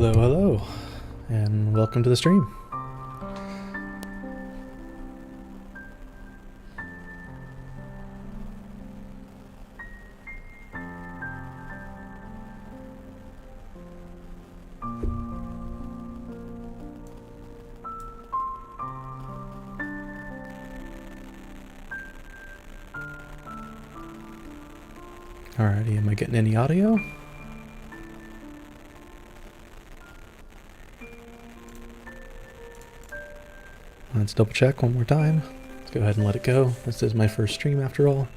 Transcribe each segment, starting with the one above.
Hello, hello, and welcome to the stream. Alrighty, am I getting any audio? Let's double check one more time. Let's go ahead and let it go. This is my first stream after all.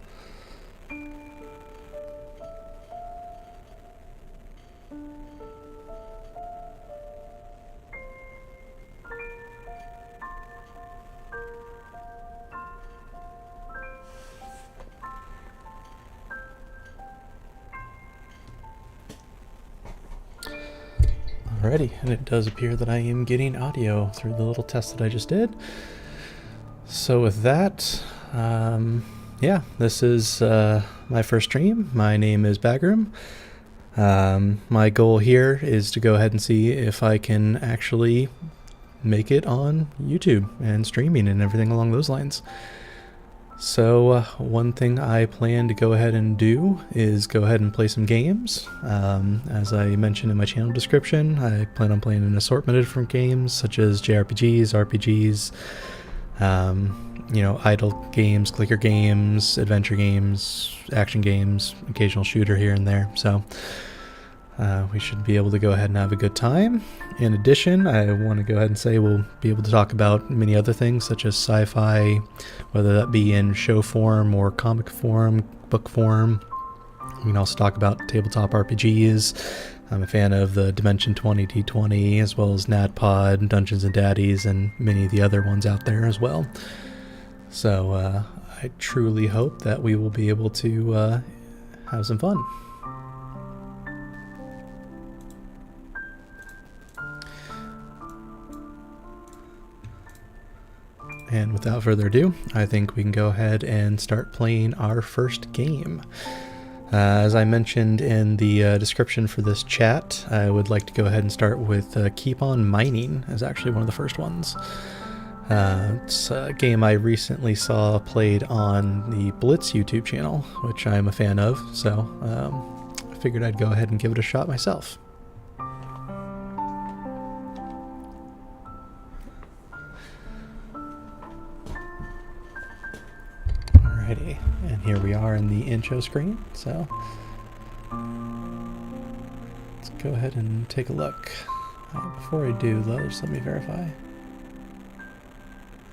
Alrighty, and it does appear that I am getting audio through the little test that I just did. So with that, yeah, this is my first stream. My name is Bagram. My goal here is to go ahead and see if I can actually make it on YouTube and streaming and everything along those lines. So one thing I plan to go ahead and do is go ahead and play some games. As I mentioned in my channel description, I plan on playing an assortment of different games such as JRPGs, RPGs, idle games, clicker games, adventure games, action games, occasional shooter here and there. So we should be able to go ahead and have a good time. In addition, I want to go ahead and say we'll be able to talk about many other things such as sci-fi, whether that be in show form or comic form, book form. We can also talk about tabletop RPGs. I'm a fan of the Dimension 20 D20 as well as NADPOD, Dungeons and Daddies, and many of the other ones out there as well. So I truly hope that we will be able to have some fun. And without further ado, I think we can go ahead and start playing our first game. As I mentioned in the description for this chat, I would like to go ahead and start with Keep On Mining as actually one of the first ones. It's a game I recently saw played on the Blitz YouTube channel, which I'm a fan of, so I figured I'd go ahead and give it a shot myself. Alrighty, and here we are in the intro screen, so let's go ahead and take a look. Before I do though, just let me verify.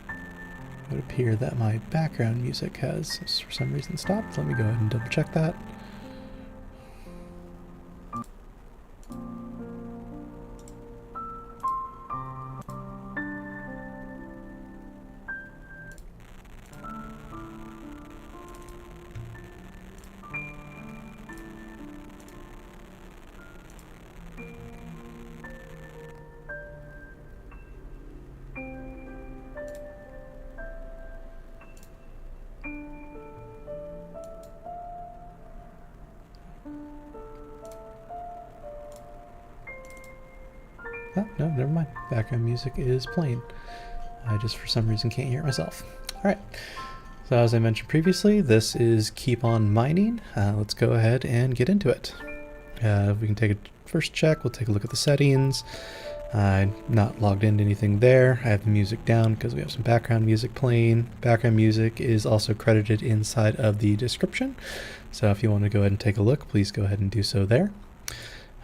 It would appear that my background music has for some reason stopped. Let me go ahead and double check that. Oh, no, never mind. Background music is playing. I just for some reason can't hear it myself. Alright, so as I mentioned previously, this is Keep On Mining. Let's go ahead and get into it. We can take a first check, we'll take a look at the settings. I'm not logged into anything there. I have the music down because we have some background music playing. Background music is also credited inside of the description. So if you want to go ahead and take a look, please go ahead and do so there.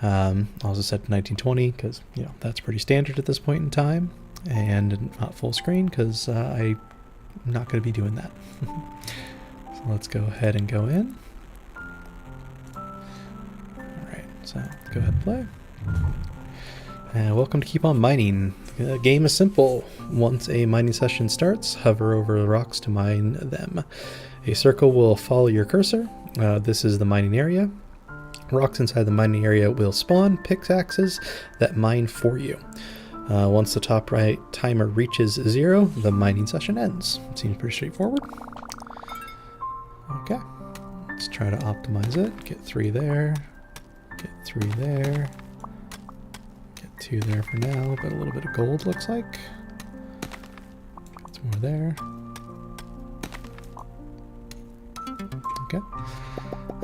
Also set to 1920 because that's pretty standard at this point in time, and not full screen because I'm not going to be doing that. So let's go ahead and go in. Alright, so go ahead and play. And welcome to Keep On Mining. The game is simple. Once a mining session starts, hover over the rocks to mine them. A circle will follow your cursor. This is the mining area. Rocks inside the mining area will spawn pickaxes that mine for you. Once the top right timer reaches 0, the mining session ends. Seems pretty straightforward. Okay, let's try to optimize it. Get 3 there, get 3 there, get 2 there for now, but a little bit of gold looks like. It's more there. Okay.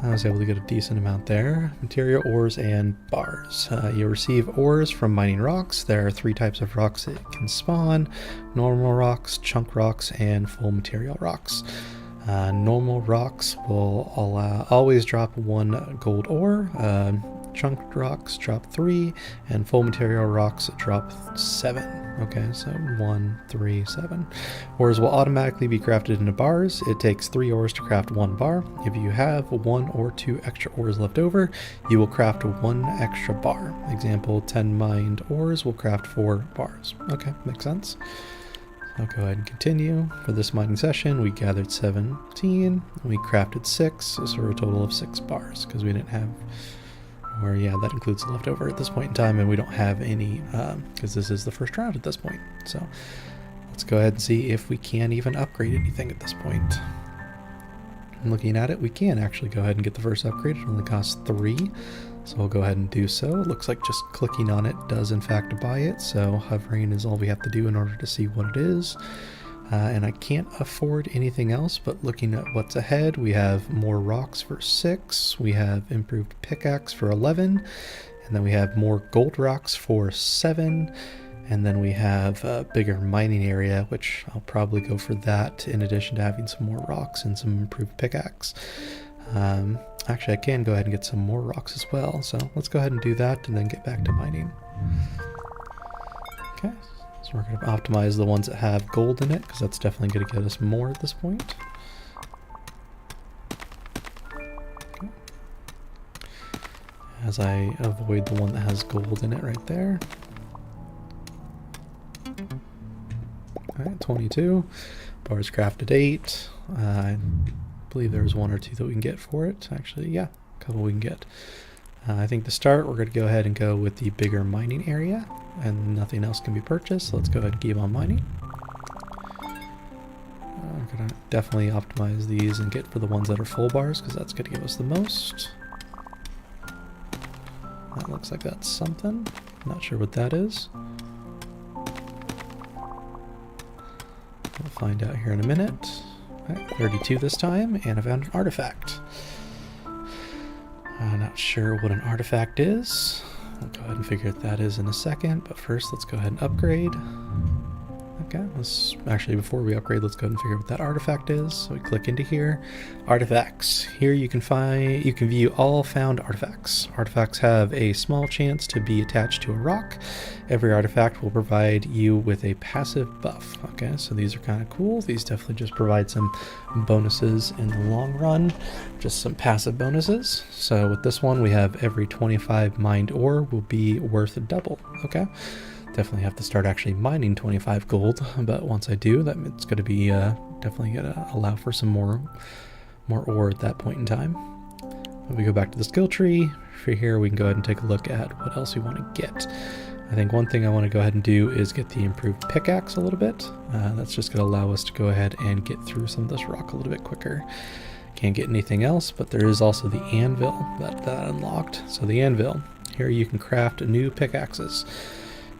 I was able to get a decent amount there. Material, ores, and bars. You receive ores from mining rocks. There are 3 types of rocks that can spawn: normal rocks, chunk rocks, and full material rocks. Normal rocks will always drop 1 gold ore. Chunk rocks drop 3, and full material rocks drop 7. Okay, so 1, 3, 7. Ores will automatically be crafted into bars. It takes 3 ores to craft 1 bar. If you have 1 or 2 extra ores left over, you will craft 1 extra bar. Example, 10 mined ores will craft 4 bars. Okay, makes sense. I'll go ahead and continue. For this mining session, we gathered 17. We crafted 6, so for a total of 6 bars, because we didn't have... Or yeah, that includes the leftover at this point in time, and we don't have any, because this is the first round at this point. So let's go ahead and see if we can even upgrade anything at this point. Looking at it, we can actually go ahead and get the first upgrade. It only costs 3, so we'll go ahead and do so. It looks like just clicking on it does in fact buy it, so hovering is all we have to do in order to see what it is. And I can't afford anything else, but looking at what's ahead, we have more rocks for 6, we have improved pickaxe for 11, and then we have more gold rocks for 7, and then we have a bigger mining area, which I'll probably go for that in addition to having some more rocks and some improved pickaxe. Actually, I can go ahead and get some more rocks as well, so let's go ahead and do that and then get back to mining. Okay. So we're going to optimize the ones that have gold in it, because that's definitely going to get us more at this point. Okay. As I avoid the one that has gold in it right there. Alright, 22. Bars crafted 8. I believe there's 1 or 2 that we can get for it. Actually, yeah, a couple we can get. I think to start, we're going to go ahead and go with the bigger mining area, and nothing else can be purchased, so let's go ahead and keep on mining. I'm going to definitely optimize these and get for the ones that are full bars, because that's going to give us the most. That looks like that's something. Not sure what that is. We'll find out here in a minute. Right, 32 this time, and I found an artifact. I'm not sure what an artifact is. I'll go ahead and figure what that is in a second, but first let's go ahead and upgrade. Okay, let's actually, before we upgrade, let's go ahead and figure out what that artifact is. So we click into here, artifacts. Here you can view all found artifacts. Artifacts have a small chance to be attached to a rock. Every artifact will provide you with a passive buff. Okay, so these are kind of cool. These definitely just provide some bonuses in the long run, just some passive bonuses. So with this one, we have every 25 mined ore will be worth double. Okay. Definitely have to start actually mining 25 gold, but once I do, that it's going to be definitely going to allow for some more ore at that point in time. If we go back to the skill tree, for here we can go ahead and take a look at what else we want to get. I think one thing I want to go ahead and do is get the improved pickaxe a little bit. That's just going to allow us to go ahead and get through some of this rock a little bit quicker. Can't get anything else, but there is also the anvil that unlocked. So the anvil, here you can craft new pickaxes.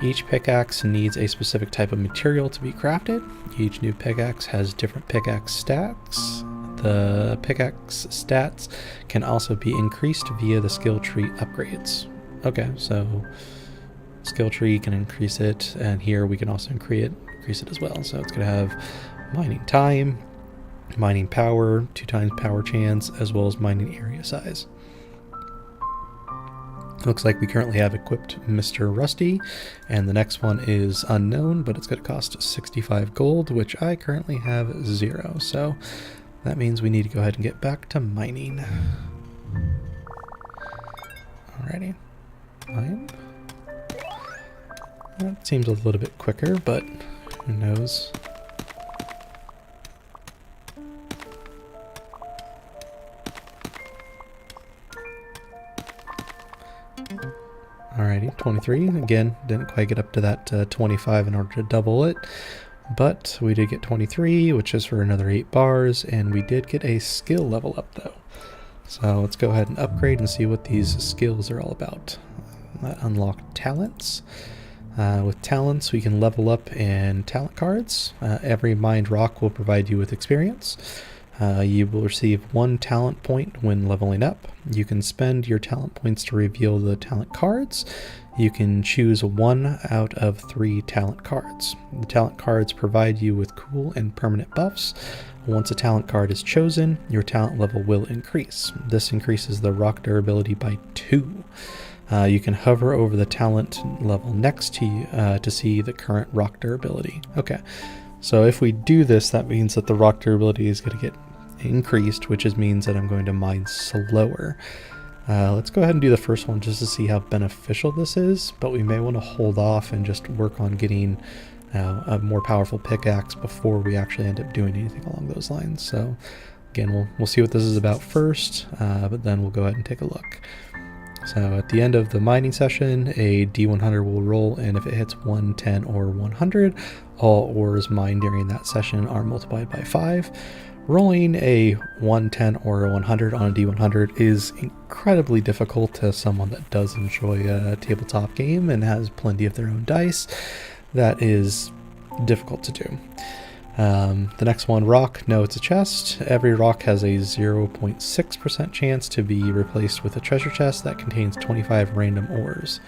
Each pickaxe needs a specific type of material to be crafted. Each new pickaxe has different pickaxe stats. The pickaxe stats can also be increased via the skill tree upgrades. Okay, so skill tree can increase it, and here we can also increase it as well. So it's going to have mining time, mining power, 2 times power chance, as well as mining area size. Looks like we currently have equipped Mr. Rusty, and the next one is unknown, but it's going to cost 65 gold, which I currently have 0. So that means we need to go ahead and get back to mining. Alrighty. Mine. That seems a little bit quicker, but who knows? Alrighty, 23. Again, didn't quite get up to that 25 in order to double it, but we did get 23, which is for another 8 bars, and we did get a skill level up though. So let's go ahead and upgrade and see what these skills are all about. That unlocked talents. With talents, we can level up in talent cards. Every mined rock will provide you with experience. You will receive 1 talent point when leveling up. You can spend your talent points to reveal the talent cards. You can choose 1 out of 3 talent cards. The talent cards provide you with cool and permanent buffs. Once a talent card is chosen, your talent level will increase. This increases the rock durability by 2. You can hover over the talent level next to you to see the current rock durability. Okay, so if we do this, that means that the rock durability is going to get increased, which means that I'm going to mine slower. Let's go ahead and do the first one just to see how beneficial this is, but we may want to hold off and just work on getting a more powerful pickaxe before we actually end up doing anything along those lines. So again, we'll see what this is about first, but then we'll go ahead and take a look. So at the end of the mining session, a D100 will roll, and if it hits 1, 10, or 100, all ores mined during that session are multiplied by 5. Rolling a 1, 10, or a 100 on a D100 is incredibly difficult to someone that does enjoy a tabletop game and has plenty of their own dice. That is difficult to do. The next one, rock. No, it's a chest. Every rock has a 0.6% chance to be replaced with a treasure chest that contains 25 random ores.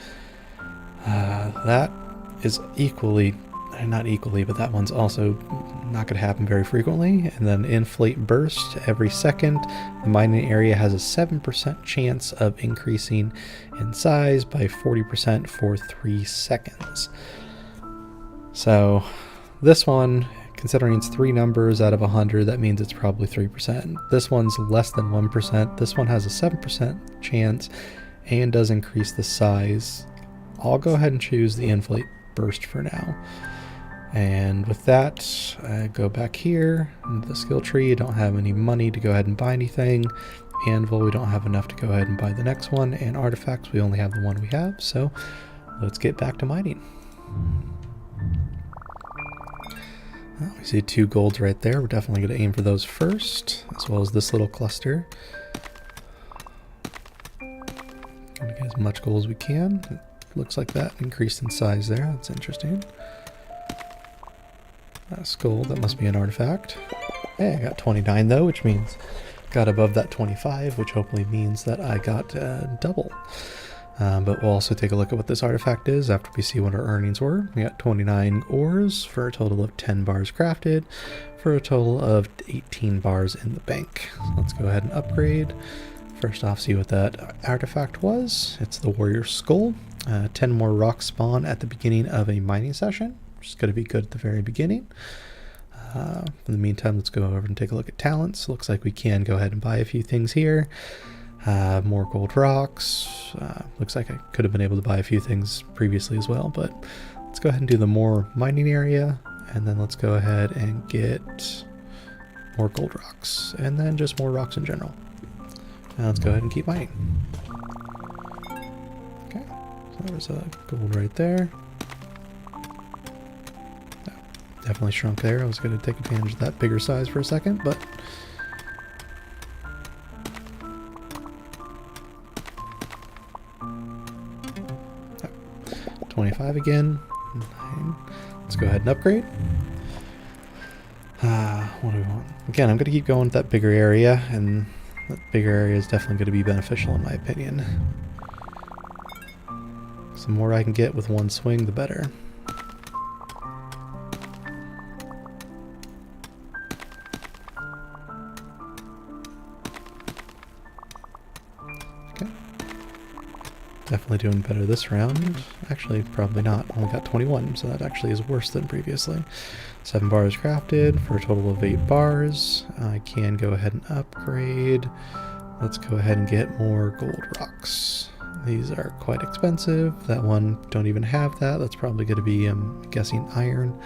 That is not equally, but that one's also not going to happen very frequently. And then inflate burst. Every second, the mining area has a 7% chance of increasing in size by 40% for 3 seconds. So this one, considering it's 3 numbers out of 100, that means it's probably 3%. This one's less than 1%. This one has a 7% chance and does increase the size. I'll go ahead and choose the inflate burst for now. And with that, I go back here into the skill tree. I don't have any money to go ahead and buy anything. Anvil, we don't have enough to go ahead and buy the next one. And artifacts, we only have the one we have. So let's get back to mining. Oh, we see 2 golds right there. We're definitely going to aim for those first, as well as this little cluster. Going to get as much gold as we can. It looks like that increased in size there. That's interesting. That's gold. That must be an artifact. Hey, I got 29 though, which means got above that 25, which hopefully means that I got double. But we'll also take a look at what this artifact is after we see what our earnings were. We got 29 ores for a total of 10 bars crafted for a total of 18 bars in the bank. So let's go ahead and upgrade. First off, see what that artifact was. It's the Warrior Skull. 10 more rocks spawn at the beginning of a mining session, which is going to be good at the very beginning. In the meantime, let's go over and take a look at talents. Looks like we can go ahead and buy a few things here. More gold rocks. Looks like I could have been able to buy a few things previously as well, but let's go ahead and do the more mining area, and then let's go ahead and get more gold rocks, and then just more rocks in general. Now let's go ahead and keep mining. Okay, so there's a gold right there. Definitely shrunk there. I was going to take advantage of that bigger size for a second, but 25 again. 9. Let's go ahead and upgrade. What do we want? Again, I'm going to keep going with that bigger area, and that bigger area is definitely going to be beneficial in my opinion. The more I can get with one swing, the better. Definitely doing better this round. Actually, probably not. Only got 21, so that actually is worse than previously. 7 bars crafted for a total of 8 bars. I can go ahead and upgrade. Let's go ahead and get more gold rocks. These are quite expensive. That one, don't even have that. That's probably going to be, I'm guessing, iron.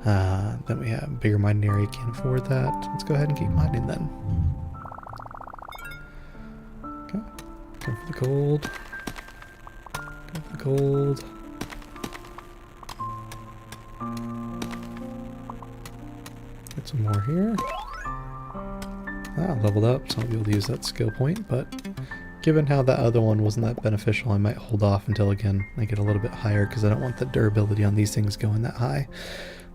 Then we have a bigger mining area, can't afford that. Let's go ahead and keep mining then. Okay, go for the gold. Gold. Get some more here. Leveled up, so I'll be able to use that skill point, but given how that other one wasn't that beneficial, I might hold off until, again, I get a little bit higher because I don't want the durability on these things going that high.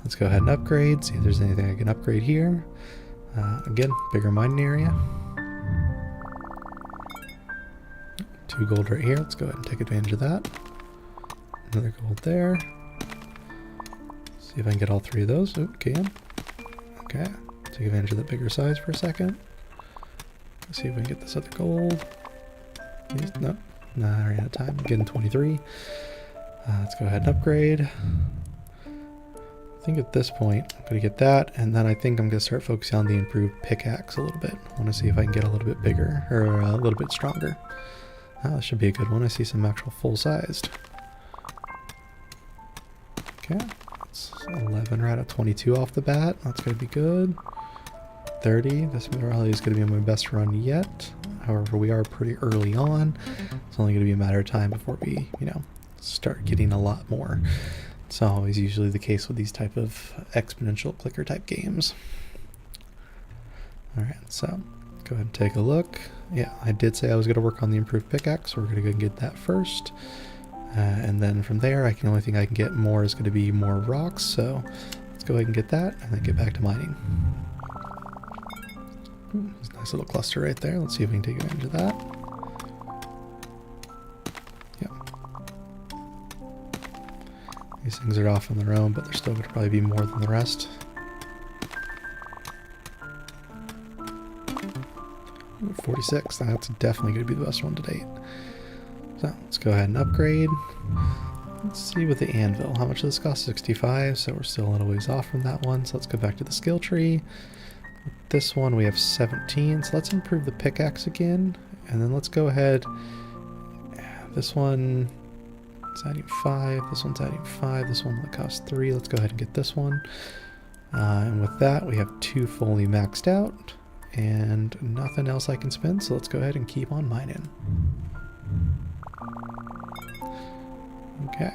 Let's go ahead and upgrade, see if there's anything I can upgrade here. Again, bigger mining area. 2 gold right here. Let's go ahead and take advantage of that. Another gold there. See if I can get all 3 of those. Oh, can. Okay. Take advantage of that bigger size for a second. Let's see if we can get this other gold. No. Nah, I ran out of time. I'm getting 23. Let's go ahead and upgrade. I think at this point, I'm going to get that, and then I think I'm going to start focusing on the improved pickaxe a little bit. I want to see if I can get a little bit bigger, or a little bit stronger. That should be a good one. I see some actual full-sized. Okay, that's 11 right at 22 off the bat. That's going to be good. 30. This probably is going to be my best run yet. However, we are pretty early on. It's only going to be a matter of time before we, start getting a lot more. It's always usually the case with these type of exponential clicker type games. Alright, so go ahead and take a look. Yeah, I did say I was going to work on the improved pickaxe, so we're going to go and get that first. And then from there, the only thing I can get more is going to be more rocks, so let's go ahead and get that, and then get back to mining. Ooh, there's a nice little cluster right there. Let's see if we can take advantage of that. These things are off on their own, but they're still going to probably be more than the rest. Ooh, 46, that's definitely going to be the best one to date. So let's go ahead and upgrade. Let's see with the anvil. How much does this cost? 65, so we're still a little ways off from that one. So let's go back to the skill tree. With this one we have 17, so let's improve the pickaxe again. And then let's go ahead. This one... it's adding 5, this one's adding 5, this one that costs 3. Let's go ahead and get this one. And with that, we have 2 fully maxed out, and nothing else I can spend, so let's go ahead and keep on mining. Okay.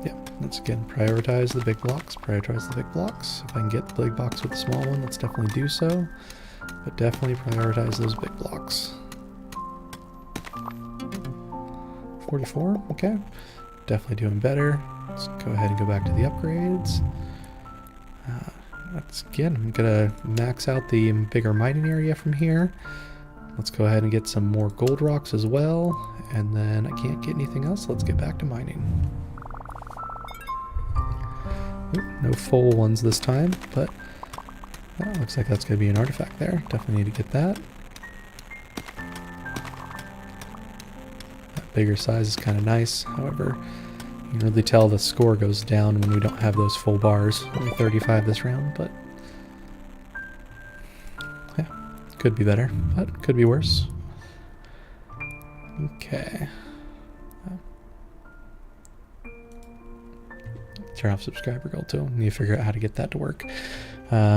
Yeah, let's again prioritize the big blocks, prioritize the big blocks. If I can get the big box with the small one, let's definitely do so, but definitely prioritize those big blocks. 44, okay. Definitely doing better. Let's go ahead and go back to the upgrades. I'm gonna max out the bigger mining area from here. Let's go ahead and get some more gold rocks as well. And then I can't get anything else. Let's get back to mining. Ooh, no full ones this time, but looks like that's gonna be an artifact there. Definitely need to get that. Bigger size is kind of nice. However, you can really tell the score goes down when we don't have those full bars. Only 35 this round, but yeah, could be better, but could be worse. Okay. Turn off subscriber goal too. Need to figure out how to get that to work.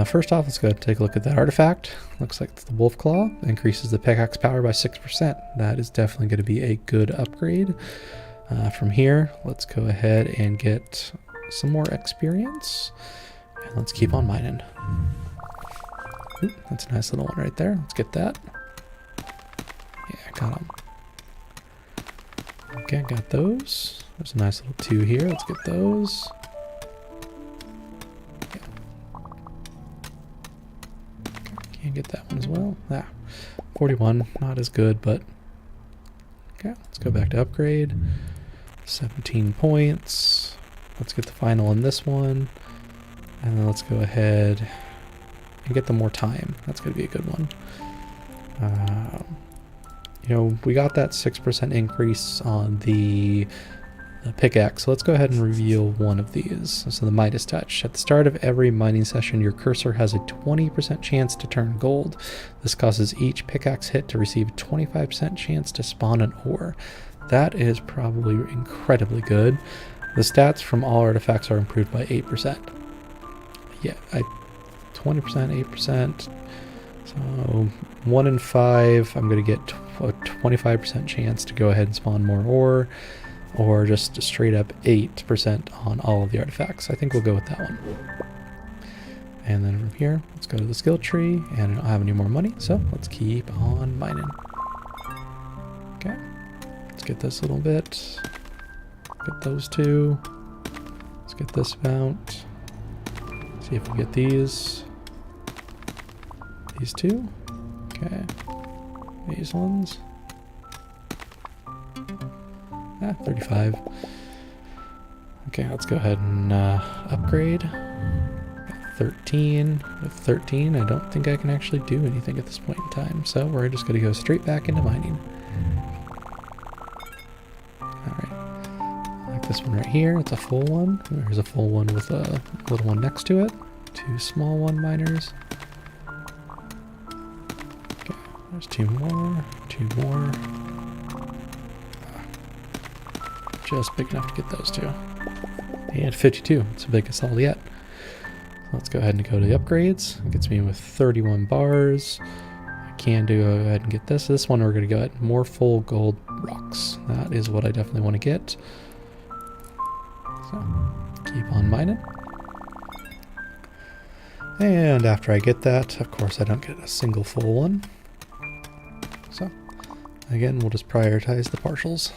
First off, let's go ahead and take a look at that artifact. Looks like the Wolf Claw increases the pickaxe power by 6%. That is definitely going to be a good upgrade. From here, let's go ahead and get some more experience. And let's keep on mining. Ooh, that's a nice little one right there. Let's get that. Yeah, got them. Okay, got those. There's a nice little 2 here. Let's get those. Can't get that one as well. 41, not as good, but okay, let's go back to upgrade. 17 points. Let's get the final on this one. And then let's go ahead and get the more time. That's going to be a good one. We got that 6% increase on the pickaxe. So let's go ahead and reveal one of these. So the Midas Touch. At the start of every mining session, your cursor has a 20% chance to turn gold. This causes each pickaxe hit to receive a 25% chance to spawn an ore. That is probably incredibly good. The stats from all artifacts are improved by 8%. Yeah, 20%, 8%. So 1 in 5, I'm going to get a 25% chance to go ahead and spawn more ore, or just straight up 8% on all of the artifacts. I think we'll go with that one. And then from here, let's go to the skill tree, and I don't have any more money, so let's keep on mining. Okay, let's get this little bit. Get those two. Let's get this amount. See if we get these. These two. Okay. These ones. 35. Okay, let's go ahead and upgrade. 13. With 13, I don't think I can actually do anything at this point in time, so we're just going to go straight back into mining. Alright. Like this one right here, it's a full one. There's a full one with a little one next to it. 2 small one miners. Okay, there's 2 more. 2 more. Just big enough to get those 2. And 52. It's the biggest all yet. Let's go ahead and go to the upgrades. It gets me with 31 bars. I can go ahead and get this. This one we're going to get more full gold rocks. That is what I definitely want to get. So keep on mining. And after I get that, of course I don't get a single full one. So again, we'll just prioritize the partials.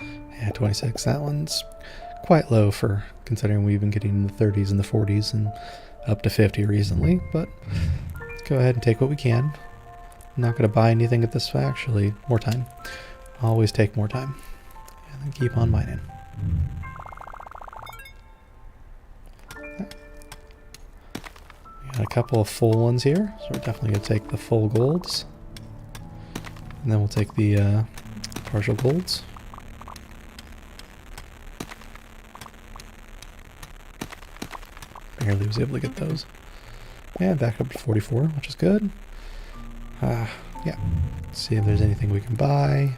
Yeah, 26. That one's quite low for considering we've been getting in the 30s and the 40s and up to 50 recently, but let's go ahead and take what we can. I'm not going to buy anything at this, actually, more time. Always take more time. And then keep on mining. Okay. We got a couple of full ones here, so we're definitely going to take the full golds. And then we'll take the partial golds. Barely was able to get those. And back up to 44, which is good. Yeah. Let's see if there's anything we can buy.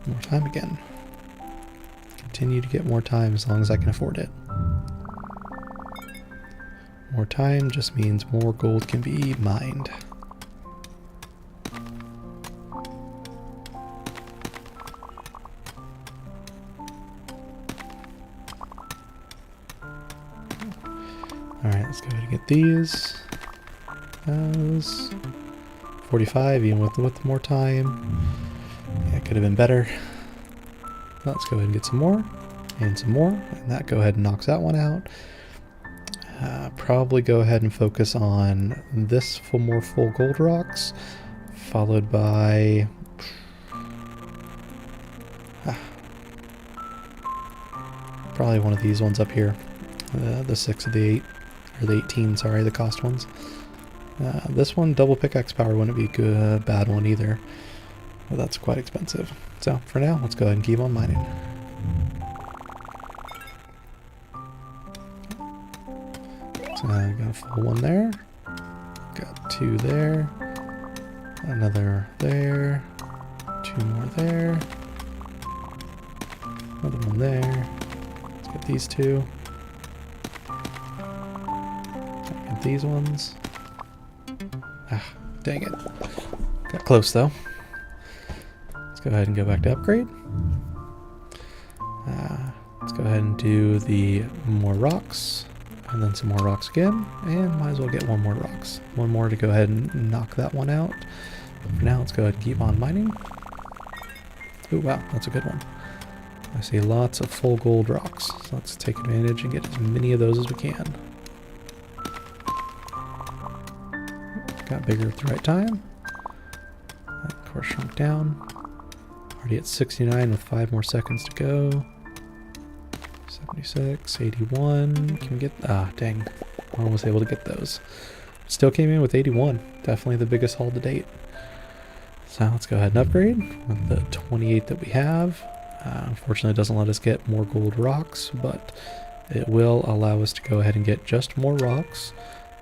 More time again. Continue to get more time as long as I can afford it. More time just means more gold can be mined. Alright, let's go ahead and get these. Those. 45, even with more time. Yeah, it could have been better. Let's go ahead and get some more. And some more. And that go ahead and knocks that one out. Probably go ahead and focus on this for more full gold rocks. Followed by... probably one of these ones up here. The 6 of the 8. Or the 18, sorry, the cost ones. This one, double pickaxe power, wouldn't be a bad one either. But that's quite expensive. So, for now, let's go ahead and keep on mining. So, I got a full one there. Got 2 there. Another there. 2 more there. Another one there. Let's get these 2. Get these ones. Dang it. Got close though. Let's go ahead and go back to upgrade. Let's go ahead and do the more rocks. And then some more rocks again. And might as well get one more rocks. One more to go ahead and knock that one out. But for now, let's go ahead and keep on mining. Ooh, wow, that's a good one. I see lots of full gold rocks. So let's take advantage and get as many of those as we can. Got bigger at the right time. That, of course, shrunk down. Already at 69 with 5 more seconds to go. 76, 81. Can we get... dang. I was able to get those. Still came in with 81. Definitely the biggest haul to date. So let's go ahead and upgrade with the 28 that we have. Unfortunately, it doesn't let us get more gold rocks, but it will allow us to go ahead and get just more rocks,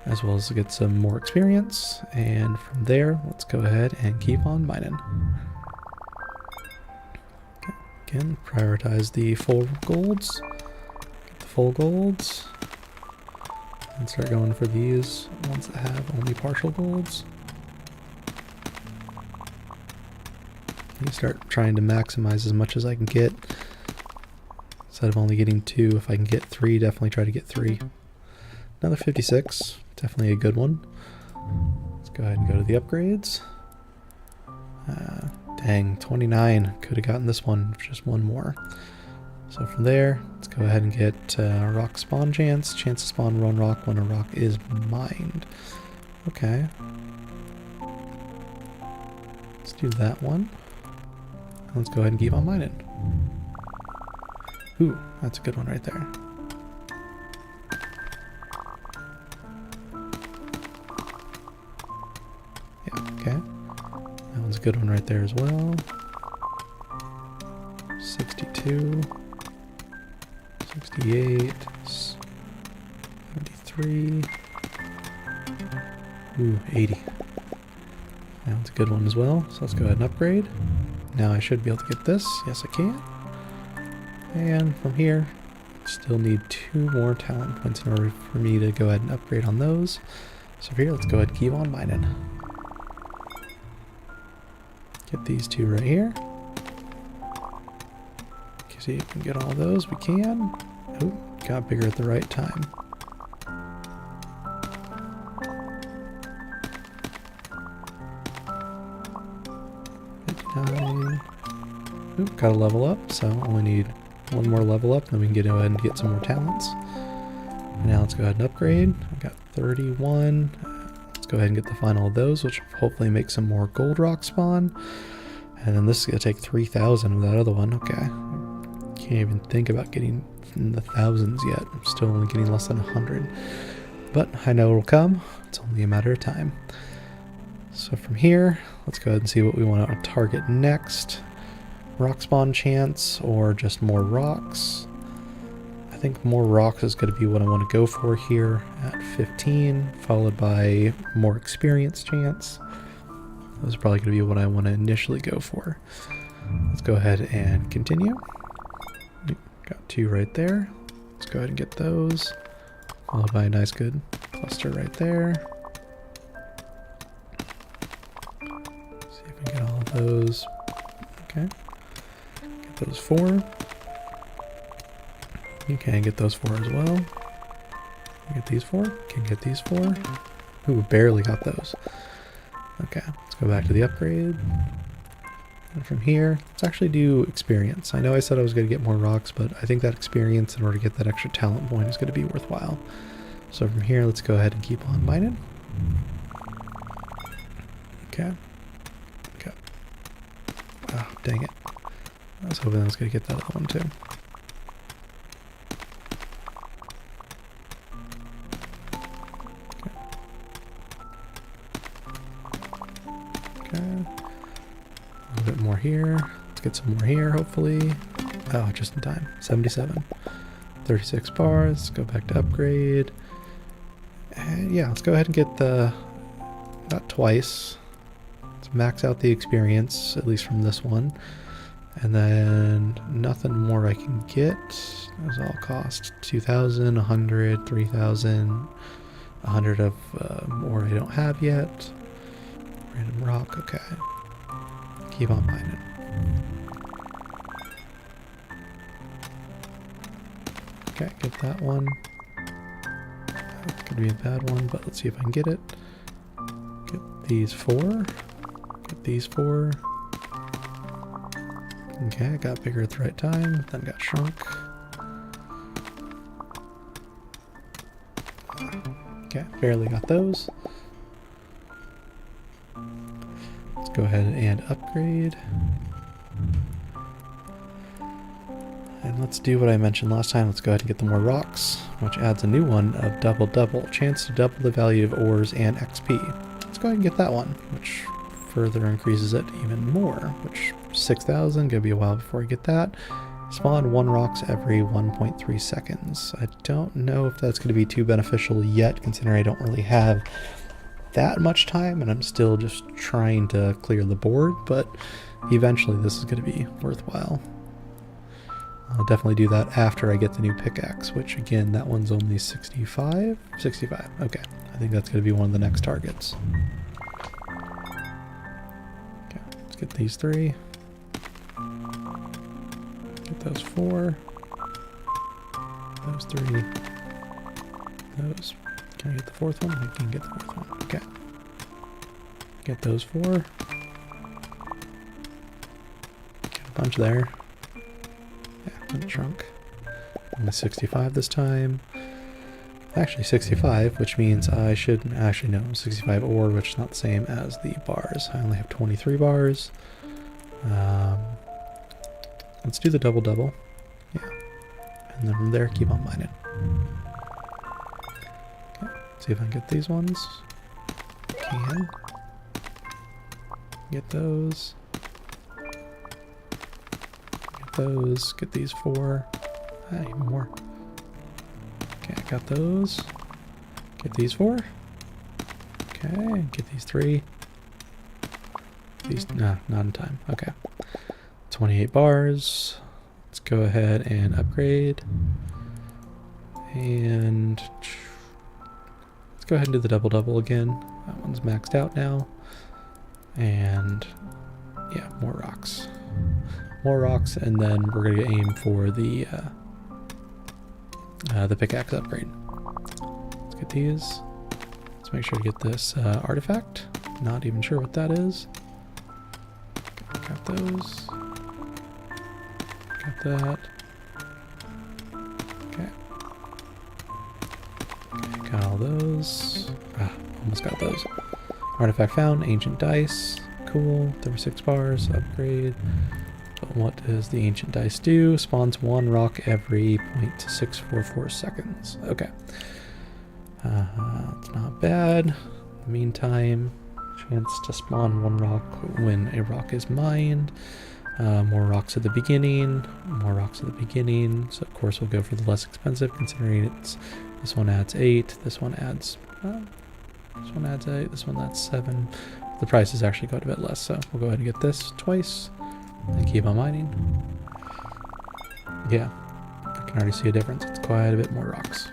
as well as get some more experience. And from there, let's go ahead and keep on mining. Okay. Again, prioritize the full golds. Get the full golds. And start going for these ones that have only partial golds. I start trying to maximize as much as I can get. Instead of only getting 2, if I can get 3, definitely try to get 3. Another 56, definitely a good one. Let's go ahead and go to the upgrades. Dang, 29. Could have gotten this one, just one more. So from there, let's go ahead and get rock spawn chance. Chance to spawn one rock when a rock is mined. Okay. Let's do that one. Let's go ahead and keep on mining. Ooh, that's a good one right there. Yeah, okay. That one's a good one right there as well. 62. 68. 73. Ooh, 80. That one's a good one as well. So let's go ahead and upgrade. Now I should be able to get this. Yes, I can. And from here, still need 2 more talent points in order for me to go ahead and upgrade on those. So here, let's go ahead and keep on mining. Get these 2 right here. See if we can get all of those. We can. Oh, got bigger at the right time. Ooh, got a level up, so only need 1 more level up, then we can go ahead and get some more talents. And now let's go ahead and upgrade. I've got 31. Let's go ahead and get the final of those, which will hopefully make some more gold rock spawn. And then this is going to take 3,000 of that other one. Okay. Can't even think about getting in the thousands yet. I'm still only getting less than 100. But I know it'll come. It's only a matter of time. So from here, let's go ahead and see what we want to target next. Rock spawn chance or just more rocks. I think more rocks is going to be what I want to go for here at 15, followed by more experience chance. Those are probably going to be what I want to initially go for. Let's go ahead and continue. Got 2 right there. Let's go ahead and get those. Followed by a nice good cluster right there. See if we can get all of those. Okay. Get those 4. You can get those 4 as well. Get these 4. Can get these 4. Ooh, barely got those. Okay, let's go back to the upgrade. And from here, let's actually do experience. I know I said I was going to get more rocks, but I think that experience in order to get that extra talent point is going to be worthwhile. So from here, let's go ahead and keep on mining. Okay. Okay. Oh, dang it. I was hoping I was going to get that other one too. More here. Let's get some more here, hopefully. Oh, just in time. 77. 36 bars. Let's go back to upgrade. And yeah, let's go ahead and get the... Not twice. Let's max out the experience, at least from this one. And then nothing more I can get. Those all cost 2,000, 100, 3,000, 100 of more I don't have yet. Random rock, okay. Keep on mining. Okay, get that one. That's gonna be a bad one, but let's see if I can get it. Get these 4. Get these 4. Okay, I got bigger at the right time, then got shrunk. Okay, barely got those. Go ahead and upgrade. And let's do what I mentioned last time. Let's go ahead and get the more rocks, which adds a new one of double. Chance to double the value of ores and XP. Let's go ahead and get that one, which further increases it even more, which 6,000, gonna be a while before I get that. Spawn 1 rocks every 1.3 seconds. I don't know if that's gonna be too beneficial yet, considering I don't really have that much time and I'm still just trying to clear the board, but eventually this is going to be worthwhile. I'll definitely do that after I get the new pickaxe, which again, that one's only 65? 65, okay. I think that's going to be one of the next targets. Okay, let's get these 3. Get those 4. Those 3. Those. Can I get the 4th one? I can get the 4th one. Okay. Get those 4. Get a bunch there. Yeah, in the trunk. Only 65 this time. Actually 65, which means I should actually no 65 ore, which is not the same as the bars. I only have 23 bars. Let's do the double. Yeah. And then from there, keep on mining. Okay. See if I can get these ones. Can. Get those. Get those. Get these 4. Ah, even more. Okay, I got those. Get these 4. Okay, get these 3. These, nah, not in time. Okay. 28 bars. Let's go ahead and upgrade. And let's go ahead and do the double again. That one's maxed out now. And yeah, more rocks. More rocks, and then we're going to aim for the pickaxe upgrade. Let's get these. Let's make sure to get this artifact. Not even sure what that is. Got those. Got that. Okay. Okay, got all those. Ah, almost got those. Artifact found. Ancient dice. Cool. 36 bars. Upgrade. But what does the ancient dice do? Spawns 1 rock every 0.644 seconds. Okay. It's not bad. In the meantime, chance to spawn 1 rock when a rock is mined. More rocks at the beginning. More rocks at the beginning. So of course we'll go for the less expensive, considering it's this one adds 8. This one adds 8. This one adds 7. The prices actually got a bit less, so we'll go ahead and get this twice. And keep on mining. Yeah, I can already see a difference. It's quite a bit more rocks.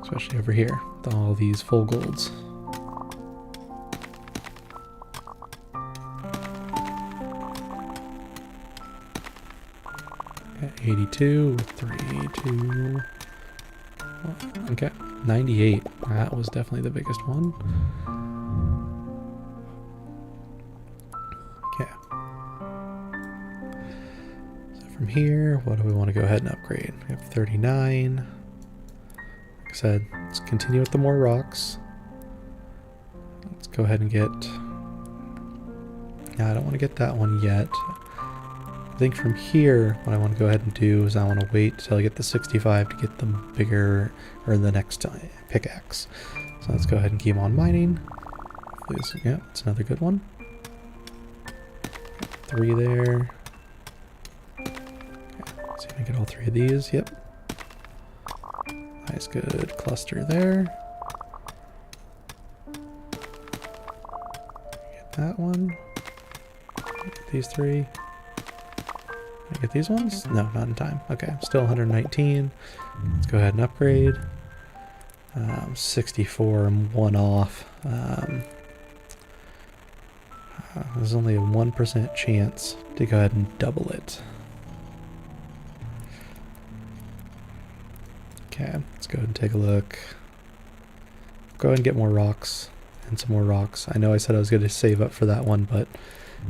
Especially over here, with all these full golds. Okay, 82 with 3, 2. Okay, 98. That was definitely the biggest one. From here, what do we want to go ahead and upgrade? We have 39. Like I said, let's continue with the more rocks. Let's go ahead and get... Yeah, I don't want to get that one yet. I think from here, what I want to go ahead and do is I want to wait till I get the 65 to get the bigger, or the next pickaxe. So let's go ahead and keep on mining. Please, yeah, it's another good one. 3 there. See if I can get all 3 of these. Yep. Nice, good cluster there. Get that one. Get these 3. Can I get these ones? No, not in time. Okay, still 119. Let's go ahead and upgrade. 64 and 1 off. There's only a 1% chance to go ahead and double it. Okay, let's go ahead and take a look. Go ahead and get more rocks and some more rocks. I know I said I was going to save up for that one, but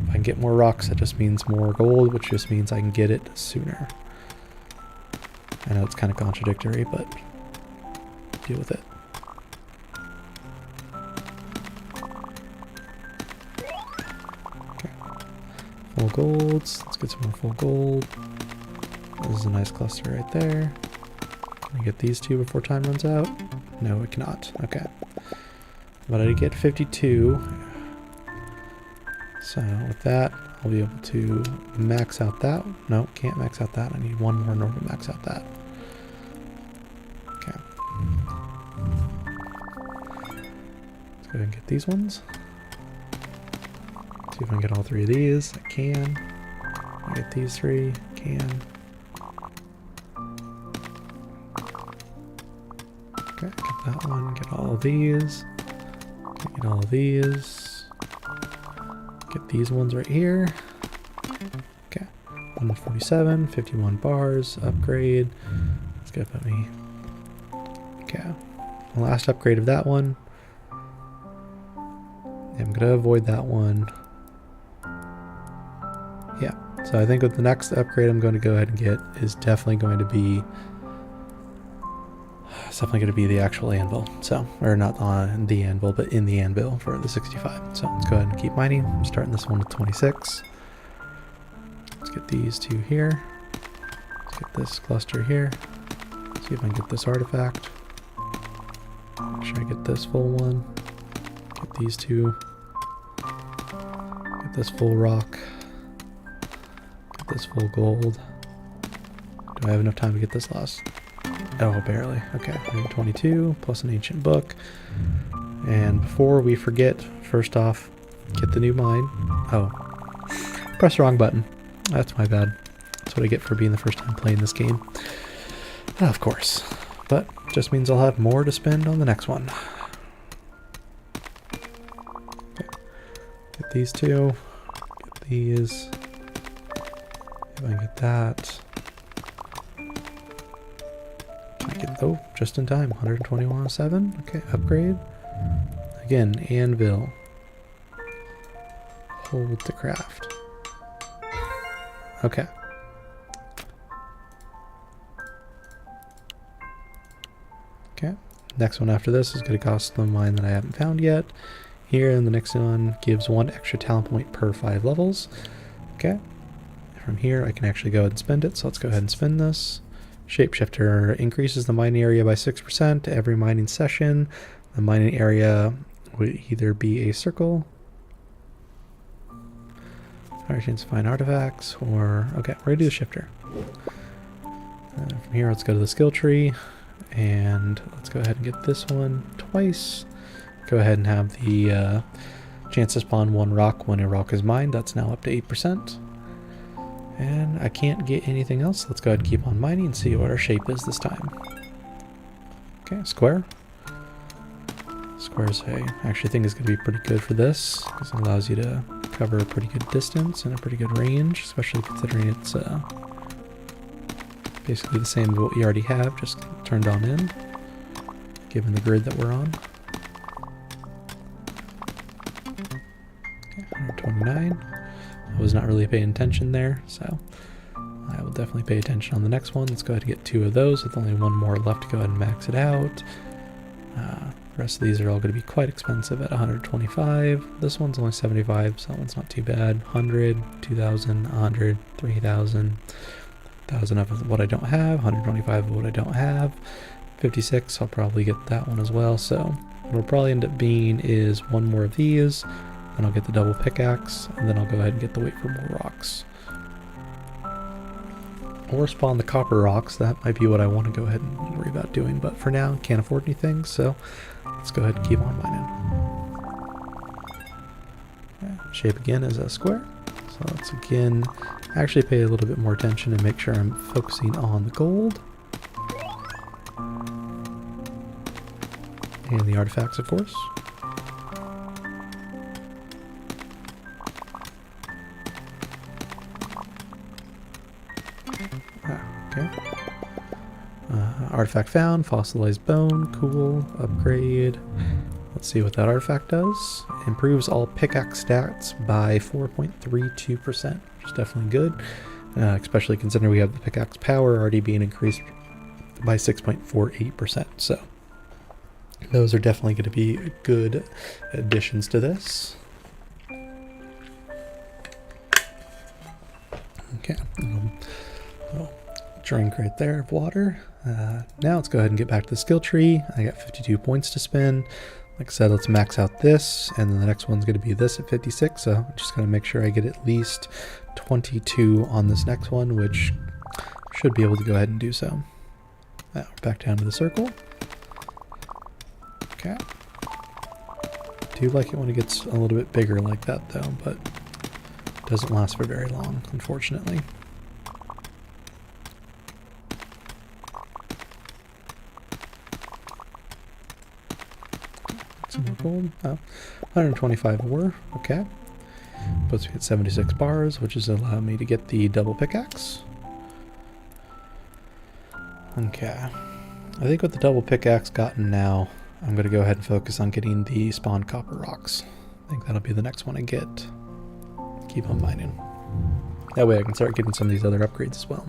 if I can get more rocks, that just means more gold, which just means I can get it sooner. I know it's kind of contradictory, but deal with it. Okay. Full golds. Let's get some more full gold. This is a nice cluster right there. Can I get these 2 before time runs out? No, we cannot. Okay. But I did get 52. So with that, I'll be able to max out that. No, can't max out that. I need 1 more in order to max out that. Okay. Let's go ahead and get these ones. See if I can get all 3 of these. I can. I get these 3. Can. Okay, get that one, get all of these, get all of these. Get these ones right here. Okay. 147, 51 bars, upgrade. Let's go put me. Okay. The last upgrade of that one. I'm gonna avoid that one. Yeah. So I think with the next upgrade I'm going to go ahead and get is definitely going to be the actual anvil. So, or not on the anvil, but in the anvil for the 65. So let's go ahead and keep mining. I'm starting this one with 26. Let's get these two here. Let's get this cluster here. See if I can get this artifact. Make sure I get this full one. Get these two. Get this full rock. Get this full gold. Do I have enough time to get this last? Oh, barely. Okay, 122 plus an ancient book. And before we forget, first off, get the new mine. Oh, press the wrong button. That's my bad. That's what I get for being the first time playing this game. Of course. But just means I'll have more to spend on the next one. Okay. Get these two. Get these. If I can get that. Oh, just in time. 121.7. Okay, upgrade. Again, anvil. Hold to craft. Okay. Okay. Next one after this is going to cost the mine that I haven't found yet. Here, and the next one gives 1 extra talent point per 5 levels. Okay. From here, I can actually go ahead and spend it. So let's go ahead and spend this. Shapeshifter increases the mining area by 6% every mining session. The mining area would either be a circle, higher chance to find artifacts, or okay, we're gonna do the shifter. From here, let's go to the skill tree, and let's go ahead and get this one twice. Go ahead and have the chance to spawn 1 rock when a rock is mined. That's now up to 8%. And I can't get anything else. Let's go ahead and keep on mining and see what our shape is this time. Okay, square. Squares I actually think is going to be pretty good for this, because it allows you to cover a pretty good distance and a pretty good range, especially considering it's basically the same as what we already have, just turned on in, given the grid that we're on. Okay, 129. I was not really paying attention there, so I will definitely pay attention on the next one. Let's go ahead and get 2 of those with only 1 more left to go ahead and max it out. The rest of these are all going to be quite expensive at 125. This one's only 75, so that one's not too bad. 100, 2,000, 100, 3,000, 1,000 of what I don't have, 125 of what I don't have. 56, I'll probably get that one as well. So what will probably end up being is 1 more of these. Then I'll get the double pickaxe, and then I'll go ahead and get the wait for more rocks. Or spawn the copper rocks. That might be what I want to go ahead and worry about doing, but for now, can't afford anything, so let's go ahead and keep on mining. Okay, shape again is a square, so let's again actually pay a little bit more attention and make sure I'm focusing on the gold. And the artifacts, of course. Okay. Artifact found, fossilized bone, cool, upgrade. Let's see what that artifact does. Improves all pickaxe stats by 4.32%, which is definitely good, especially considering we have the pickaxe power already being increased by 6.48%. So those are definitely going to be good additions to this. Okay. Drink right there of water. Now let's go ahead and get back to the skill tree. I got 52 points to spend. Like I said, let's max out this, and then the next one's going to be this at 56, so I'm just going to make sure I get at least 22 on this next one, which should be able to go ahead and do so. Now we're back down to the circle. Okay. I do like it when it gets a little bit bigger like that though, but it doesn't last for very long, unfortunately. Some more gold. Oh, 125 ore. Okay. Puts me at 76 bars, which is allowing me to get the double pickaxe. Okay. I think with the double pickaxe gotten now, I'm going to go ahead and focus on getting the spawn copper rocks. I think that'll be the next one I get. Keep on mining. That way I can start getting some of these other upgrades as well.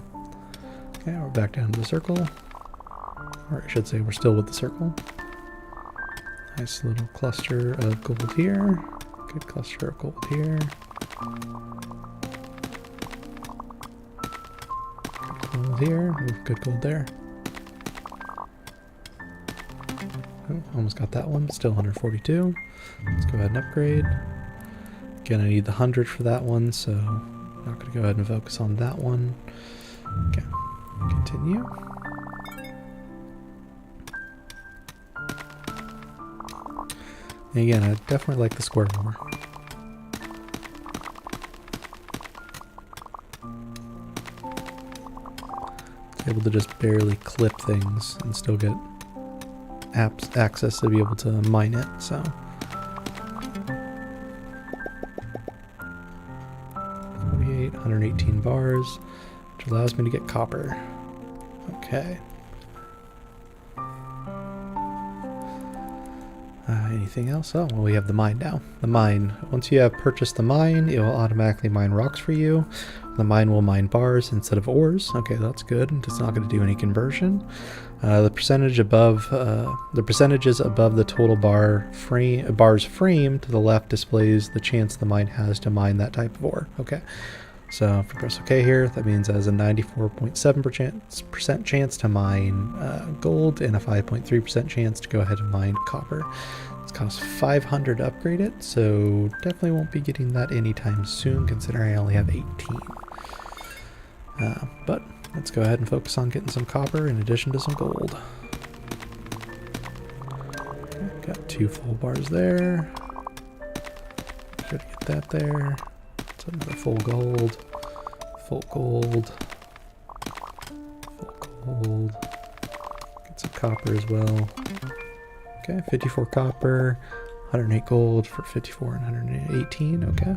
Okay, we're back down to the circle. Or I should say we're still with the circle. Nice little cluster of gold here. Good cluster of gold here. Good gold here. Ooh, good gold there. Oh, almost got that one. Still 142. Let's go ahead and upgrade. Again, I need the 100 for that one, so I'm not going to go ahead and focus on that one. Okay, continue. And again, I definitely like the square more. It's able to just barely clip things and still get access to be able to mine it, so. 48, 118 bars, which allows me to get copper. Okay. Anything else? Oh, well, we have the mine now. The mine. Once you have purchased the mine, it will automatically mine rocks for you. The mine will mine bars instead of ores. Okay, that's good. It's not going to do any conversion. The percentages above the total bar's frame to the left displays the chance the mine has to mine that type of ore. Okay. So if we press OK here, that means it has a 94.7% chance to mine gold and a 5.3% chance to go ahead and mine copper. It's cost 500 to upgrade it, so definitely won't be getting that anytime soon considering I only have 18. But let's go ahead and focus on getting some copper in addition to some gold. Okay, got 2 full bars there. Should get that there. It's another full gold, full gold, full gold. Get some copper as well. Okay, 54 copper, 108 gold for 54 and 118. Okay.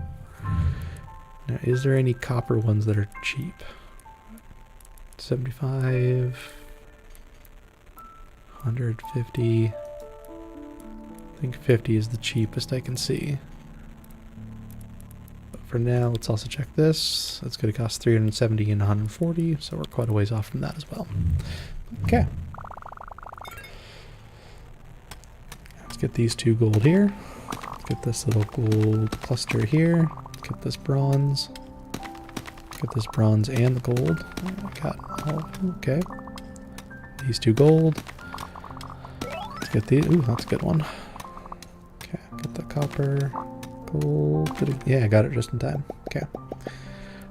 Now, is there any copper ones that are cheap? 75, 150. I think 50 is the cheapest I can see. For now, let's also check this. That's going to cost 370 and 140, so we're quite a ways off from that as well. Okay. Let's get these 2 gold here. Let's get this little gold cluster here. Let's get this bronze. Let's get this bronze and the gold. Oh, I got all of them. Okay. These 2 gold. Let's get these. Ooh, that's a good one. Okay, get the copper. Gold. Yeah, I got it just in time. Okay.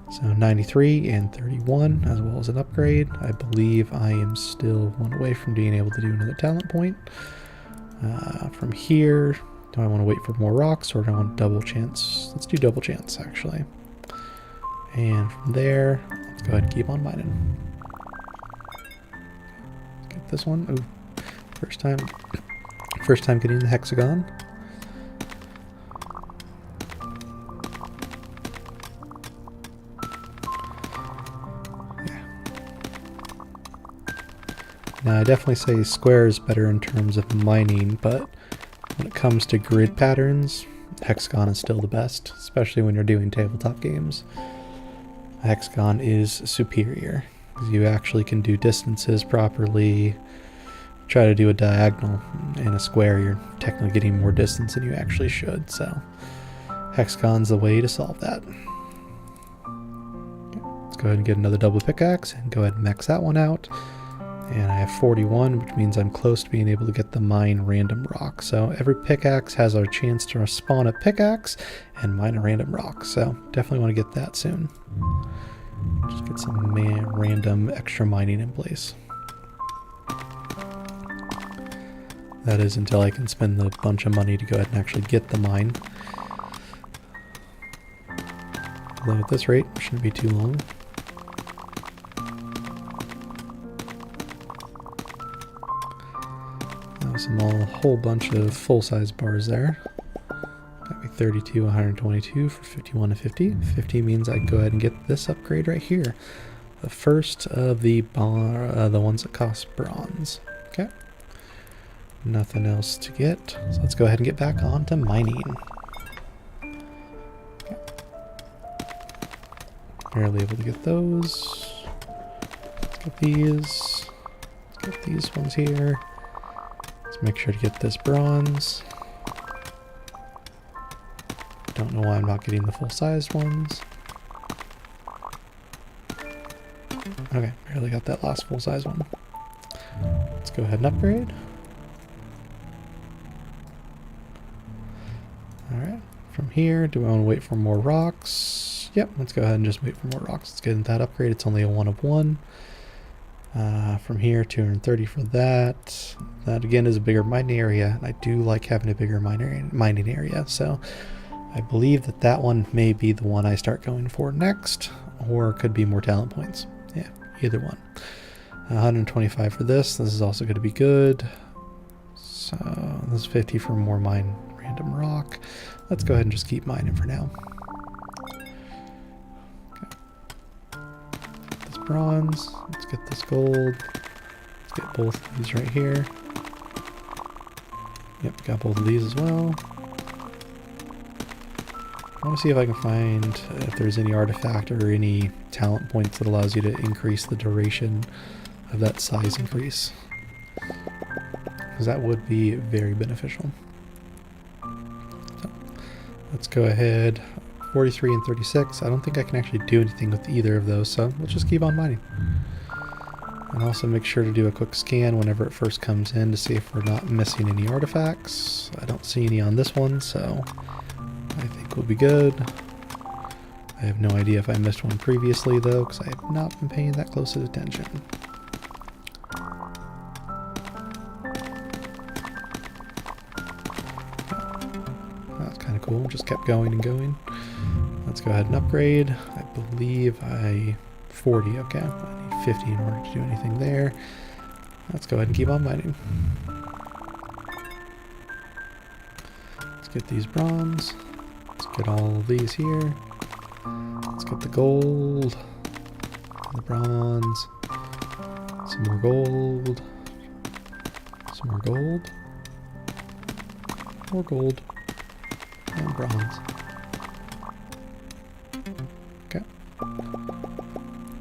So 93 and 31 as well as an upgrade. I believe I am still one away from being able to do another talent point. From here, do I want to wait for more rocks or do I want double chance? Let's do double chance actually. And from there, let's go ahead and keep on mining. Let's get this one. Ooh, first time getting the hexagon. Now, I definitely say square is better in terms of mining, but when it comes to grid patterns, hexagon is still the best, especially when you're doing tabletop games. A hexagon is superior, because you actually can do distances properly. Try to do a diagonal in a square, you're technically getting more distance than you actually should, so hexagon's the way to solve that. Let's go ahead and get another double pickaxe and go ahead and max that one out. And I have 41, which means I'm close to being able to get the mine random rock. So every pickaxe has a chance to spawn a pickaxe and mine a random rock. So definitely want to get that soon. Just get some random extra mining in place. That is until I can spend a bunch of money to go ahead and actually get the mine. Although at this rate, it shouldn't be too long. A whole bunch of full-size bars there. Got me 32, 122 for 51 and 50. 50 means I go ahead and get this upgrade right here. The first of the ones that cost bronze. Okay. Nothing else to get. So let's go ahead and get back on to mining. Okay. Barely able to get those. Let's get these. Let's get these ones here. Let's make sure to get this bronze. Don't know why I'm not getting the full-sized ones. Okay, barely got that last full-size one. Let's go ahead and upgrade. Alright, from here, do I want to wait for more rocks? Yep, let's go ahead and just wait for more rocks. Let's get that upgrade. It's only a 1 of 1. From here, 230 for that. That again is a bigger mining area. I do like having a bigger mining area, so I believe that that one may be the one I start going for next, or could be more talent points. Yeah, either one. 125 for this. This is also going to be good. So this is 50 for more mine random rock. Let's go ahead and just keep mining for now. Okay. This bronze. Let's get this gold. Let's get both of these right here. Yep, got both of these as well. I want to see if I can find if there's any artifact or any talent points that allows you to increase the duration of that size increase, because that would be very beneficial. So let's go ahead. 43 and 36. I don't think I can actually do anything with either of those, so let's just keep on mining. And also make sure to do a quick scan whenever it first comes in to see if we're not missing any artifacts. I don't see any on this one, so I think we'll be good. I have no idea if I missed one previously though, because I have not been paying that close of attention. That's kind of cool, just kept going and going. Let's go ahead and upgrade. I believe 40, okay. I need 50 in order to do anything there. Let's go ahead and keep on mining. Let's get these bronze. Let's get all of these here. Let's get the gold, the bronze, some more gold, some more gold, more gold, and bronze. Okay.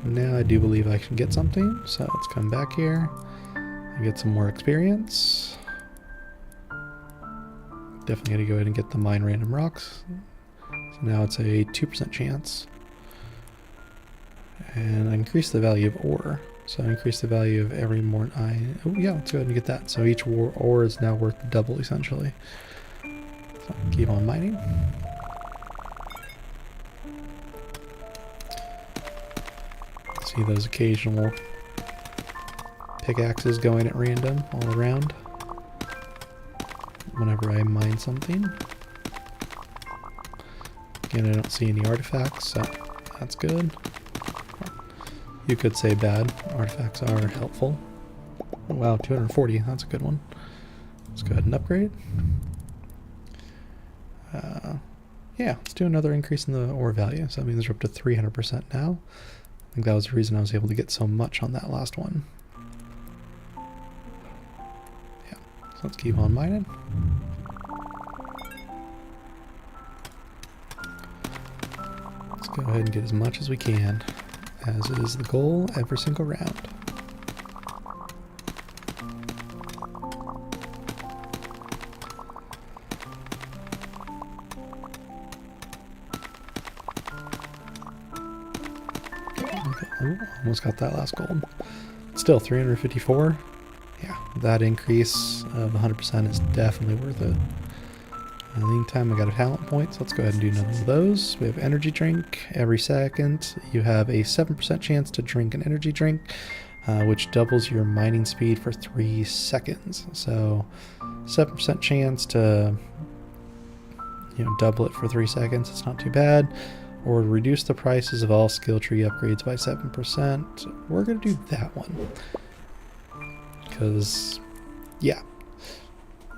Now I do believe I can get something, so let's come back here and get some more experience. Definitely gotta go ahead and get the mine random rocks. So now it's a 2% chance. And I increase the value of ore. So I increase the value of every more oh yeah, let's go ahead and get that. So each ore is now worth double essentially. So keep on mining. See those occasional pickaxes going at random all around whenever I mine something. Again, I don't see any artifacts, so that's good. You could say bad. Artifacts are helpful. Oh, wow, 240, that's a good one. Let's go ahead and upgrade. Yeah, let's do another increase in the ore value. So that means we're up to 300% now. I think that was the reason I was able to get so much on that last one. Yeah, so let's keep on mining. Let's go ahead and get as much as we can, as is the goal every single round. Oh, almost got that last gold. Still 354. Yeah, that increase of 100% is definitely worth it. In the meantime, I got a talent point, so let's go ahead and do another of those. We have energy drink. Every second, you have a 7% chance to drink an energy drink, which doubles your mining speed for 3 seconds. So 7% chance to, double it for 3 seconds. It's not too bad. Or reduce the prices of all skill tree upgrades by 7%. We're going to do that one. Because, yeah.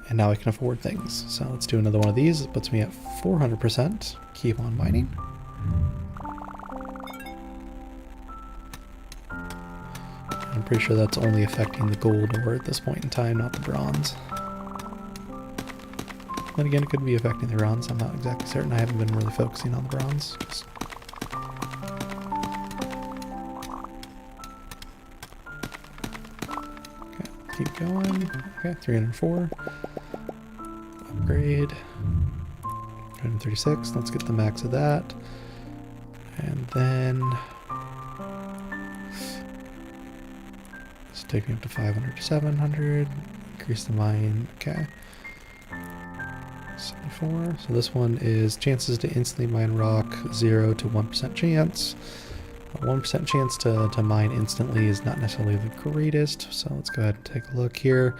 And now I can afford things. So let's do another one of these. It puts me at 400%. Keep on mining. I'm pretty sure that's only affecting the gold ore at this point in time, not the bronze. Then again, it could be affecting the bronze. I'm not exactly certain. I haven't been really focusing on the bronze. Okay, keep going. Okay, 304. Upgrade. 136. Let's get the max of that. And then take me up to 500 to 700. Increase the mine. Okay. 74. So this one is chances to instantly mine rock, 0 to 1% chance. A 1% chance to mine instantly is not necessarily the greatest. So let's go ahead and take a look here.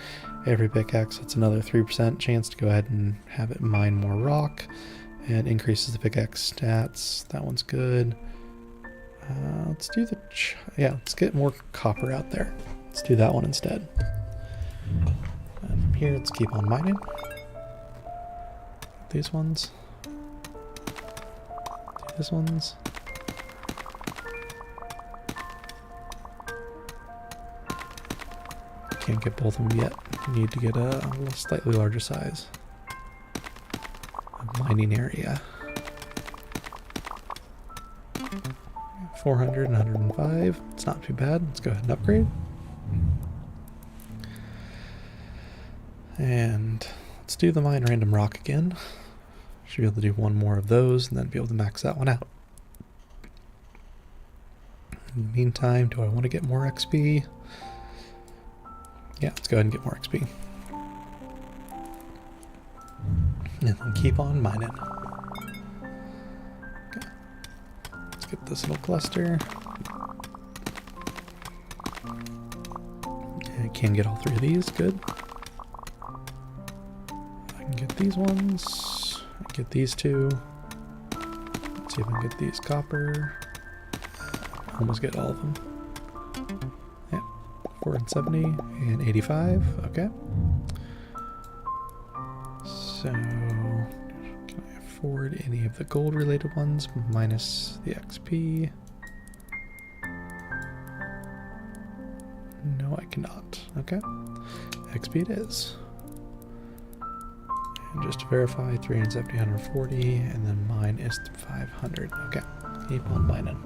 Every pickaxe, it's another 3% chance to go ahead and have it mine more rock. And increases the pickaxe stats. That one's good. Let's do the... let's get more copper out there. Let's do that one instead. And from here, let's keep on mining. These ones. These ones. Can't get both of them yet. Need to get a slightly larger size. A mining area. 400 and 105. It's not too bad. Let's go ahead and upgrade. And let's do the mine random rock again. Should be able to do one more of those and then be able to max that one out. In the meantime, do I want to get more XP? Yeah, let's go ahead and get more XP. And then keep on mining. Okay. Let's get this little cluster. I can get all three of these, good. I can get these ones. I can get these two. Let's see if I can get these copper. Almost get all of them. Yeah, 470 and 85. Okay. So, can I afford any of the gold related ones minus the XP? No, I cannot. Okay. XP it is. And just to verify, 370, 140, and then mine is 500. Okay. Keep on mining.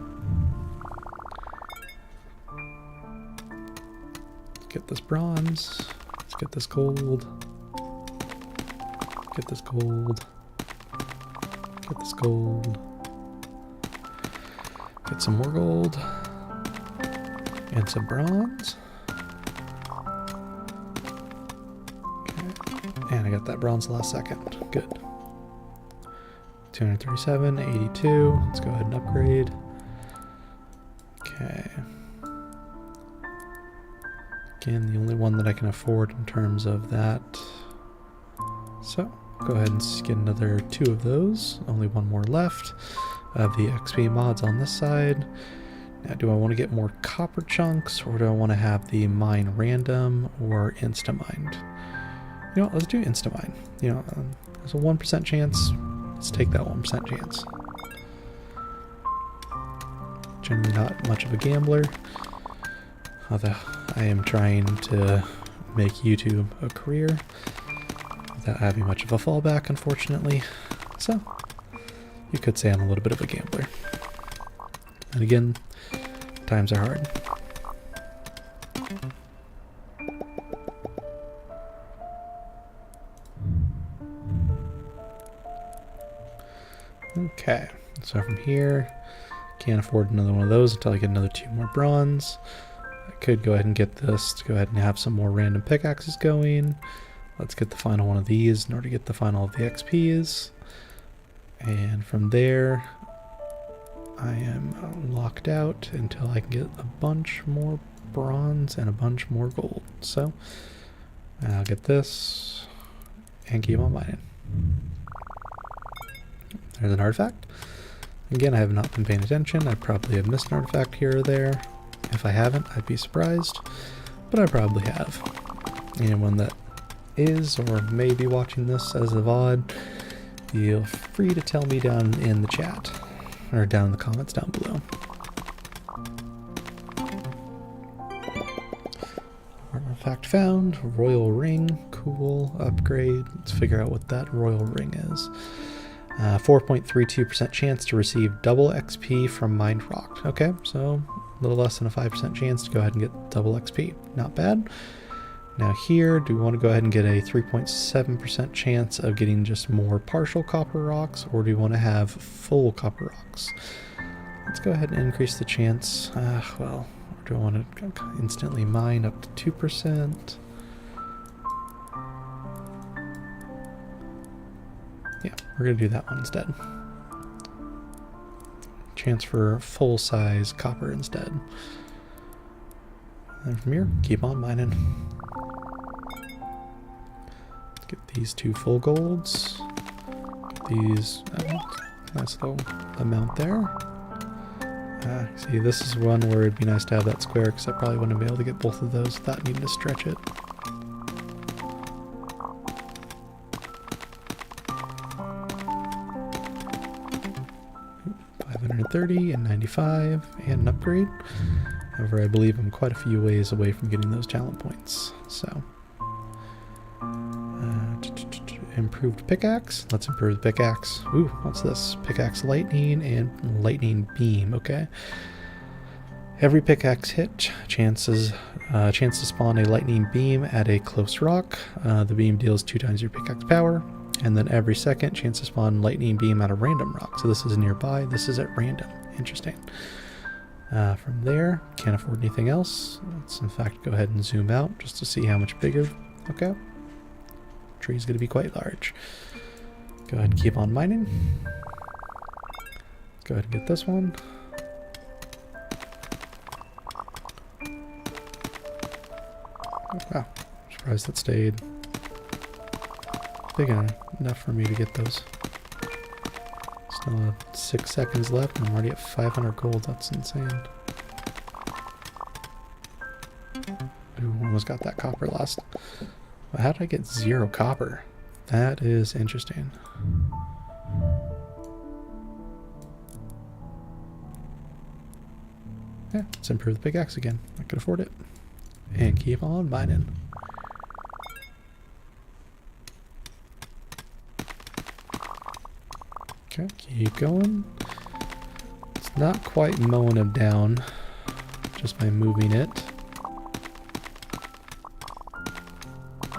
Let's get this bronze. Let's get this gold. Get this gold. Get this gold. Get some more gold. And some bronze. Okay. And I got that bronze last second. Good. 237, 82. Let's go ahead and upgrade. Okay. Again, the only one that I can afford in terms of that. So, go ahead and get another 2 of those. Only one more left of the XP mods on this side. Now, do I want to get more copper chunks, or do I want to have the mine random or insta-mined? You know what, let's do insta-mine. You know, there's a 1% chance. Let's take that 1% chance. Generally not much of a gambler, although I am trying to make YouTube a career without having much of a fallback, unfortunately. So, you could say I'm a little bit of a gambler. And again, times are hard. Okay, so from here, can't afford another one of those until I get another 2 more bronze. I could go ahead and get this to go ahead and have some more random pickaxes going. Let's get the final one of these in order to get the final of the XPs. And from there, I am locked out until I can get a bunch more bronze and a bunch more gold. So, I'll get this and keep on mining. There's an artifact. Again, I have not been paying attention. I probably have missed an artifact here or there. If I haven't, I'd be surprised, but I probably have. Anyone that is or may be watching this as a VOD, feel free to tell me down in the chat or down in the comments down below. Artifact found, royal ring, cool, upgrade. Let's figure out what that royal ring is. 4.32% chance to receive double XP from mined rock. Okay, so a little less than a 5% chance to go ahead and get double XP. Not bad. Now here, do we want to go ahead and get a 3.7% chance of getting just more partial copper rocks, or do we want to have full copper rocks? Let's go ahead and increase the chance. Well, do I want to instantly mine up to 2%? Yeah, we're going to do that one instead. Chance for full-size copper instead. And from here, keep on mining. Let's get these 2 full golds. Get these, nice little amount there. See, this is one where it'd be nice to have that square, because I probably wouldn't be able to get both of those without needing to stretch it. $530 and 95 and an upgrade. However, I believe I'm quite a few ways away from getting those talent points. So, improved pickaxe. Let's improve the pickaxe. Ooh, what's this? Pickaxe lightning and lightning beam. Okay. Every pickaxe hit chance to spawn a lightning beam at a close rock. The beam deals 2 times your pickaxe power. And then every second, chance to spawn lightning beam at a random rock. So this is nearby. This is at random. Interesting. From there, can't afford anything else. Let's in fact go ahead and zoom out just to see how much bigger. Okay. Tree's going to be quite large. Go ahead and keep on mining. Go ahead and get this one. Oh, wow. Surprised that stayed big enough for me to get those. Still 6 seconds left and I'm already at 500 gold. That's insane. Ooh, almost got that copper last. Well, how did I get 0 copper? That is interesting. Yeah, let's improve the pickaxe again. I could afford it. And keep on mining. Okay, keep going. It's not quite mowing them down just by moving it.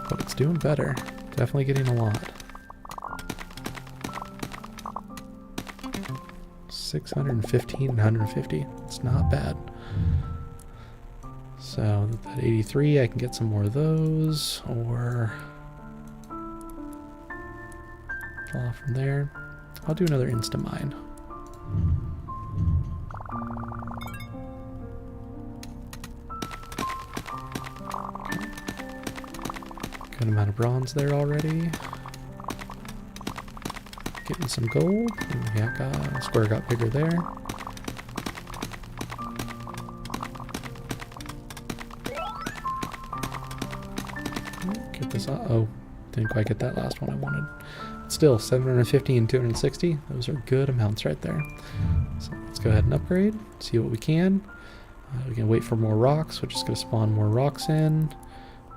But it's doing better. Definitely getting a lot. 615 and 150. It's not bad. So at 83, I can get some more of those, or fall off from there. I'll do another insta-mine. Good amount of bronze there already. Getting some gold. Yeah, square got bigger there. Get this off. Oh, didn't quite get that last one I wanted. Still, 750 and 260. Those are good amounts right there. So let's go ahead and upgrade. See what we can. We can wait for more rocks, which is going to spawn more rocks in.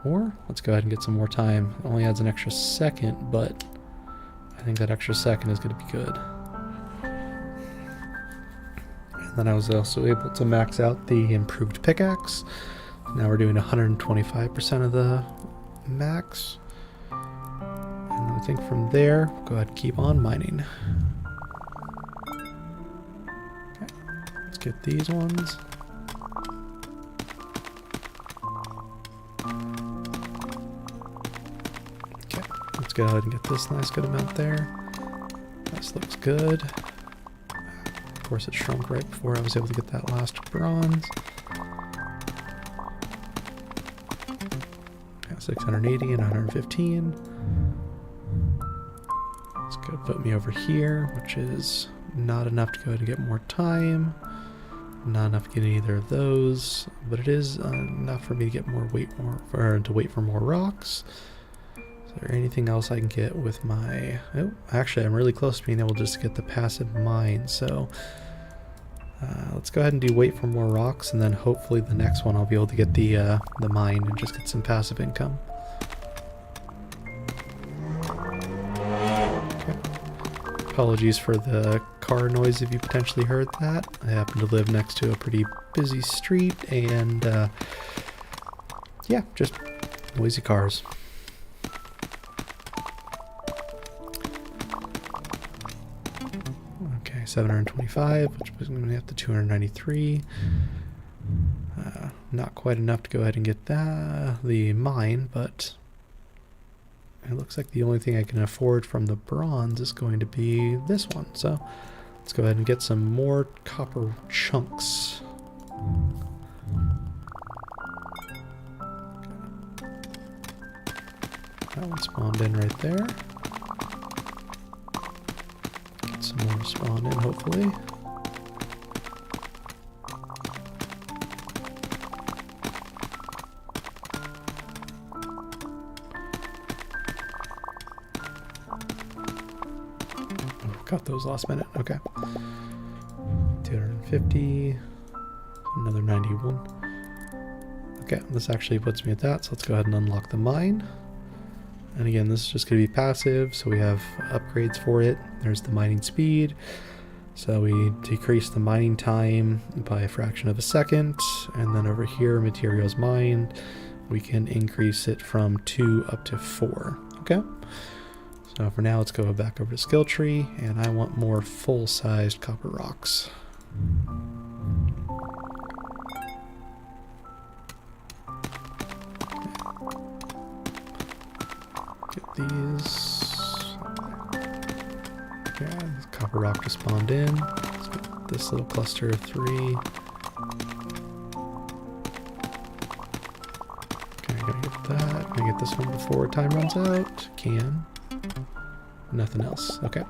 Or let's go ahead and get some more time. It only adds an extra second, but I think that extra second is going to be good. And then I was also able to max out the improved pickaxe. Now we're doing 125% of the max. And I think from there, we'll go ahead and keep on mining. Okay, let's get these ones. Okay, let's go ahead and get this nice good amount there. This looks good. Of course, it shrunk right before I was able to get that last bronze. 680 and 115. It's going to put me over here, which is not enough to go ahead and get more time. Not enough to get either of those, but it is enough for me to get more to wait for more rocks. Is there anything else I can get with my... Oh, actually, I'm really close to being able to just get the passive mine, so... let's go ahead and do wait for more rocks, and then hopefully the next one I'll be able to get the mine and just get some passive income. Okay. Apologies for the car noise if you potentially heard that. I happen to live next to a pretty busy street, and yeah, just noisy cars. Okay, 725, which was going to have to 293. Not quite enough to go ahead and get the mine, but it looks like the only thing I can afford from the bronze is going to be this one. So let's go ahead and get some more copper chunks. That one spawned in right there. Get some more spawned in, hopefully. Got those last minute. Okay. 250. Another 91. Okay, this actually puts me at that, so let's go ahead and unlock the mine. And again, this is just going to be passive, so we have upgrades for it. There's the mining speed. So we decrease the mining time by a fraction of a second. And then over here, materials mined, we can increase it from 2 up to 4. Okay? So for now, let's go back over to skill tree, and I want more full-sized copper rocks. Get these. Yeah, this copper rock just spawned in. Let's get this little cluster of 3. Okay, gotta get that. Can I get this one before time runs out? Can. Nothing else. Okay.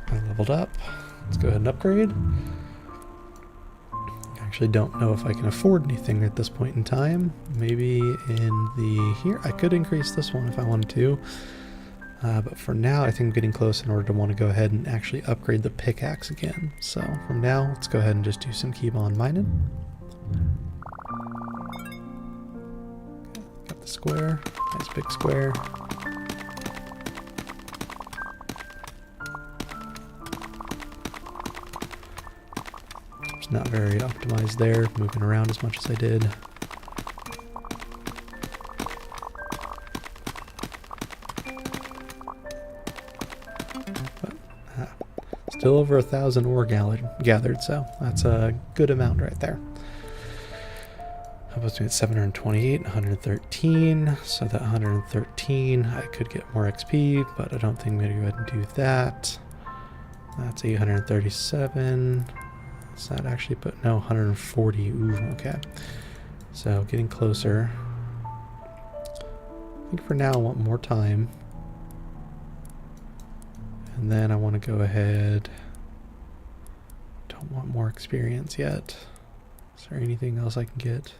I leveled up. Let's go ahead and upgrade. I actually don't know if I can afford anything at this point in time. Maybe in the... Here, I could increase this one if I wanted to. But for now, I think I'm getting close in order to want to go ahead and actually upgrade the pickaxe again. So from now, let's go ahead and just do some keep on mining. Got the square. Nice big square. Not very optimized there, moving around as much as I did. But, still over 1,000 ore gathered, so that's a good amount right there. How about we get 728, 113, so that 113, I could get more XP, but I don't think I'm going to go ahead and do that. That's 837. Is that actually put no 140? Ooh, okay. So getting closer. I think for now I want more time. And then I want to go ahead. Don't want more experience yet. Is there anything else I can get?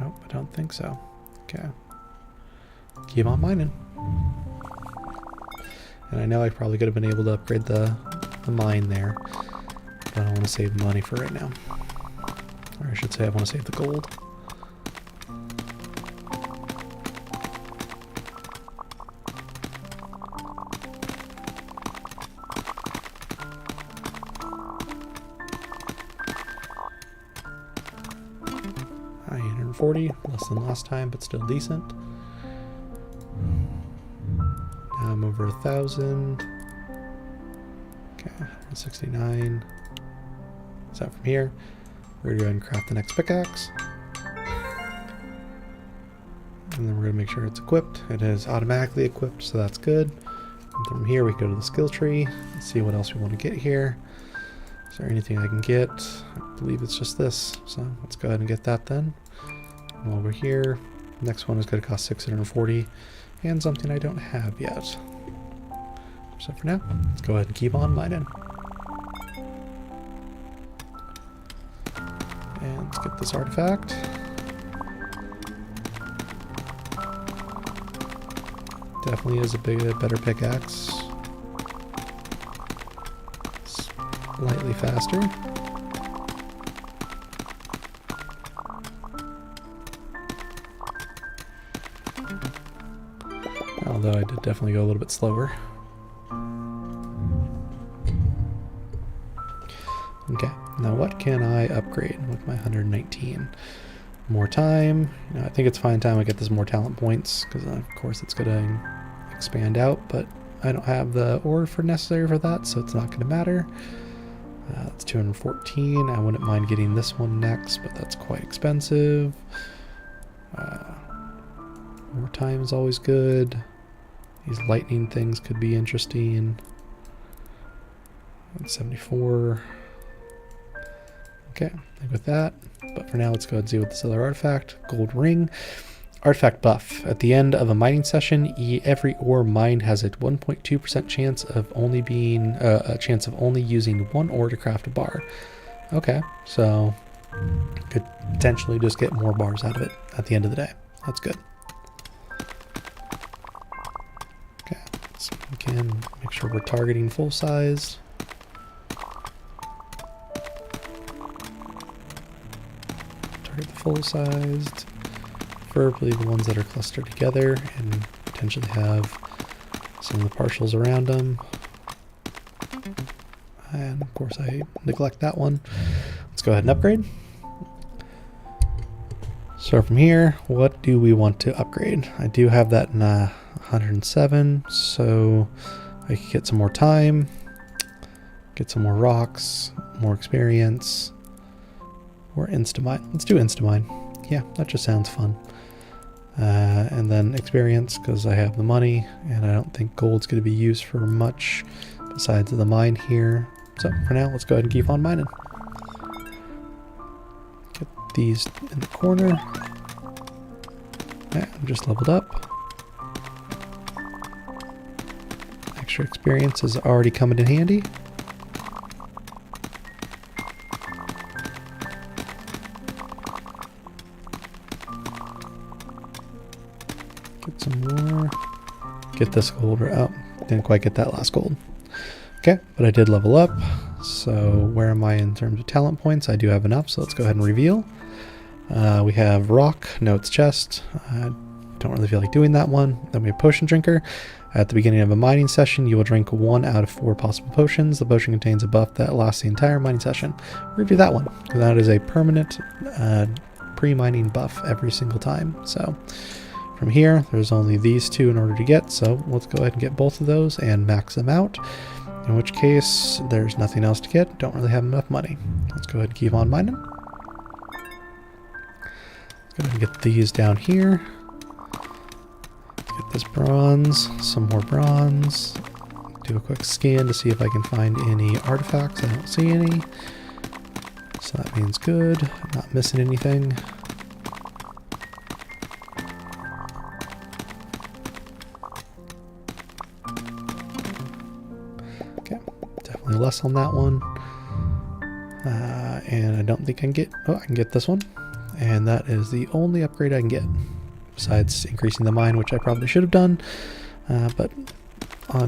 Nope, I don't think so. Okay. Keep on mining. And I know I probably could have been able to upgrade the mine there, but I want to save money for right now. Or I should say I want to save the gold. $840, less than last time, but still decent. I'm over 1,000. Okay, 69. So from here, we're gonna go ahead and craft the next pickaxe. And then we're gonna make sure it's equipped. It is automatically equipped, so that's good. And from here, we go to the skill tree and see what else we want to get here. Is there anything I can get? I believe it's just this. So let's go ahead and get that then. And while we're here, next one is gonna cost 640. And something I don't have yet. So for now, let's go ahead and keep on mining. And let's get this artifact. Definitely is a better pickaxe. Slightly faster. Although I did definitely go a little bit slower. Okay, now what can I upgrade with my 119? More time. You know, I think it's fine time I get this more talent points, because of course it's going to expand out, but I don't have the ore necessary for that, so it's not going to matter. That's 214. I wouldn't mind getting this one next, but that's quite expensive. More time is always good. These lightning things could be interesting. 74. Okay, like with that. But for now, let's go ahead and see what this other artifact. Gold ring. Artifact buff. At the end of a mining session, every ore mined has a 1.2% chance of only being only using one ore to craft a bar. Okay, so could potentially just get more bars out of it at the end of the day. That's good. Okay, so we can make sure we're targeting full size. Target the full sized. Preferably the ones that are clustered together and potentially have some of the partials around them. And of course I neglect that one. Let's go ahead and upgrade. So from here, what do we want to upgrade? I do have that in 107, so I could get some more time, get some more rocks, more experience, or Instamine. Let's do Instamine. Yeah, that just sounds fun. And then experience, because I have the money, and I don't think gold's going to be used for much besides the mine here. So for now, let's go ahead and keep on mining. Get these in the corner. Yeah, I'm just leveled up. Extra experience is already coming in handy. Get some more. Get this gold. Oh, didn't quite get that last gold. Okay, but I did level up. So where am I in terms of talent points? I do have enough, so let's go ahead and reveal. We have rock, notes chest. Don't really feel like doing that one. Then we have potion drinker. At the beginning of a mining session, you will drink 1 out of 4 possible potions. The potion contains a buff that lasts the entire mining session. Review that one, because that is a permanent pre-mining buff every single time. So from here, there's only these two in order to get, so let's go ahead and get both of those and max them out. In which case, there's nothing else to get. Don't really have enough money. Let's go ahead and keep on mining. Let's go ahead and get these down here. Get this bronze, some more bronze. Do a quick scan to see if I can find any artifacts. I don't see any. So that means good. I'm not missing anything. Okay, definitely less on that one. And I don't think I can get, oh, I can get this one. And that is the only upgrade I can get. Besides increasing the mine, which I probably should have done. But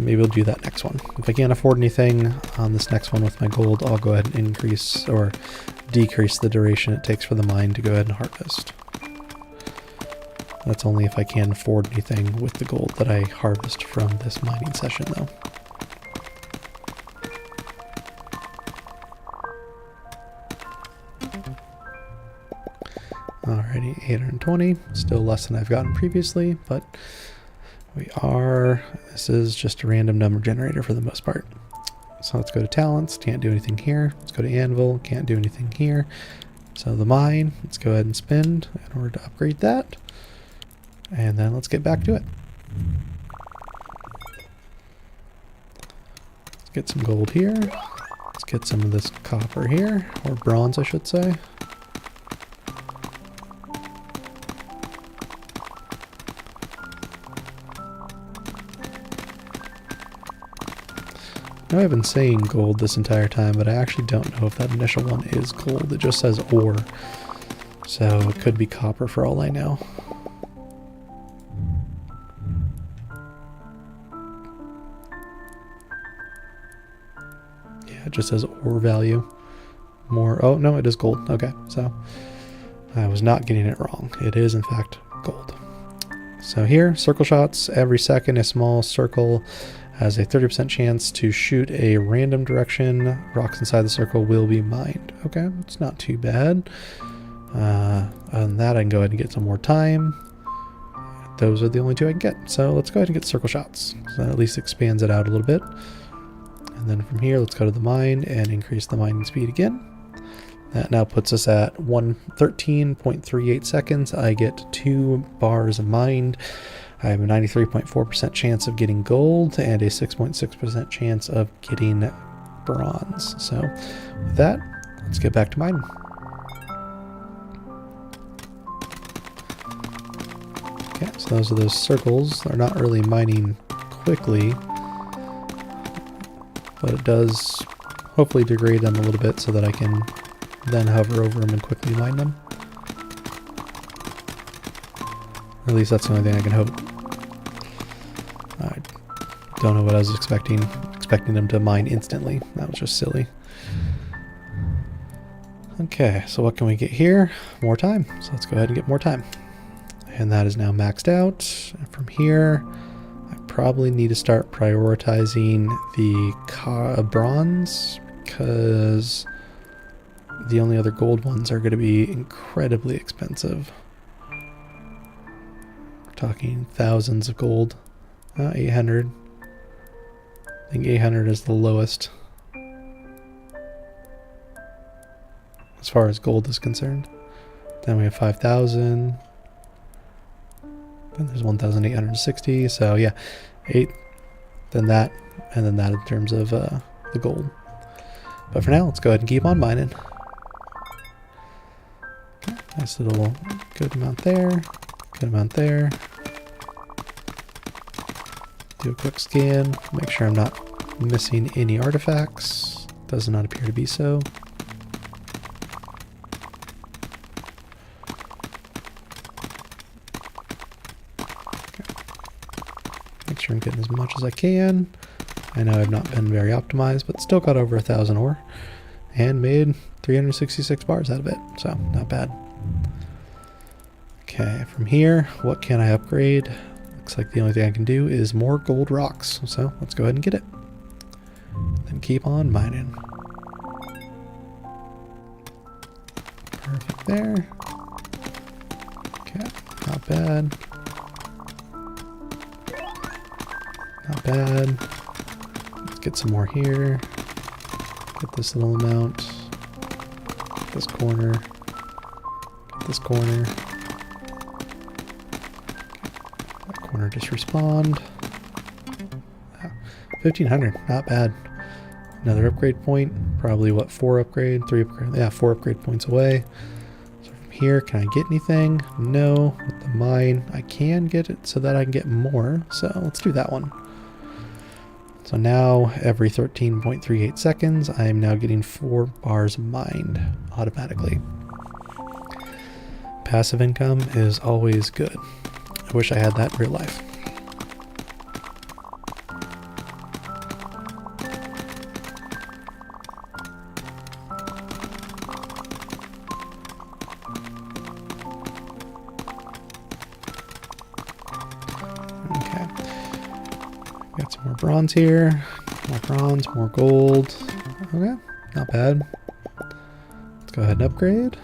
maybe we'll do that next one. If I can't afford anything on this next one with my gold, I'll go ahead and increase or decrease the duration it takes for the mine to go ahead and harvest. That's only if I can afford anything with the gold that I harvest from this mining session though. Alrighty, 820, still less than I've gotten previously, but this is just a random number generator for the most part. So let's go to talents, can't do anything here. Let's go to anvil, can't do anything here. So the mine, let's go ahead and spend in order to upgrade that. And then let's get back to it. Let's get some gold here. Let's get some of this copper here, or bronze I should say. I know I've been saying gold this entire time, but I actually don't know if that initial one is gold. It just says ore. So it could be copper for all I know. Yeah, it just says ore value. More. Oh, no, it is gold. Okay, so I was not getting it wrong. It is, in fact, gold. So here, circle shots. Every second, a small circle has a 30% chance to shoot a random direction. Rocks inside the circle will be mined. Okay, it's not too bad. Other than that, I can go ahead and get some more time. Those are the only two I can get. So let's go ahead and get circle shots. So that at least expands it out a little bit. And then from here, let's go to the mine and increase the mining speed again. That now puts us at 113.38 seconds. I get 2 bars mined. I have a 93.4% chance of getting gold and a 6.6% chance of getting bronze. So with that, let's get back to mining. Okay, so those are those circles. They're not really mining quickly, but it does hopefully degrade them a little bit so that I can then hover over them and quickly mine them. At least that's the only thing I can hope. I don't know what I was expecting them to mine instantly. That was just silly. Okay, so what can we get here? More time. So let's go ahead and get more time. And that is now maxed out. And from here, I probably need to start prioritizing the bronze, because the only other gold ones are going to be incredibly expensive. We're talking thousands of gold. 800. I think 800 is the lowest as far as gold is concerned. Then we have 5,000. Then there's 1,860. So yeah, 8. Then that, and then that in terms of the gold. But for now, let's go ahead and keep on mining. Okay, nice little good amount there. Good amount there. Do a quick scan, make sure I'm not missing any artifacts. Does not appear to be so. Okay. Make sure I'm getting as much as I can. I know I've not been very optimized, but still got over 1,000 ore and made 366 bars out of it, so not bad. Okay, from here, what can I upgrade? Looks like the only thing I can do is more gold rocks. So let's go ahead and get it. Then keep on mining. Perfect there. Okay, not bad. Not bad. Let's get some more here. Get this little amount. Get this corner. Get this corner. Corner just respawned. 1,500, not bad. Another upgrade point. Probably what, 4 upgrade, 3 upgrade, yeah, 4 upgrade points away. So from here, can I get anything? No. With the mine, I can get it so that I can get more. So let's do that one. So now every 13.38 seconds, I am now getting 4 bars mined automatically. Passive income is always good. I wish I had that in real life. Okay. Got some more bronze here. More bronze, more gold. Okay, not bad. Let's go ahead and upgrade.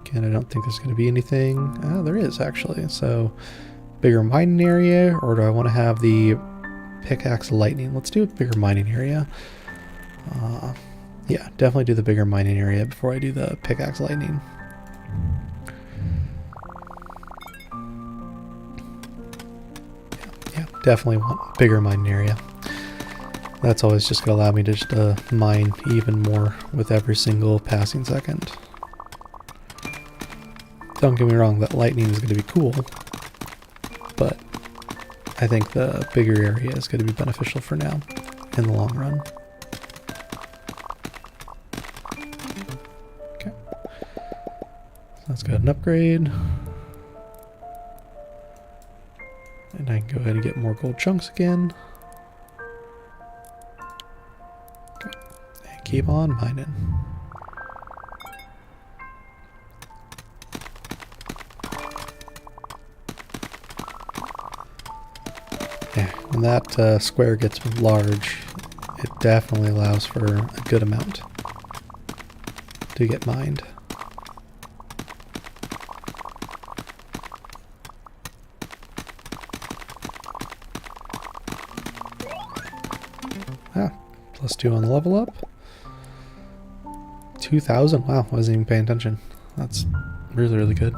Again, I don't think there's going to be anything. Oh, there is actually. So bigger mining area, or do I want to have the pickaxe lightning? Let's do a bigger mining area. Yeah, definitely do the bigger mining area before I do the pickaxe lightning. Yeah, definitely want bigger mining area. That's always just going to allow me to just mine even more with every single passing second. Don't get me wrong, that lightning is going to be cool, but I think the bigger area is going to be beneficial for now in the long run. let's go ahead and upgrade. And I can go ahead and get more gold chunks again. Okay. And keep on mining. Yeah, when that square gets large, it definitely allows for a good amount to get mined. Ah, +2 on the level up. 2,000. Wow, I wasn't even paying attention. That's really, really good.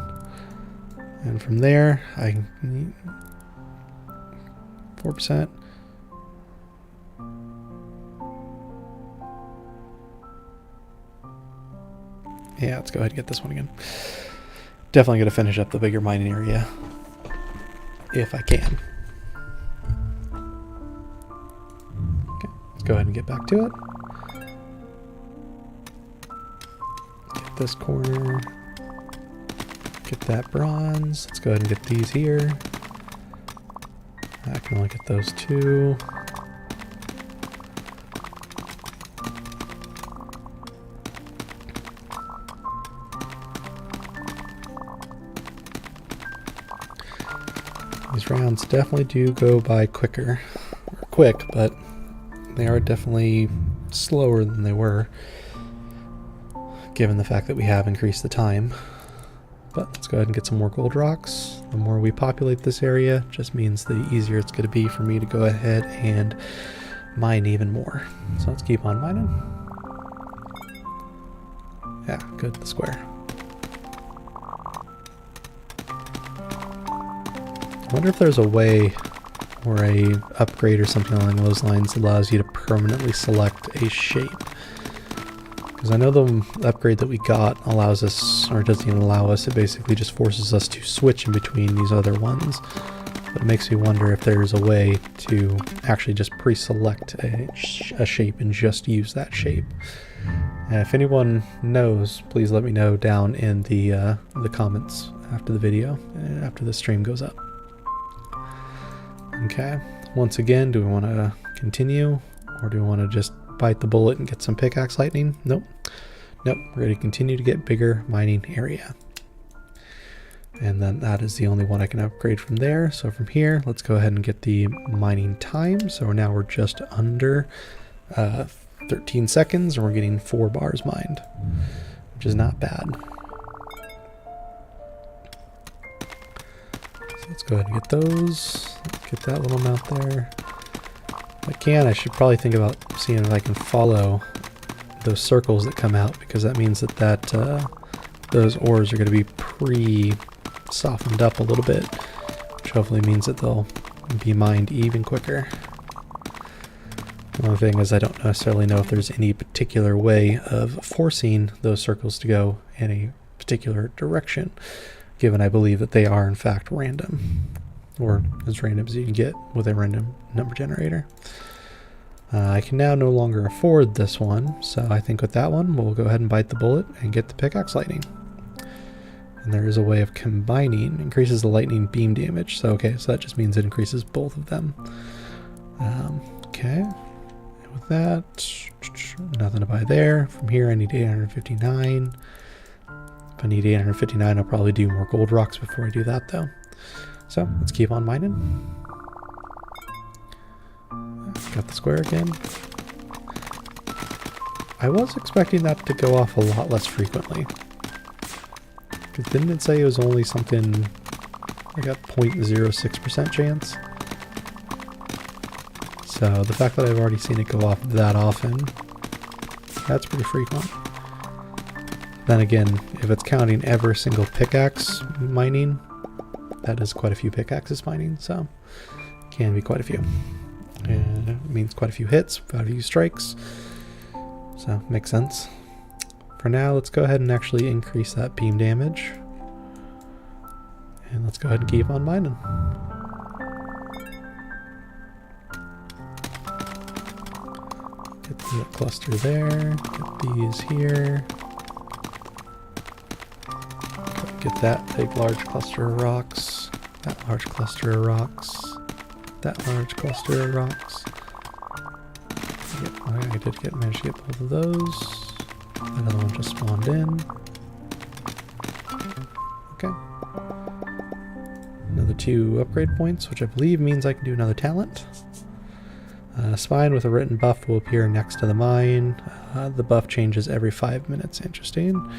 And from there, I can 4%. Yeah, let's go ahead and get this one again. Definitely going to finish up the bigger mining area if I can. Okay, let's go ahead and get back to it. Get this corner. Get that bronze. Let's go ahead and get these here. I can only get those two. These rounds definitely do go by quicker. Or quick, but they are definitely slower than they were, given the fact that we have increased the time. But let's go ahead and get some more gold rocks. The more we populate this area, just means the easier it's going to be for me to go ahead and mine even more. So let's keep on mining. Yeah, good, the square. I wonder if there's a way or a upgrade or something along those lines allows you to permanently select a shape. Because I know the upgrade that we got allows us, or doesn't even allow us, it basically just forces us to switch in between these other ones. But it makes me wonder if there's a way to actually just pre-select a shape and just use that shape. And if anyone knows, please let me know down in the comments after the video, after the stream goes up. Okay, once again, do we want to continue, or do we want to just bite the bullet and get some pickaxe lightning? Nope. Nope, we're going to continue to get bigger mining area. And then that is the only one I can upgrade from there. So from here, let's go ahead and get the mining time. So now we're just under 13 seconds, and we're getting 4 bars mined, which is not bad. So let's go ahead and get those. Get that little amount there. If I can, I should probably think about seeing if I can follow those circles that come out, because that means that those ores are going to be pre-softened up a little bit, which hopefully means that they'll be mined even quicker. The only thing is I don't necessarily know if there's any particular way of forcing those circles to go in a particular direction, given I believe that they are in fact random, or as random as you can get with a random number generator. I can now no longer afford this one, so I think with that one we'll go ahead and bite the bullet and get the pickaxe lightning. And there is a way of combining, increases the lightning beam damage, so okay, so that just means it increases both of them. Okay, and with that, nothing to buy there. From here I need 859. If I need 859, I'll probably do more gold rocks before I do that though. So let's keep on mining. Got the square again. I was expecting that to go off a lot less frequently. Because didn't it say it was only something like a 0.06% chance? So the fact that I've already seen it go off that often, that's pretty frequent. Then again, if it's counting every single pickaxe mining, that is quite a few pickaxes mining, so can be quite a few. And it means quite a few hits, quite a few strikes, so makes sense. For now, let's go ahead and actually increase that beam damage. And let's go ahead and keep on mining. Get the cluster there, get these here. get that big large cluster of rocks, that large cluster of rocks, that large cluster of rocks. Yep, I did manage to get both of those. Another one just spawned in. Okay. Another 2 upgrade points, which I believe means I can do another talent. Spine with a written buff will appear next to the mine. The buff changes every 5 minutes. Interesting.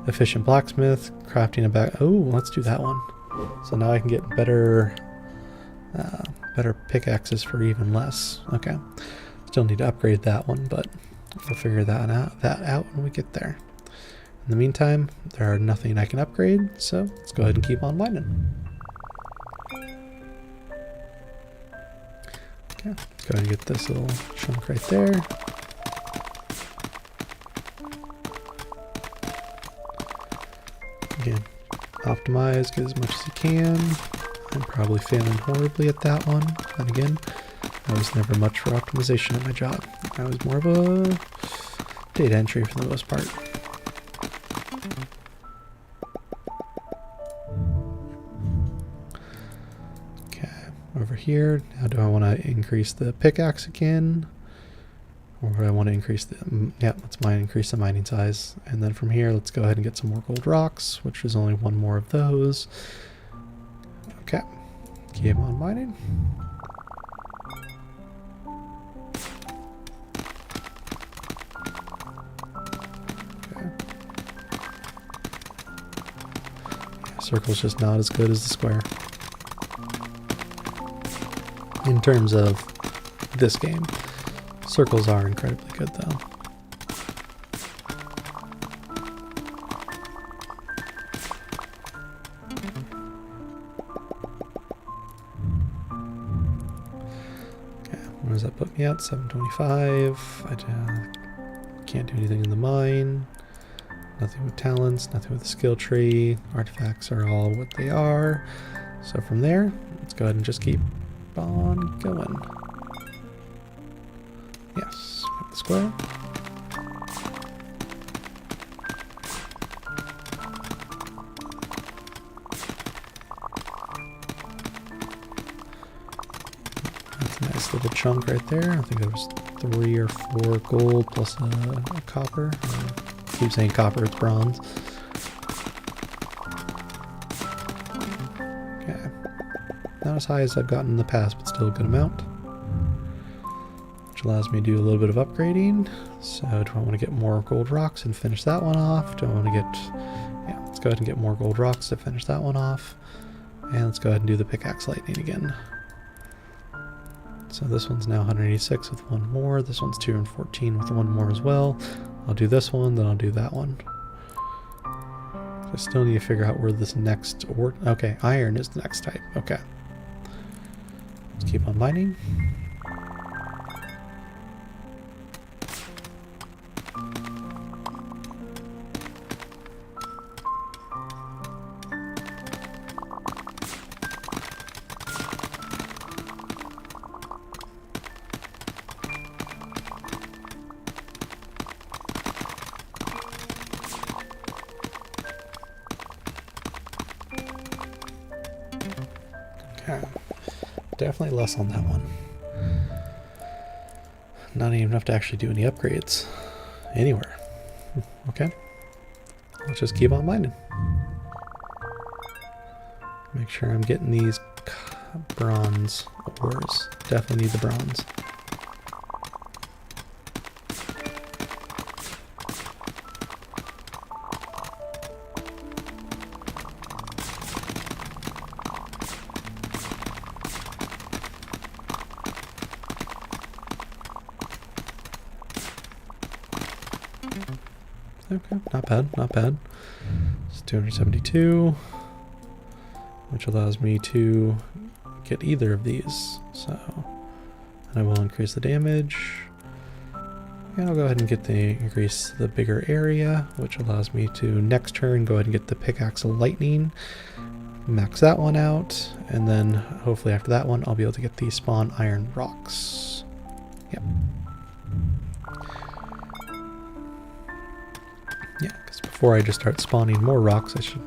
Efficient blacksmith, crafting a back. Oh, let's do that one. So now I can get better pickaxes for even less. Okay. Still need to upgrade that one, but we'll figure that out when we get there. In the meantime, there are nothing I can upgrade, so let's go ahead and keep on mining. Okay, let's go ahead and get this little chunk right there. Again, optimize, get as much as you can. I'm probably failing horribly at that one. And again, I was never much for optimization at my job. I was more of a data entry for the most part. Over here, now do I want to increase the pickaxe again? Or do I want to increase the, yeah, let's increase the mining size. And then from here, let's go ahead and get some more gold rocks, which is only one more of those. Okay, keep on mining. Okay. Yeah, circle's just not as good as the square. In terms of this game, circles are incredibly good though. Okay, where does that put me at? 725. I can't do anything in the mine. Nothing with talents, nothing with the skill tree. Artifacts are all what they are. So from there, let's go ahead and just keep on going. Yes, got the square. That's a nice little chunk right there. I think there was 3 or 4 gold plus a copper. I keep saying copper, it's bronze. Not as high as I've gotten in the past, but still a good amount. Which allows me to do a little bit of upgrading. So do I want to get more gold rocks and finish that one off? Do I want to get... yeah, let's go ahead and get more gold rocks to finish that one off. And let's go ahead and do the pickaxe lightning again. So this one's now 186 with 1 more. This one's 214 with 1 more as well. I'll do this one, then I'll do that one. I still need to figure out where this next... okay, iron is the next type. Okay. Let's keep on mining. Okay. Definitely less on that one. Not even enough to actually do any upgrades anywhere. Okay. Let's just keep on mining. Make sure I'm getting these bronze ores. Definitely need the bronze. Okay, not bad, not bad. It's 272, which allows me to get either of these. So, and I will increase the damage. And I'll go ahead and get increase the bigger area, which allows me to next turn go ahead and get the pickaxe lightning. Max that one out, and then hopefully after that one I'll be able to get the spawn iron rocks. Yep. Yeah, because before I just start spawning more rocks, I should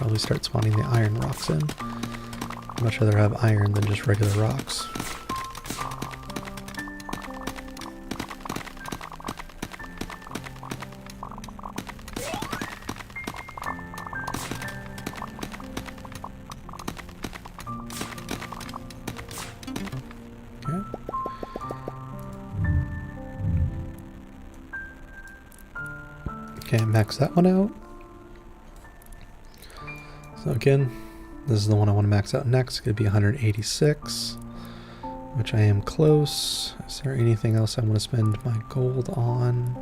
probably start spawning the iron rocks in. I'd much rather have iron than just regular rocks. Okay, max that one out. So again, this is the one I want to max out next. It's going to be 186, which I am close. Is there anything else I want to spend my gold on?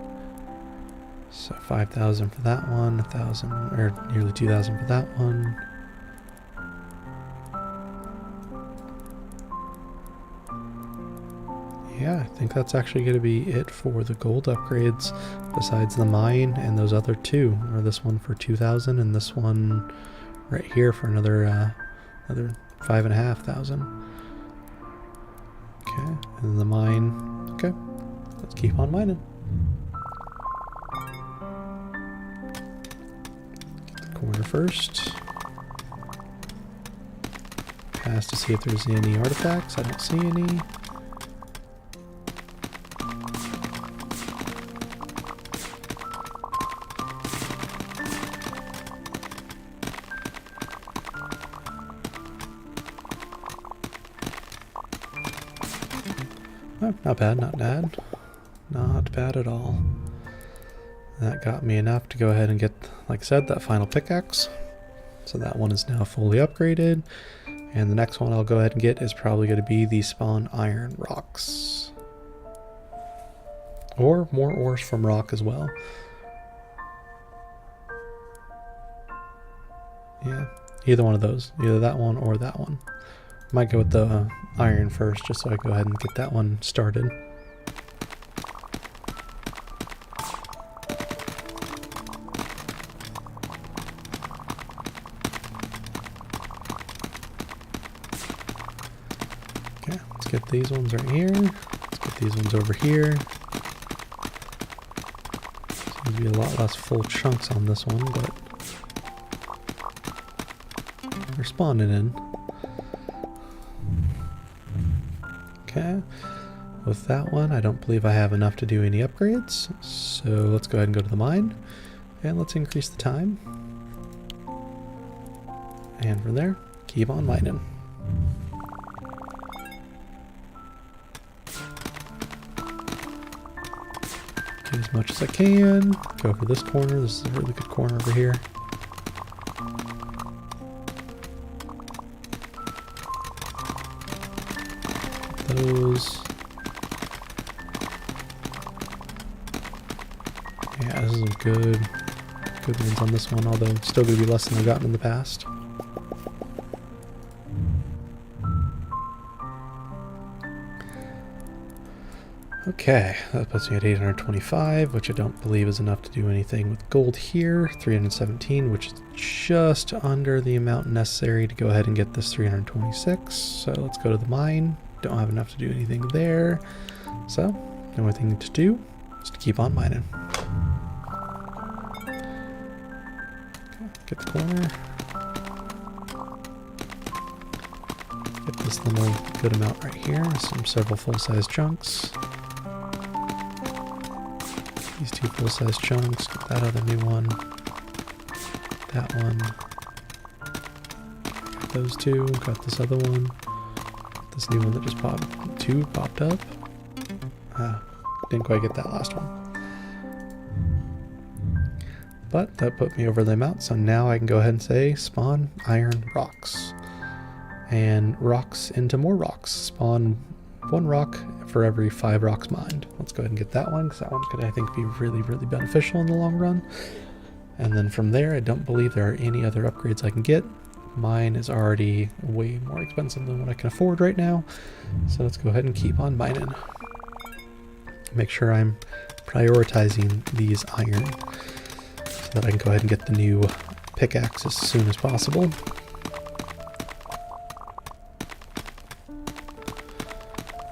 So 5,000 for that one, 1,000 or nearly 2,000 for that one. Yeah, I think that's actually going to be it for the gold upgrades, besides the mine and those other two, or this one for 2,000 and this one right here for another 5,500. Okay, and the mine. Okay, let's keep on mining. Get the corner first. Pass to see if there's any artifacts. I don't see any. Oh, not bad, not bad. Not bad at all. That got me enough to go ahead and get, like I said, that final pickaxe. So that one is now fully upgraded. And the next one I'll go ahead and get is probably going to be the spawn iron rocks. Or more ores from rock as well. Yeah, either one of those. Either that one or that one. Might go with the iron first, just so I go ahead and get that one started. Okay, let's get these ones right here. Let's get these ones over here. Seems to be a lot less full chunks on this one, but they're spawning in. Okay, with that one, I don't believe I have enough to do any upgrades, so let's go ahead and go to the mine, and let's increase the time. And from there, keep on mining. Get as much as I can. Go for this corner. This is a really good corner over here. Those. Yeah, this is a good ones on this one, although it's still going to be less than I've gotten in the past. Okay, that puts me at 825, which I don't believe is enough to do anything with gold here. 317, which is just under the amount necessary to go ahead and get this 326. So let's go to the mine. Don't have enough to do anything there. So the only thing to do is to keep on mining. Okay, get the corner. Get this little good amount right here. Several full-size chunks. These two full-size chunks. Get that other new one. That one. Got those two. Got this other one. This new one that just popped up. Didn't quite get that last one. But that put me over the amount, so now I can go ahead and say spawn iron rocks. And rocks into more rocks. Spawn 1 rock for every 5 rocks mined. Let's go ahead and get that one, because that one's going to, I think, be really, really beneficial in the long run. And then from there, I don't believe there are any other upgrades I can get. Mine is already way more expensive than what I can afford right now. So let's go ahead and keep on mining. Make sure I'm prioritizing these iron so that I can go ahead and get the new pickaxe as soon as possible.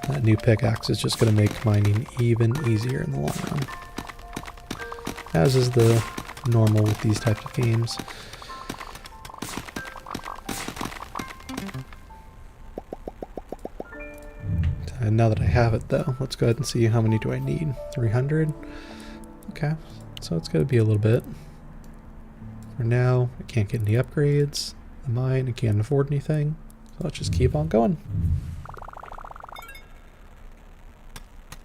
That new pickaxe is just going to make mining even easier in the long run. As is the normal with these types of games. now that I have it though, let's go ahead and see how many do I need. 300? Okay, so it's going to be a little bit. For now, I can't get any upgrades. The mine, I can't afford anything. So let's just keep on going.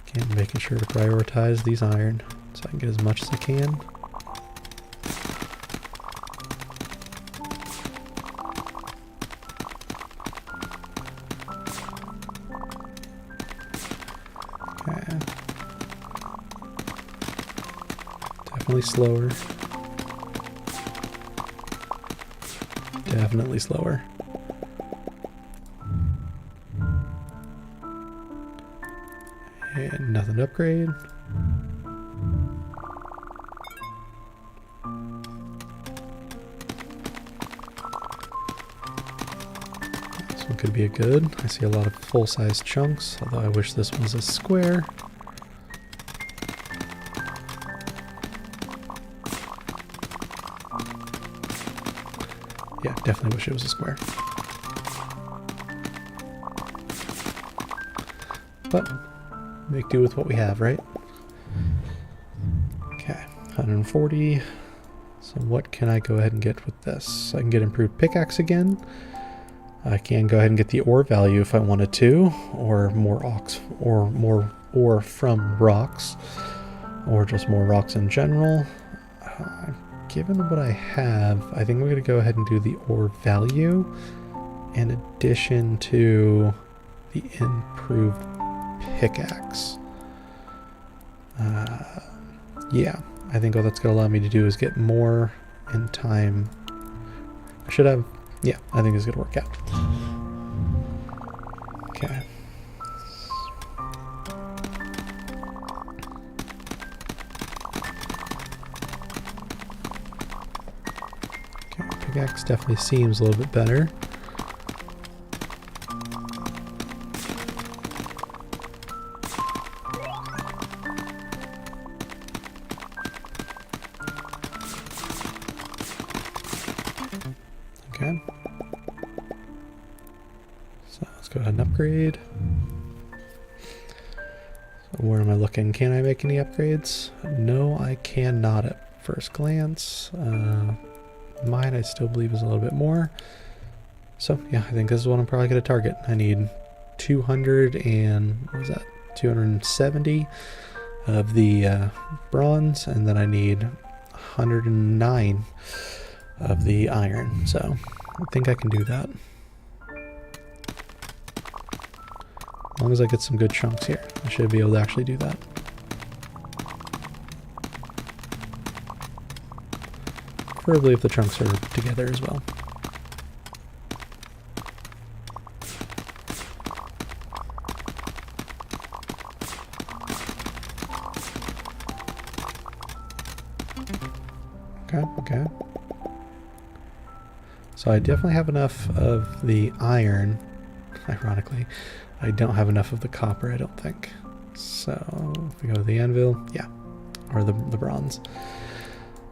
Again, making sure to prioritize these iron so I can get as much as I can. Okay. Definitely slower. Definitely slower. And nothing to upgrade. This one could be a good. I see a lot of full-size chunks, although I wish this was a square. Yeah, definitely wish it was a square. But make do with what we have, right? Okay, 140. So what can I go ahead and get with this? I can get improved pickaxe again. I can go ahead and get the ore value if I wanted to, or more ore from rocks, or just more rocks in general. Given what I have, I think we're going to go ahead and do the ore value in addition to the improved pickaxe. Yeah, I think what that's going to allow me to do is get more in time. I should have, yeah, I think it's going to work out. Okay. Pickaxe definitely seems a little bit better. Okay. So let's go ahead and upgrade. So where am I looking? Can I make any upgrades? No, I cannot at first glance. Mine I still believe is a little bit more. So yeah, I think this is what I'm probably going to target. I need 200 and, what was that? 270 of the bronze, and then I need 109 of the iron. So I think I can do that. As long as I get some good chunks here, I should be able to actually do that. Preferably if the chunks are together as well. Okay. So I definitely have enough of the iron. Ironically, I don't have enough of the copper, I don't think. So if we go to the anvil, yeah, or the bronze.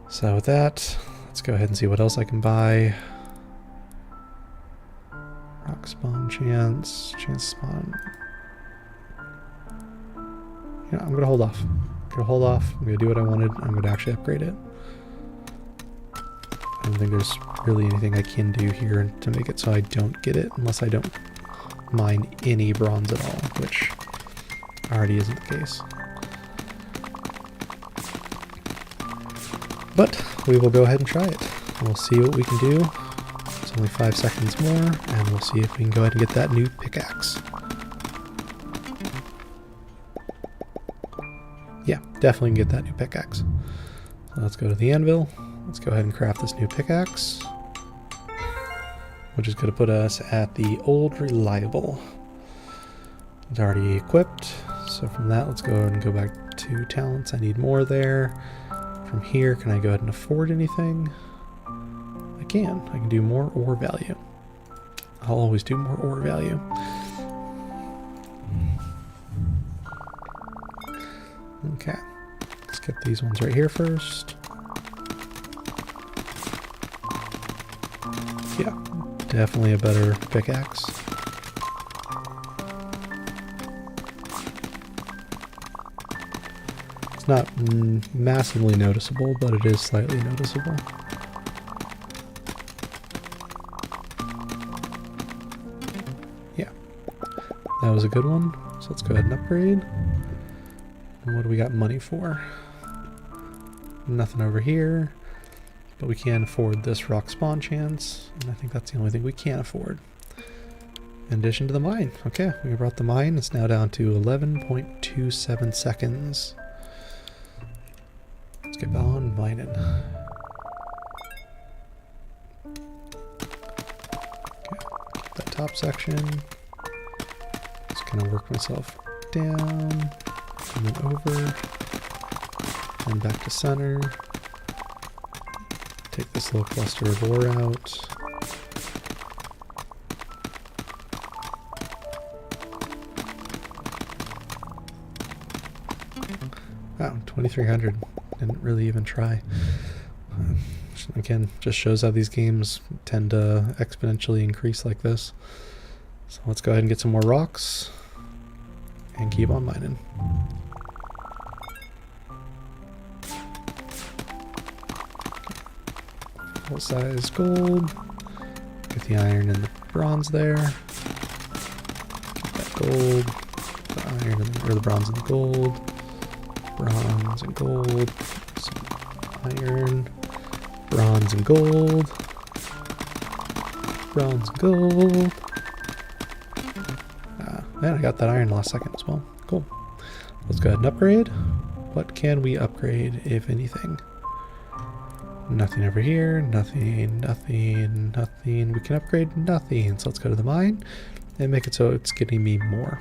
So with that, let's go ahead and see what else I can buy. Rock spawn chance spawn. Yeah, I'm gonna hold off. I'm gonna do what I wanted. I'm gonna actually upgrade it. I don't think there's really anything I can do here to make it so I don't get it, unless I don't mine any bronze at all, which already isn't the case. But we will go ahead and try it. We'll see what we can do. It's only 5 seconds more, and we'll see if we can go ahead and get that new pickaxe. Yeah, definitely can get that new pickaxe. So let's go to the anvil. Let's go ahead and craft this new pickaxe, which is going to put us at the old reliable. It's already equipped, so from that, let's go ahead and go back to talents. I need more there. From here, can I go ahead and afford anything? I can do more ore value. I'll always do more ore value. Okay, let's get these ones right here first. Yeah, definitely a better pickaxe. It's not massively noticeable, but it is slightly noticeable. Yeah, that was a good one. So let's go ahead and upgrade. And what do we got money for? Nothing over here, but we can afford this rock spawn chance, and I think that's the only thing we can afford. In addition to the mine. Okay, we brought the mine. It's now down to 11.27 seconds. Let's get on mining. Okay, get that top section. Just kind of work myself down, and then over, and back to center. Take this little cluster of ore out. Wow, 2300. Didn't really even try. Again, just shows how these games tend to exponentially increase like this. So let's go ahead and get some more rocks and keep on mining. Full size gold. Get the iron and the bronze there. Get that gold, the iron, or the bronze and the gold. Bronze and gold, some iron, bronze and gold, bronze and gold. Man, I got that iron last second as well. Cool. Let's go ahead and upgrade. What can we upgrade, if anything? Nothing over here, nothing, nothing, nothing. We can upgrade nothing. So let's go to the mine and make it so it's getting me more.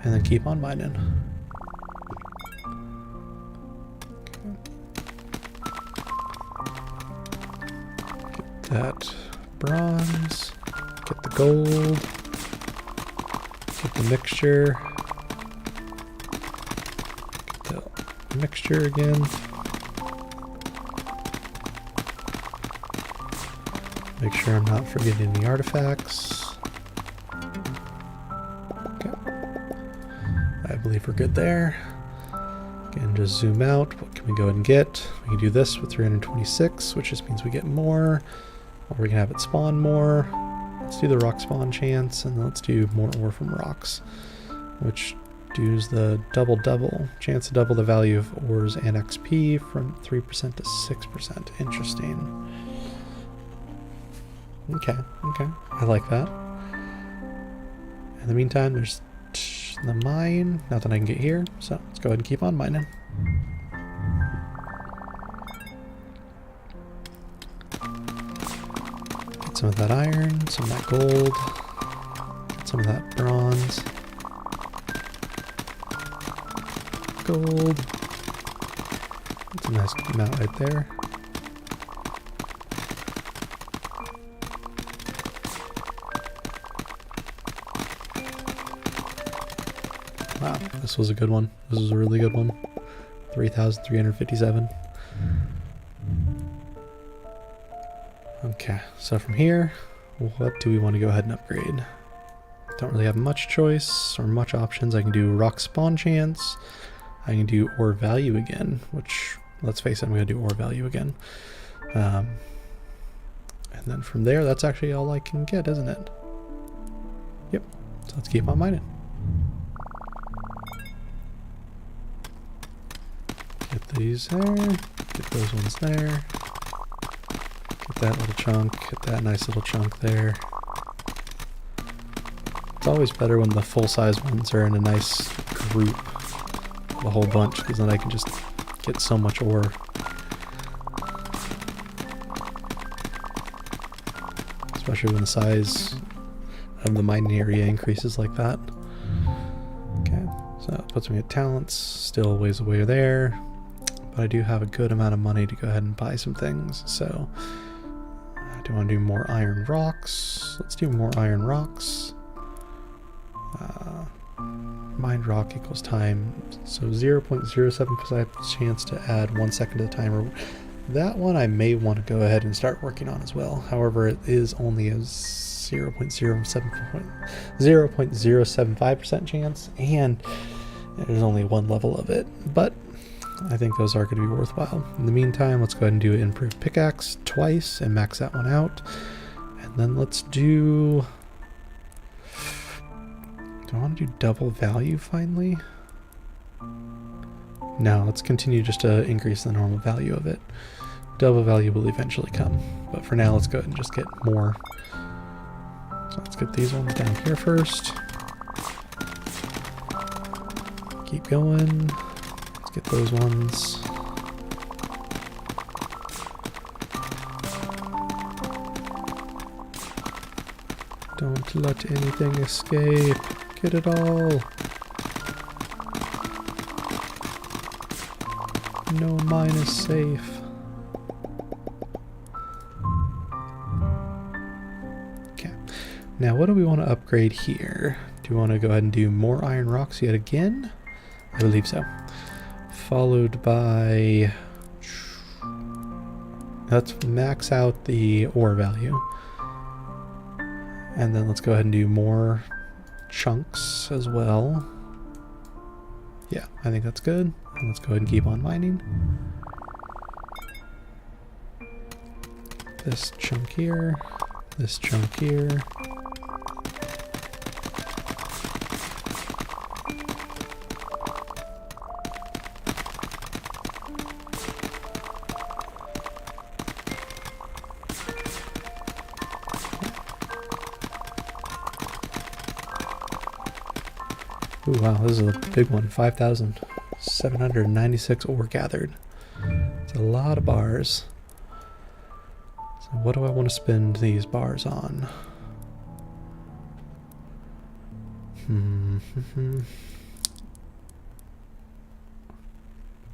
And then keep on mining. That bronze, get the gold, get the mixture, get the mixture again, make sure I'm not forgetting any artifacts. Okay, I believe we're good there. Again, just zoom out. What can we go ahead and get? We can do this with 326, which just means we get more. Or we can have it spawn more. Let's do the rock spawn chance, and let's do more ore from rocks, which does the double chance to double the value of ores and XP from 3% to 6%. Interesting. Okay, I like that. In the meantime, there's the mine. Nothing I can get here, so let's go ahead and keep on mining. Some of that iron, some of that gold, some of that bronze, gold. That's a nice amount right there. Wow, this was a good one. This was a really good one. 3,357. Okay, so from here, what do we want to go ahead and upgrade? Don't really have much choice or much options. I can do rock spawn chance. I can do ore value again, which, let's face it, I'm going to do ore value again. And then from there, that's actually all I can get, isn't it? Yep, so let's keep on mining. Get these there, get those ones there. Get that little chunk, get that nice little chunk there. It's always better when the full-size ones are in a nice group of a whole bunch, because then I can just get so much ore. Especially when the size of the mining area increases like that. Okay, so that puts me at talents, still a ways away there. But I do have a good amount of money to go ahead and buy some things, so... Do I want to do more iron rocks? Let's do more iron rocks. Mined rock equals time. So 0.07% chance to add 1 second to the timer. That one I may want to go ahead and start working on as well. However, it is only a 0.075% chance, and there's only one level of it. But I think those are going to be worthwhile. In the meantime, let's go ahead and do improved pickaxe twice and max that one out. And then let's do... Do I want to do double value finally? No, let's continue just to increase the normal value of it. Double value will eventually come. But for now, let's go ahead and just get more. So let's get these ones down here first. Keep going. Let's get those ones. Don't let anything escape. Get it all. No mine is safe. Okay. Now what do we want to upgrade here? Do we want to go ahead and do more iron rocks yet again? I believe so. Followed by... Let's max out the ore value. And then let's go ahead and do more chunks as well. Yeah, I think that's good. And let's go ahead and keep on mining. This chunk here. This chunk here. Ooh, wow, this is a big one. 5,796 ore gathered. It's a lot of bars. So what do I want to spend these bars on?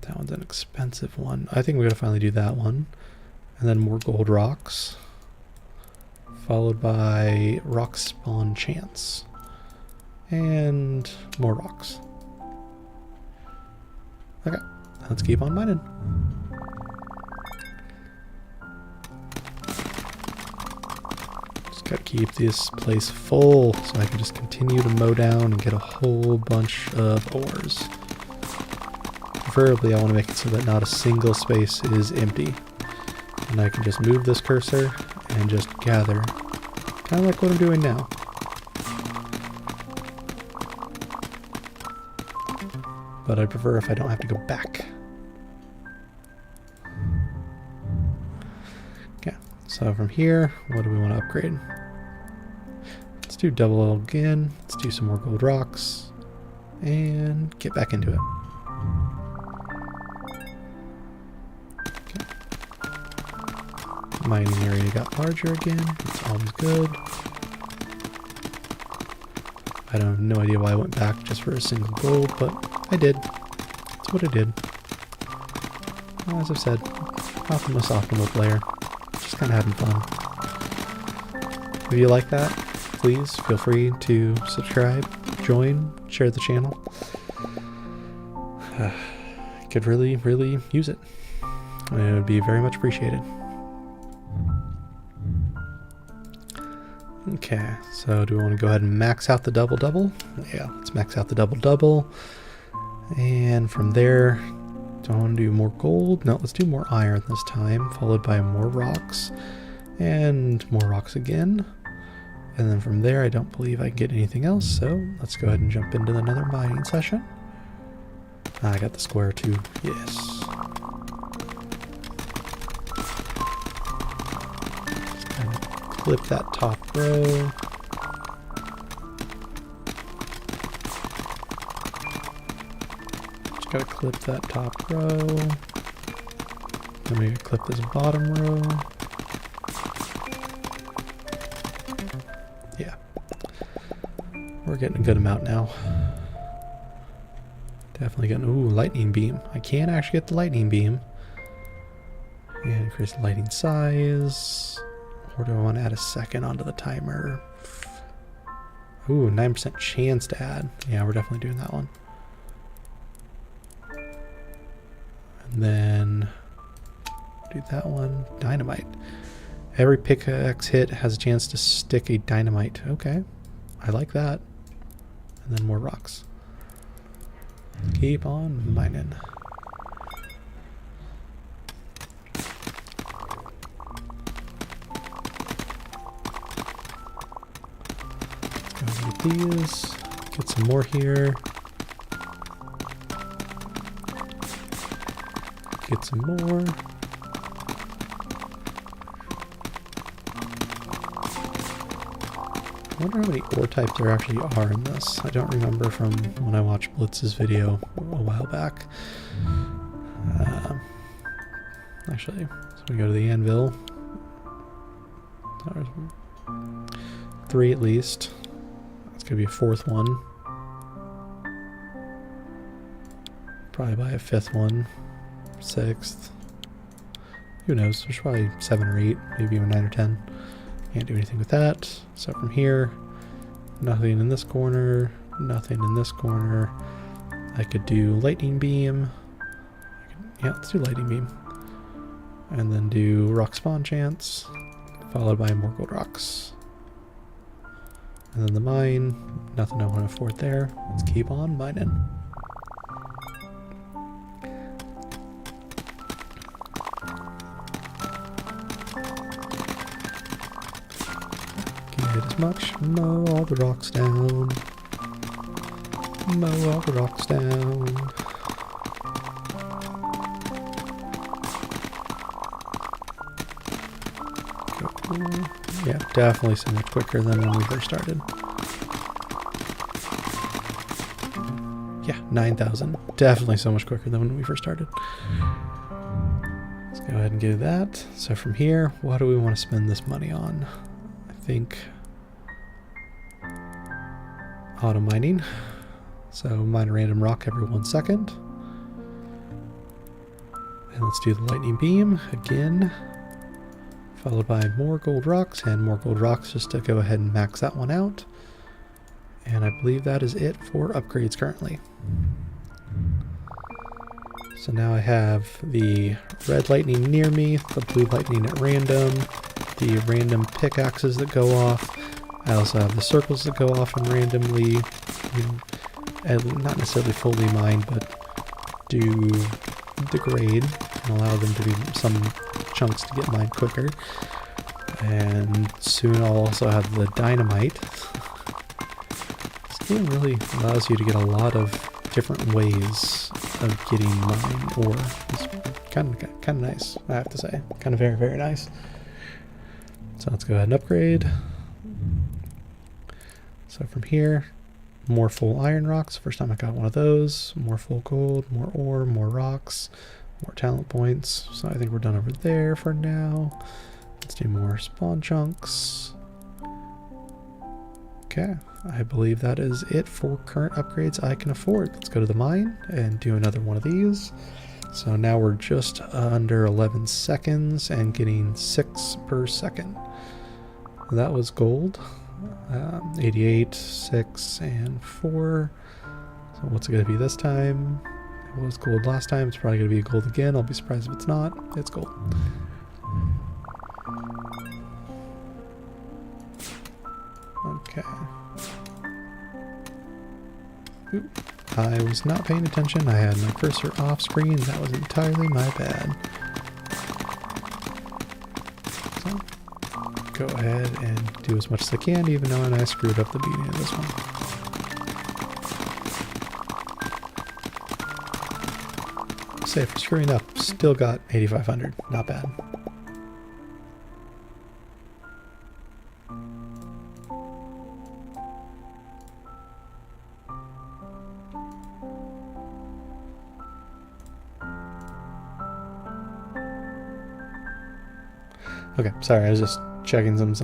That one's an expensive one. I think we're going to finally do that one. And then more gold rocks. Followed by rock spawn chance. And more rocks. Okay, let's keep on mining. Just gotta keep this place full so I can just continue to mow down and get a whole bunch of ores. Preferably I want to make it so that not a single space is empty. And I can just move this cursor and just gather. Kind of like what I'm doing now. But I prefer if I don't have to go back. Okay, so from here, what do we want to upgrade? Let's do double again. Let's do some more gold rocks. And get back into it. Okay. Mining area got larger again. It's always good. I don't have no idea why I went back just for a single gold, but I did. That's what I did. Well, as I've said, not the most optimal player. Just kind of having fun. If you like that, please feel free to subscribe, join, share the channel. I could really, really use it. And it would be very much appreciated. Okay, so do we want to go ahead and max out the double-double? Yeah, let's max out the double-double. And from there, do I want to do more gold? No, let's do more iron this time, followed by more rocks. And more rocks again. And then from there, I don't believe I can get anything else, so let's go ahead and jump into another mining session. I got the square too, yes. Flip that top row. Just gotta clip that top row. Then we gotta clip this bottom row. Yeah. We're getting a good amount now. Definitely getting, ooh, lightning beam. I can actually get the lightning beam. And increase the lighting size. Or do I want to add a second onto the timer? Ooh, 9% chance to add. Yeah, we're definitely doing that one. And then do that one. Dynamite. Every pickaxe hit has a chance to stick a dynamite. Okay, I like that. And then more rocks. Keep on mining. these. Get some more here. Get some more. I wonder how many ore types there actually are in this. I don't remember from when I watched Blitz's video a while back. Actually, so we go to the anvil. There's 3 at least. It's gonna be a 4th one. Probably buy a 5th one. 6th. Who knows? There's probably 7 or 8, maybe even 9 or 10. Can't do anything with that. So from here, nothing in this corner, nothing in this corner. I could do lightning beam. Yeah, let's do lightning beam. And then do rock spawn chance, followed by more gold rocks. And then the mine, nothing I want to afford there. Let's keep on mining. Get as much, mow all the rocks down. Mow all the rocks down. Yeah, definitely so much quicker than when we first started. Yeah, 9,000. Definitely so much quicker than when we first started. Let's go ahead and do that. So from here, what do we want to spend this money on? I think auto mining. So mine a random rock every 1 second. And let's do the lightning beam again. Followed by more gold rocks and more gold rocks just to go ahead and max that one out. And I believe that is it for upgrades currently. So now I have the red lightning near me, the blue lightning at random, the random pickaxes that go off. I also have the circles that go off and randomly, not necessarily fully mined, but do degrade and allow them to be some chunks to get mined quicker. And soon I'll also have the dynamite. This game really allows you to get a lot of different ways of getting mine ore. It's kind of nice, I have to say. Kind of very, very nice. So let's go ahead and upgrade. So from here, more full iron rocks. First time I got one of those. More full gold, more ore, more rocks, more talent points. So I think we're done over there for now. Let's do more spawn chunks. Okay, I believe that is it for current upgrades I can afford. Let's go to the mine and do another one of these. So now we're just under 11 seconds and getting 6 per second. That was gold. 88, 6, and 4. So what's it going to be this time? It was gold last time. It's probably going to be gold again. I'll be surprised if it's not. It's gold. Okay. Oop. I was not paying attention. I had my cursor off screen. That was entirely my bad. So, go ahead and do as much as I can, even though I screwed up the beginning of this one. Say for screwing up, still got 8,500. Not bad. Okay, sorry, I was just checking some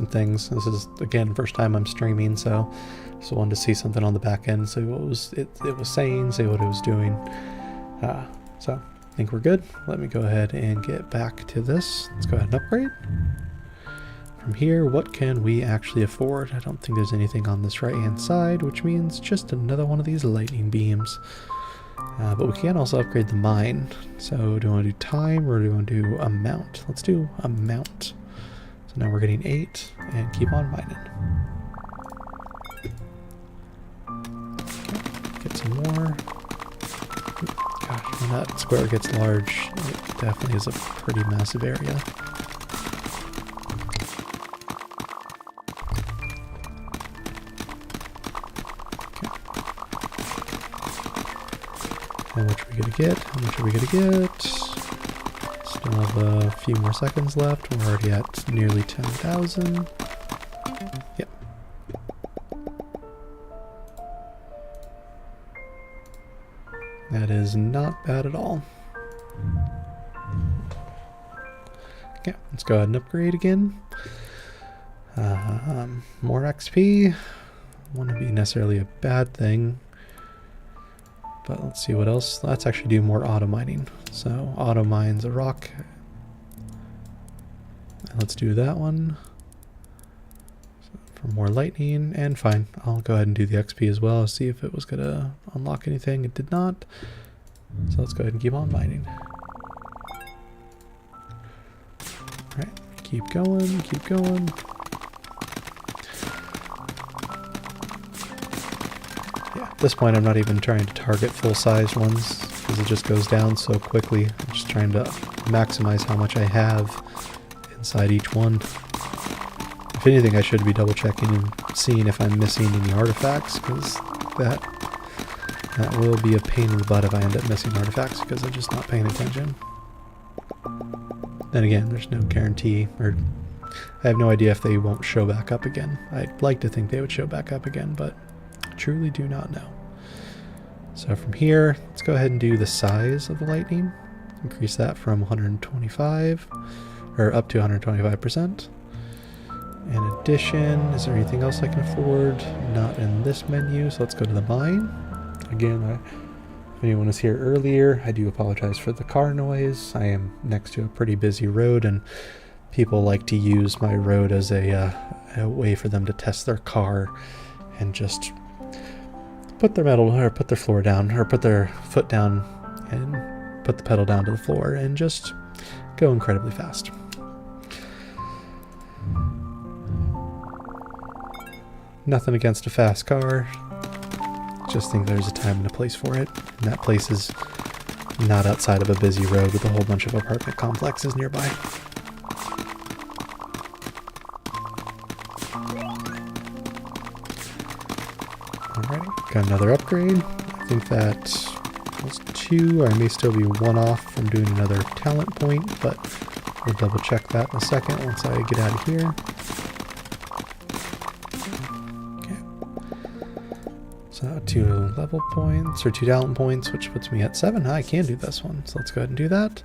things. This is, again, first time I'm streaming, so just wanted to see something on the back end, see what it was saying, see what it was doing. So I think we're good. Let me go ahead and get back to this. Let's go ahead and upgrade. From here, what can we actually afford? I don't think there's anything on this right-hand side, which means just another one of these lightning beams. But we can also upgrade the mine. So do you want to do time or do you want to do amount? Let's do amount. So now we're getting 8 and keep on mining. Okay, get some more. Gosh, when that square gets large, it definitely is a pretty massive area. How much are we gonna get? How much are we gonna get? Still have a few more seconds left. We're already at nearly 10,000. Yep. That is not bad at all. Okay, let's go ahead and upgrade again. More XP. Wouldn't be necessarily a bad thing. But let's see what else. Let's actually do more auto mining. So auto mines a rock. And let's do that one. For more lightning, and fine. I'll go ahead and do the XP as well. See if it was going to unlock anything. It did not. So let's go ahead and keep on mining. Alright, keep going, keep going. Yeah, at this point I'm not even trying to target full-size ones because it just goes down so quickly. I'm just trying to maximize how much I have inside each one. If anything, I should be double checking and seeing if I'm missing any artifacts, because that will be a pain in the butt if I end up missing artifacts because I'm just not paying attention. Then again, there's no guarantee, or I have no idea if they won't show back up again. I'd like to think they would show back up again, but I truly do not know. So from here, let's go ahead and do the size of the lightning. Increase that from 125, or up to 125%. In addition, is there anything else I can afford? Not in this menu, so let's go to the mine. Again, if anyone was here earlier, I do apologize for the car noise. I am next to a pretty busy road, and people like to use my road as a way for them to test their car and just put their floor down, or put their foot down and put the pedal down to the floor and just go incredibly fast. Nothing against a fast car. Just think there's a time and a place for it. And that place is not outside of a busy road with a whole bunch of apartment complexes nearby. Alright, got another upgrade. I think that was 2. I may still be 1 off from doing another talent point, but we'll double check that in a second once I get out of here. So 2 level points, or 2 talent points, which puts me at 7. I can do this one, so let's go ahead and do that.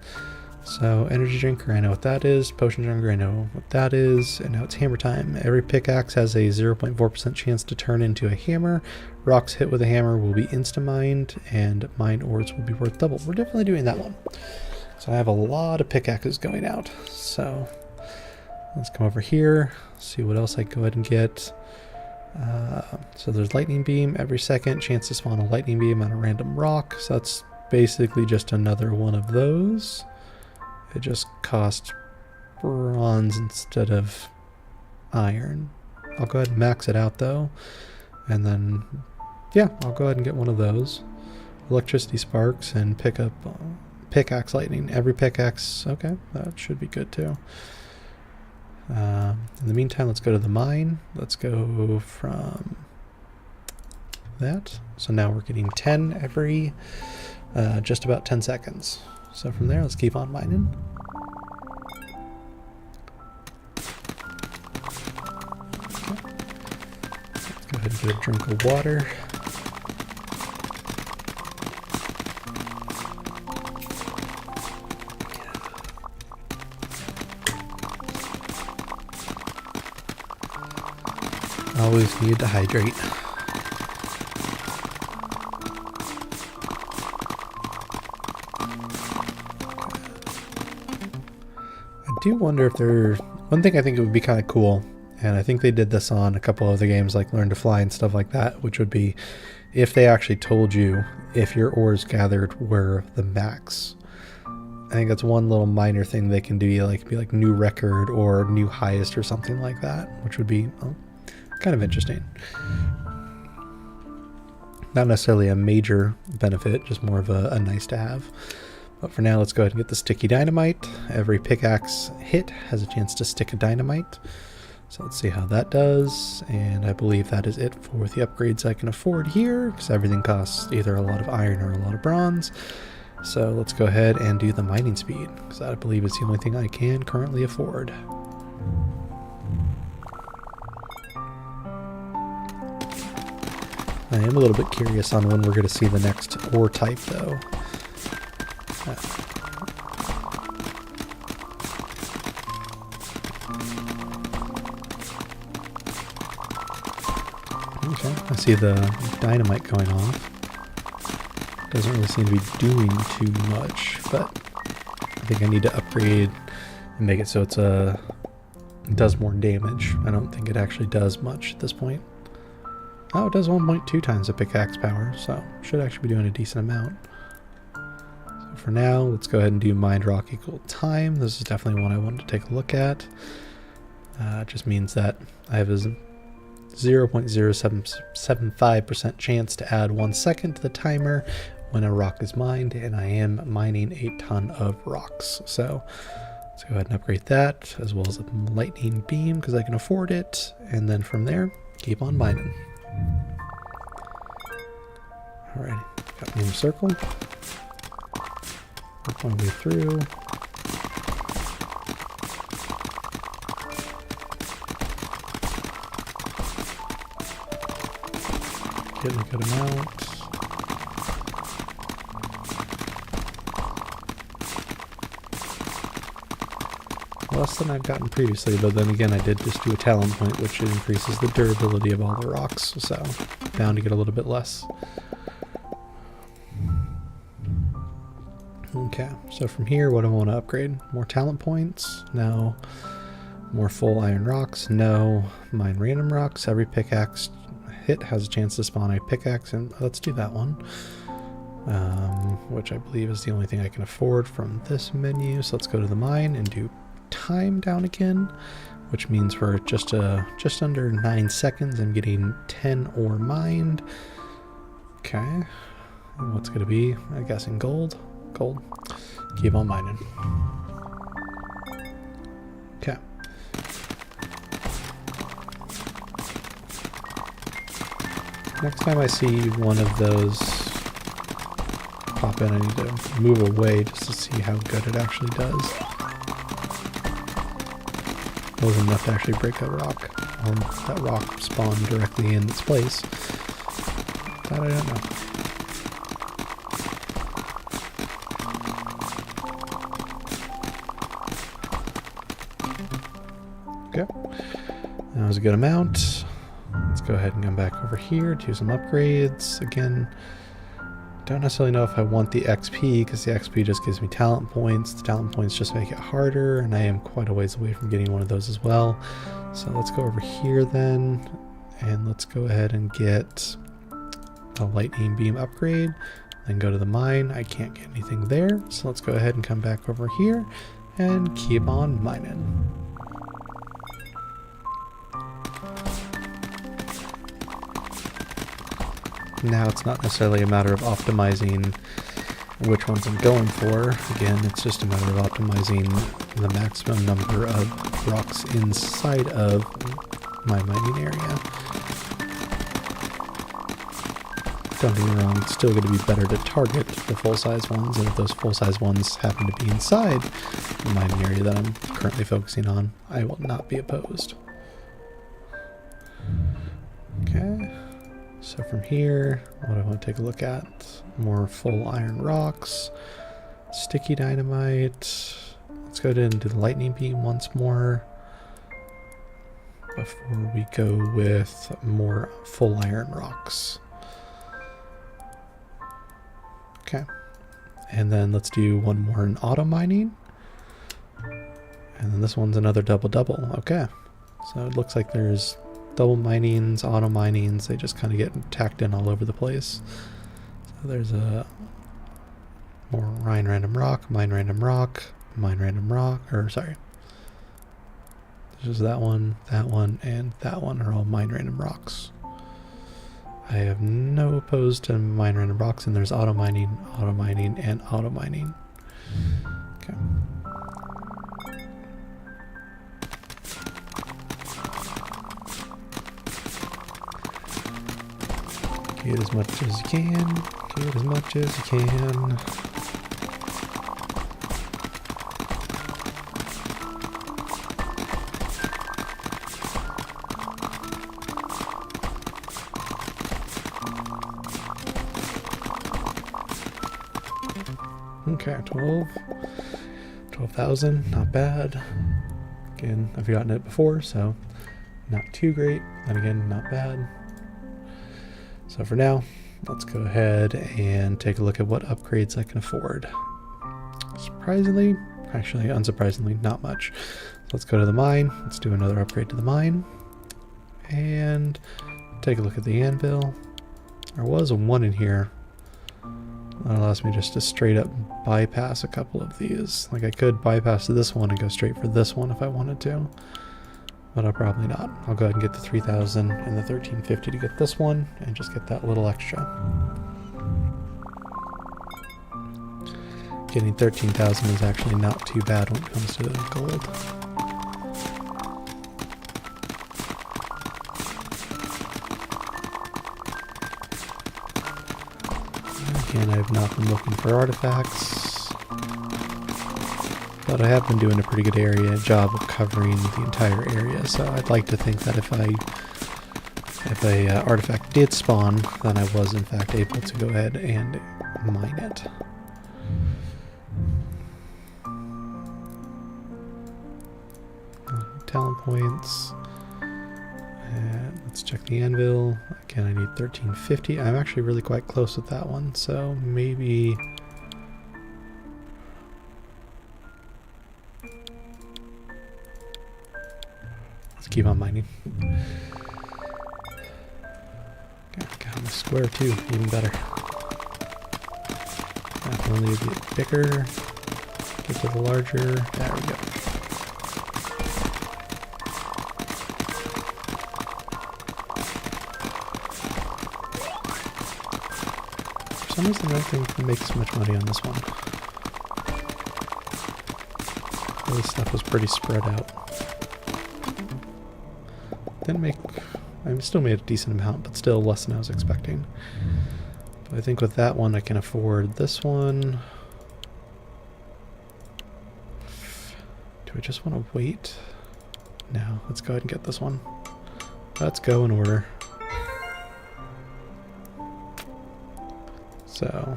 So energy drinker, I know what that is. Potion drinker, I know what that is. And now it's hammer time. Every pickaxe has a 0.4% chance to turn into a hammer. Rocks hit with a hammer will be insta-mined, and mined ores will be worth double. We're definitely doing that one. So I have a lot of pickaxes going out. So let's come over here, see what else I can go ahead and get. So there's lightning beam every second, chance to spawn a lightning beam on a random rock. So that's basically just another one of those. It just costs bronze instead of iron. I'll go ahead and max it out though. And then, yeah, I'll go ahead and get one of those. Electricity sparks and pick up pickaxe lightning. Every pickaxe, okay, that should be good too. In the meantime, let's go to the mine. Let's go from that. So now we're getting 10 every just about 10 seconds. So from there, let's keep on mining. Okay. Let's go ahead and get a drink of water. Always need to hydrate. I do wonder if there... One thing I think it would be kind of cool, and I think they did this on a couple of the games like Learn to Fly and stuff like that, which would be if they actually told you if your ores gathered were the max. I think that's one little minor thing they can do, like be like new record or new highest or something like that, which would be kind of interesting. Not necessarily a major benefit, just more of a nice to have. But for now, let's go ahead and get the sticky dynamite. Every pickaxe hit has a chance to stick a dynamite. So let's see how that does, and I believe that is it for the upgrades I can afford here, because everything costs either a lot of iron or a lot of bronze. So let's go ahead and do the mining speed, because I believe it's the only thing I can currently afford. I am a little bit curious on when we're going to see the next ore type, though. Okay, I see the dynamite going off. Doesn't really seem to be doing too much, but I think I need to upgrade and make it so it does more damage. I don't think it actually does much at this point. Oh, it does 1.2 times the pickaxe power, so should actually be doing a decent amount. So for now, let's go ahead and do mined rock equal time. This is definitely one I wanted to take a look at. It just means that I have a 0.0775% chance to add 1 second to the timer when a rock is mined, and I am mining a ton of rocks. So let's go ahead and upgrade that, as well as a lightning beam because I can afford it, and then from there, keep on mining. Alrighty, got me in a circle. Work my way through. Getting a good amount. Less than I've gotten previously, but then again I did just do a talent point, which increases the durability of all the rocks, so bound to get a little bit less. Okay, so from here, what do I want to upgrade? More talent points? No. More full iron rocks? No. Mine random rocks. Every pickaxe hit has a chance to spawn a pickaxe, and let's do that one. Which I believe is the only thing I can afford from this menu. So let's go to the mine and do time down again, which means for just under 9 seconds I'm getting 10 ore mined. Okay, and what's gonna be? I'm guessing gold. Gold. Keep on mining. Okay. Next time I see one of those pop in, I need to move away just to see how good it actually does. It wasn't enough to actually break a rock. That rock spawned directly in its place. That I don't know. Okay. That was a good amount. Let's go ahead and come back over here, do some upgrades. Again, don't necessarily know if I want the XP, because the XP just gives me talent points. The talent points just make it harder, and I am quite a ways away from getting one of those as well. So let's go over here then, and let's go ahead and get a lightning beam upgrade. Then go to the mine. I can't get anything there, so let's go ahead and come back over here and keep on mining. Now it's not necessarily a matter of optimizing which ones I'm going for. Again, it's just a matter of optimizing the maximum number of rocks inside of my mining area. Don't get me wrong, it's still going to be better to target the full-size ones, and if those full-size ones happen to be inside the mining area that I'm currently focusing on, I will not be opposed. Okay. So from here, what do I want to take a look at? More full iron rocks, sticky dynamite. Let's go ahead and do the lightning beam once more before we go with more full iron rocks. Okay, and then let's do one more in auto mining. And then this one's another double. Okay, so it looks like there's double minings, auto minings, they just kind of get tacked in all over the place. So there's a more mine random rock, mine random rock, mine random rock, or sorry. There's that one, and that one are all mine random rocks. I have no opposed to mine random rocks, and there's auto mining, and auto mining. Okay. Get as much as you can. Get as much as you can. Okay, 12,000, not bad. Again, I've gotten it before, so not too great. And again, not bad. So for now, let's go ahead and take a look at what upgrades I can afford. Surprisingly, actually unsurprisingly, not much. So let's go to the mine. Let's do another upgrade to the mine. And take a look at the anvil. There was a 1 in here. That allows me just to straight up bypass a couple of these. Like I could bypass this one and go straight for this one if I wanted to. But I'll probably not. I'll go ahead and get the 3,000 and the 1,350 to get this one and just get that little extra. Getting 13,000 is actually not too bad when it comes to gold. Again, I've not been looking for artifacts, but I have been doing a pretty good job of covering the entire area, so I'd like to think that if a artifact did spawn, then I was in fact able to go ahead and mine it. Talent points. And let's check the anvil. Again, I need 1,350. I'm actually really quite close with that one, so maybe... let's keep on mining. Got on the square too, even better. Definitely get bigger, get to the larger. There we go. For some reason, I don't think we make as much money on this one. All this stuff was pretty spread out. Didn't make... I still made a decent amount, but still less than I was expecting. But I think with that one, I can afford this one. Do I just want to wait? No, let's go ahead and get this one. Let's go in order. So,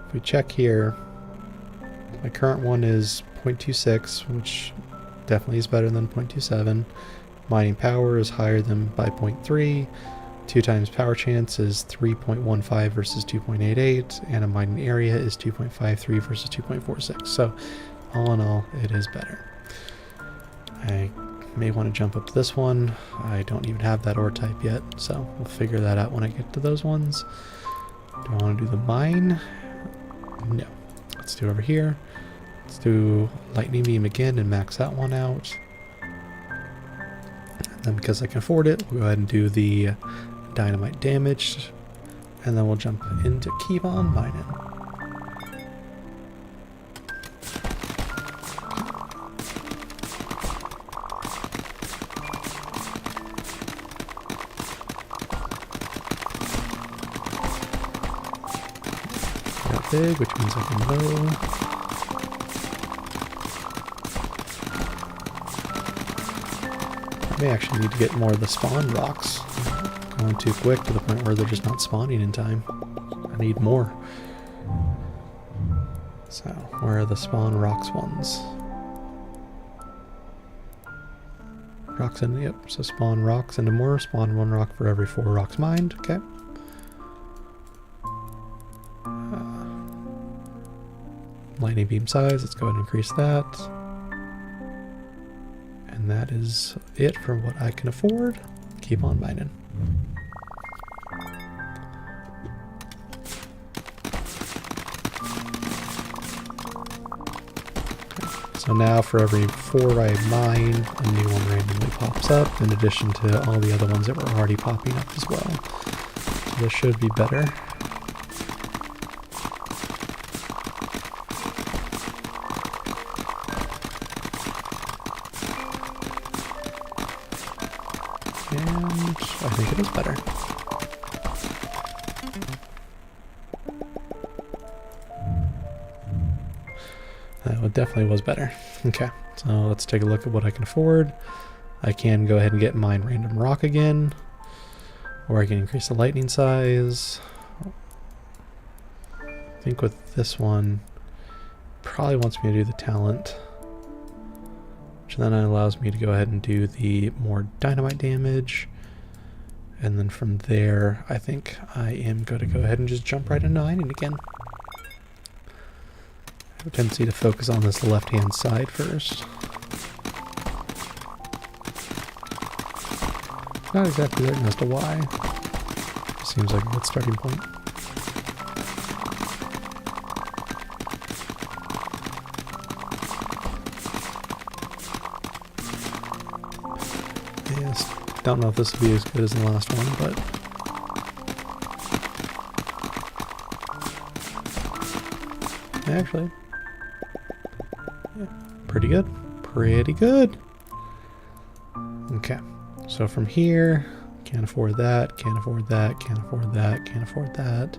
if we check here, my current one is 0.26, which definitely is better than 0.27. Mining power is higher than by 0.3. 2 times power chance is 3.15 versus 2.88, and a mining area is 2.53 versus 2.46. So, all in all, it is better. I may want to jump up to this one. I don't even have that ore type yet, so we'll figure that out when I get to those ones. Do I want to do the mine? No. Let's do over here. Let's do lightning beam again and max that one out. And then because I can afford it, we'll go ahead and do the dynamite damage. And then we'll jump into keep on mining. Big, which means I can low. I may actually need to get more of the spawn rocks. Going too quick to the point where they're just not spawning in time. I need more. So, where are the spawn rocks ones? Rocks in, yep, so spawn rocks into more. Spawn 1 rock for every 4 rocks mined, okay. Lightning beam size, let's go ahead and increase that. And that is it for what I can afford. Keep on mining. So now for every 4 I mine, a new one randomly pops up, in addition to all the other ones that were already popping up as well. So this should be better. And I think it is better. That definitely was better. Okay, so let's take a look at what I can afford. I can go ahead and get mine random rock again, or I can increase the lightning size. I think with this one, probably wants me to do the talent, which then allows me to go ahead and do the more dynamite damage. And then from there, I think I am going to go ahead and just jump right into mining again. I have a tendency to focus on this left-hand side first. Not exactly certain as to why. Seems like a good starting point. Yes, don't know if this will be as good as the last one, but actually, yeah, pretty good. Pretty good. Okay. So from here, can't afford that, can't afford that, can't afford that, can't afford that.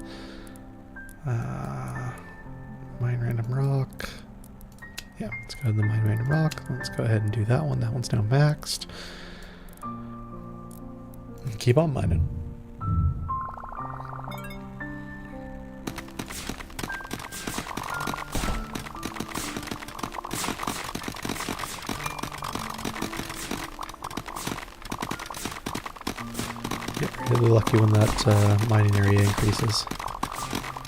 Mine random rock. Yeah, let's go to the mine random rock. Let's go ahead and do that one. That one's now maxed. Keep on mining. Really lucky when that mining area increases.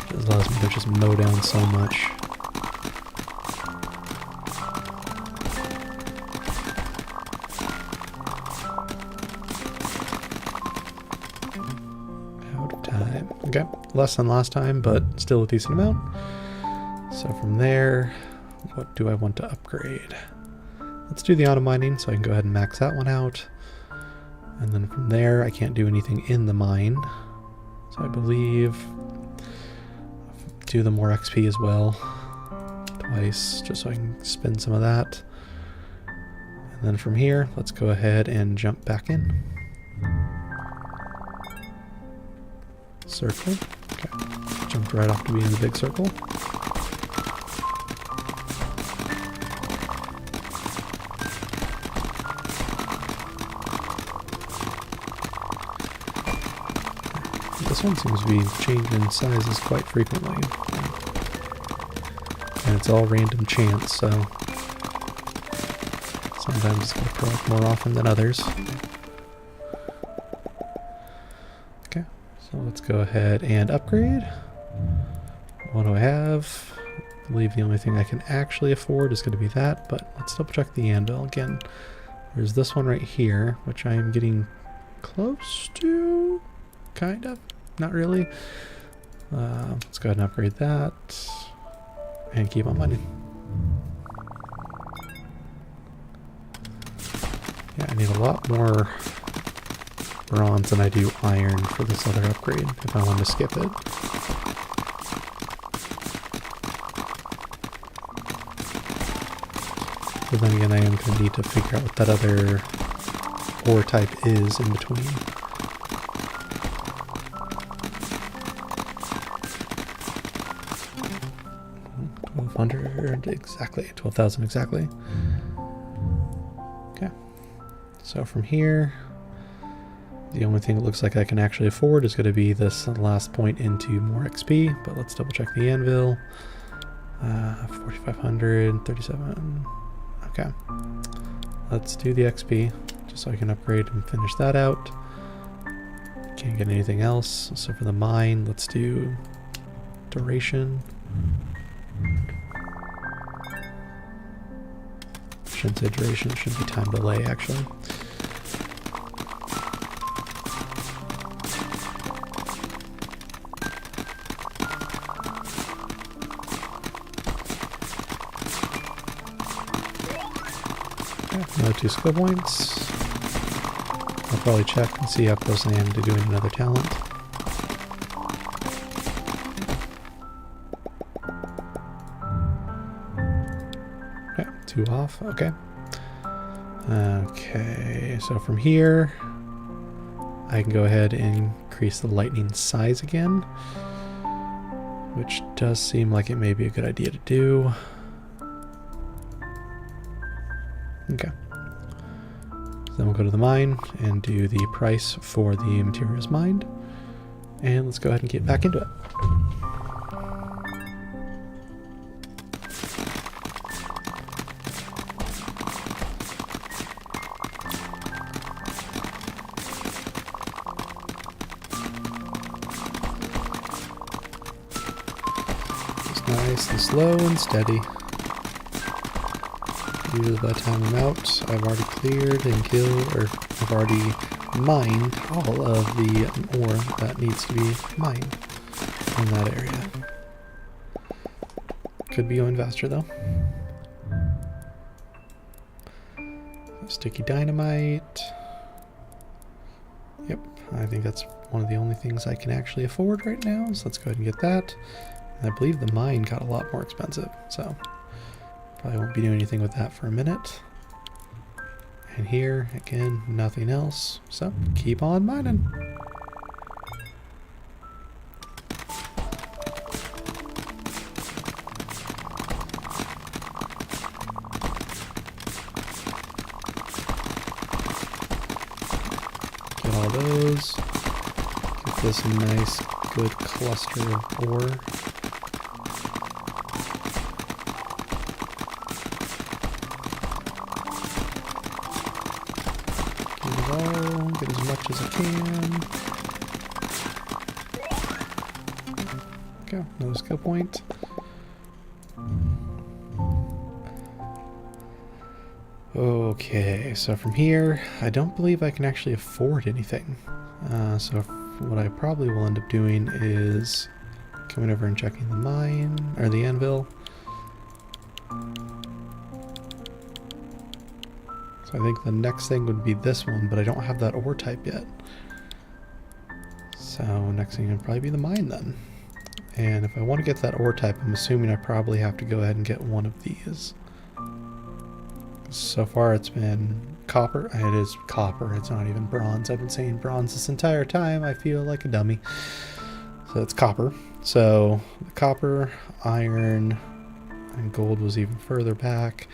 It allows me to just mow down so much. Out of time. Okay, less than last time, but still a decent amount. So from there, what do I want to upgrade? Let's do the auto mining, so I can go ahead and max that one out. And then from there, I can't do anything in the mine. So I believe do the more XP as well. Twice, just so I can spend some of that. And then from here, let's go ahead and jump back in. Circle. Okay. Jumped right off to be in the big circle. This one seems to be changing sizes quite frequently. And it's all random chance, so sometimes it's going to proc more often than others. Okay, so let's go ahead and upgrade. What do I have? I believe the only thing I can actually afford is going to be that, but let's double check the anvil again. There's this one right here, which I am getting close to, kind of. Not really. Let's go ahead and upgrade that and keep on mining. Yeah, I need a lot more bronze than I do iron for this other upgrade if I want to skip it. But then again, I am going to need to figure out what that other ore type is in between. 1200 exactly, 12,000 exactly. Okay, so from here, the only thing it looks like I can actually afford is going to be this last point into more XP, but let's double check the anvil. 4,500, 37. Okay, let's do the XP just so I can upgrade and finish that out. Can't get anything else, so for the mine, let's do duration. Shouldn't say duration, it should be time delay actually. Okay, another 2 skill points. I'll probably check and see how close I am to doing another talent. Okay, 2 off, okay. Okay, so from here, I can go ahead and increase the lightning size again, which does seem like it may be a good idea to do. then we'll go to the mine and do the price for the materials mined. And let's go ahead and get back into it. Just nice and slow and steady. Usually by the time I'm out, I've already cleared and killed, or I've already mined all of the ore that needs to be mined in that area. Could be going faster though. Sticky dynamite. Yep, I think that's one of the only things I can actually afford right now, so let's go ahead and get that. And I believe the mine got a lot more expensive, so probably won't be doing anything with that for a minute. And here, again, nothing else. So, keep on mining. Get all those. Get this nice, good cluster of ore. Get as much as I can. Okay, another skill point. Okay, so from here, I don't believe I can actually afford anything. So what I probably will end up doing is coming over and checking the mine, or the anvil. So I think the next thing would be this one, but I don't have that ore type yet. So next thing would probably be the mine then. And if I want to get that ore type, I'm assuming I probably have to go ahead and get one of these. So far it's been copper. It is copper, it's not even bronze. I've been saying bronze this entire time. I feel like a dummy. So it's copper. So the copper, iron, and gold was even further back.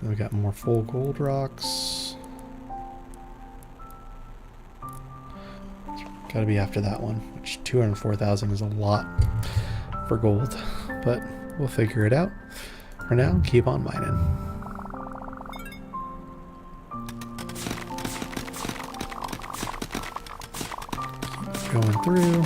Then we got more full gold rocks. Gotta be after that one, which 204,000 is a lot for gold, but we'll figure it out. For now, keep on mining. Keep going through.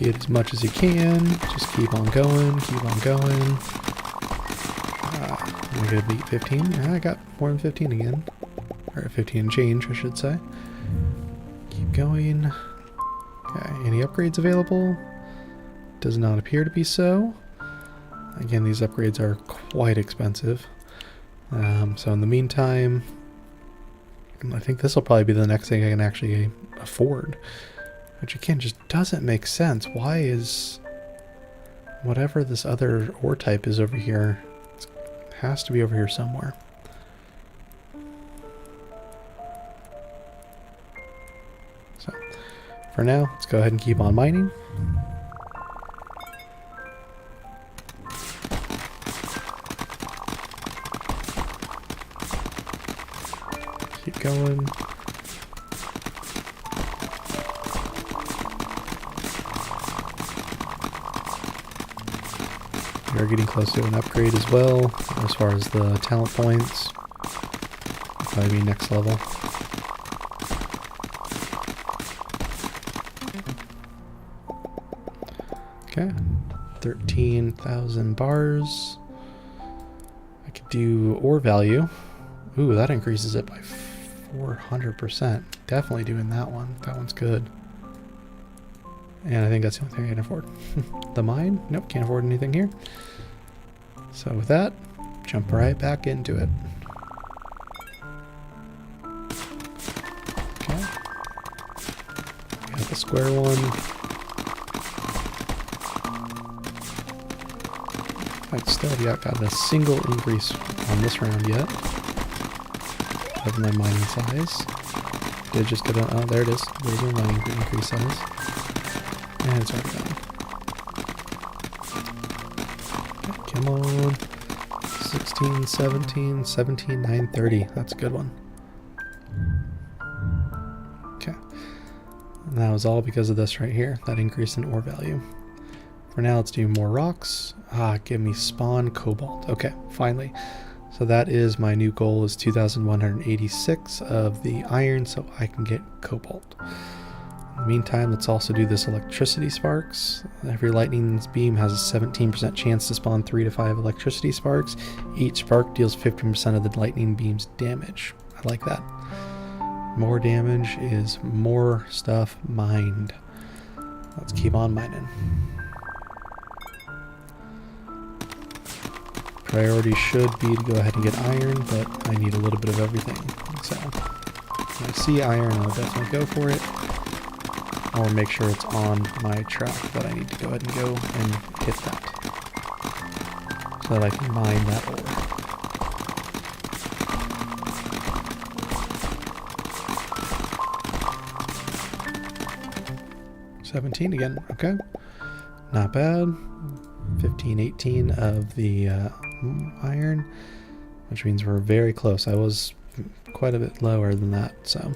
Get as much as you can. Just keep on going. Keep on going. I'm gonna beat 15. Yeah, I got more than 15 again. Or 15 and change, I should say. Keep going. Okay, any upgrades available? Does not appear to be so. Again, these upgrades are quite expensive. So in the meantime, I think this will probably be the next thing I can actually afford. Which again just doesn't make sense. Why is whatever this other ore type is over here, it has to be over here somewhere. So for now, let's go ahead and keep on mining. Keep going. We're getting close to an upgrade as well, as far as the talent points. Probably be next level. Okay, 13,000 bars. I could do ore value. Ooh, that increases it by 400%. Definitely doing that one. That one's good. And I think that's the only thing I can afford. The mine? Nope, can't afford anything here. So with that, jump right back into it. Okay. Got the square one. I still haven't got a single increase on this round yet. whatever my mining size. Did just get a, oh, there it is. There's my mining increase size. And it's already gone. Okay, come on. 16, 17, 17, 930. That's a good one. Okay. And that was all because of this right here, that increase in ore value. For now, let's do more rocks. Give me spawn cobalt. Okay, finally. So that is my new goal, is 2,186 of the iron so I can get cobalt. In the meantime, let's also do this electricity sparks. Every lightning beam has a 17% chance to spawn 3 to 5 electricity sparks. Each spark deals 15% of the lightning beam's damage. I like that. More damage is more stuff mined. Let's keep on mining. Priority should be to go ahead and get iron, but I need a little bit of everything. So when I see iron, I'll definitely go for it. Or make sure it's on my track that I need to go ahead and go and hit that. So that I can mine that ore. $17 again, okay. Not bad. 15, 18 of the iron, which means we're very close. I was quite a bit lower than that, so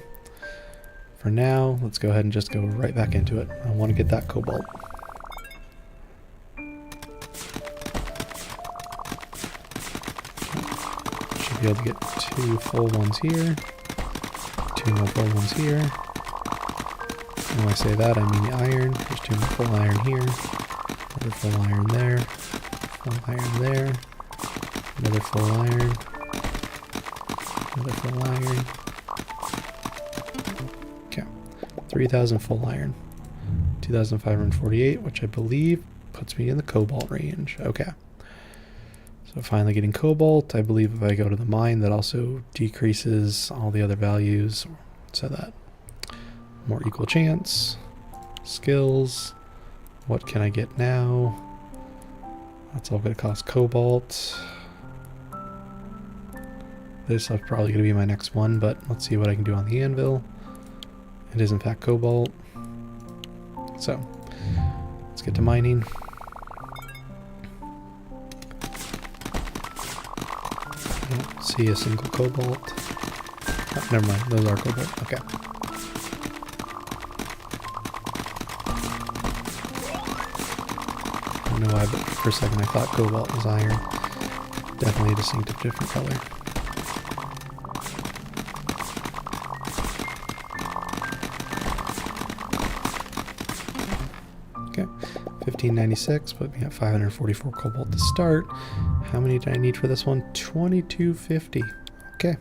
for now, let's go ahead and just go right back into it. I want to get that cobalt. Should be able to get 2 full ones here, 2 more full ones here. And when I say that, I mean the iron. There's 2 more full iron here, another full iron there, full iron there, another full iron, another full iron. Okay, 3,000 full iron, 2,548, which I believe puts me in the cobalt range. Okay, so finally getting cobalt. I believe if I go to the mine, that also decreases all the other values, so that more equal chance. Skills. What can I get now? That's all going to cost cobalt. This is probably going to be my next one, but let's see what I can do on the anvil. It is in fact cobalt. So, let's get to mining. I don't see a single cobalt. Oh, never mind, those are cobalt. Okay. I don't know why, but for a second I thought cobalt was iron. Definitely a distinctive different color. Okay, 1596, put me at 544 cobalt to start. How many do I need for this one? 2250. Okay.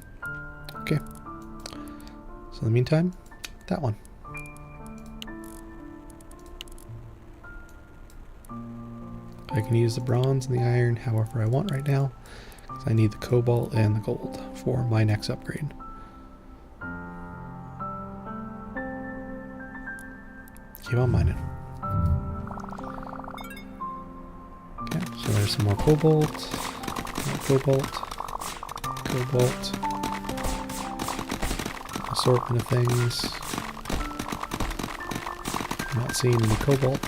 Okay. So in the meantime, that one. I can use the bronze and the iron however I want right now, because I need the cobalt and the gold for my next upgrade. Keep on mining. Okay, so there's some more cobalt, cobalt, cobalt, assortment of things. I'm not seeing any cobalt.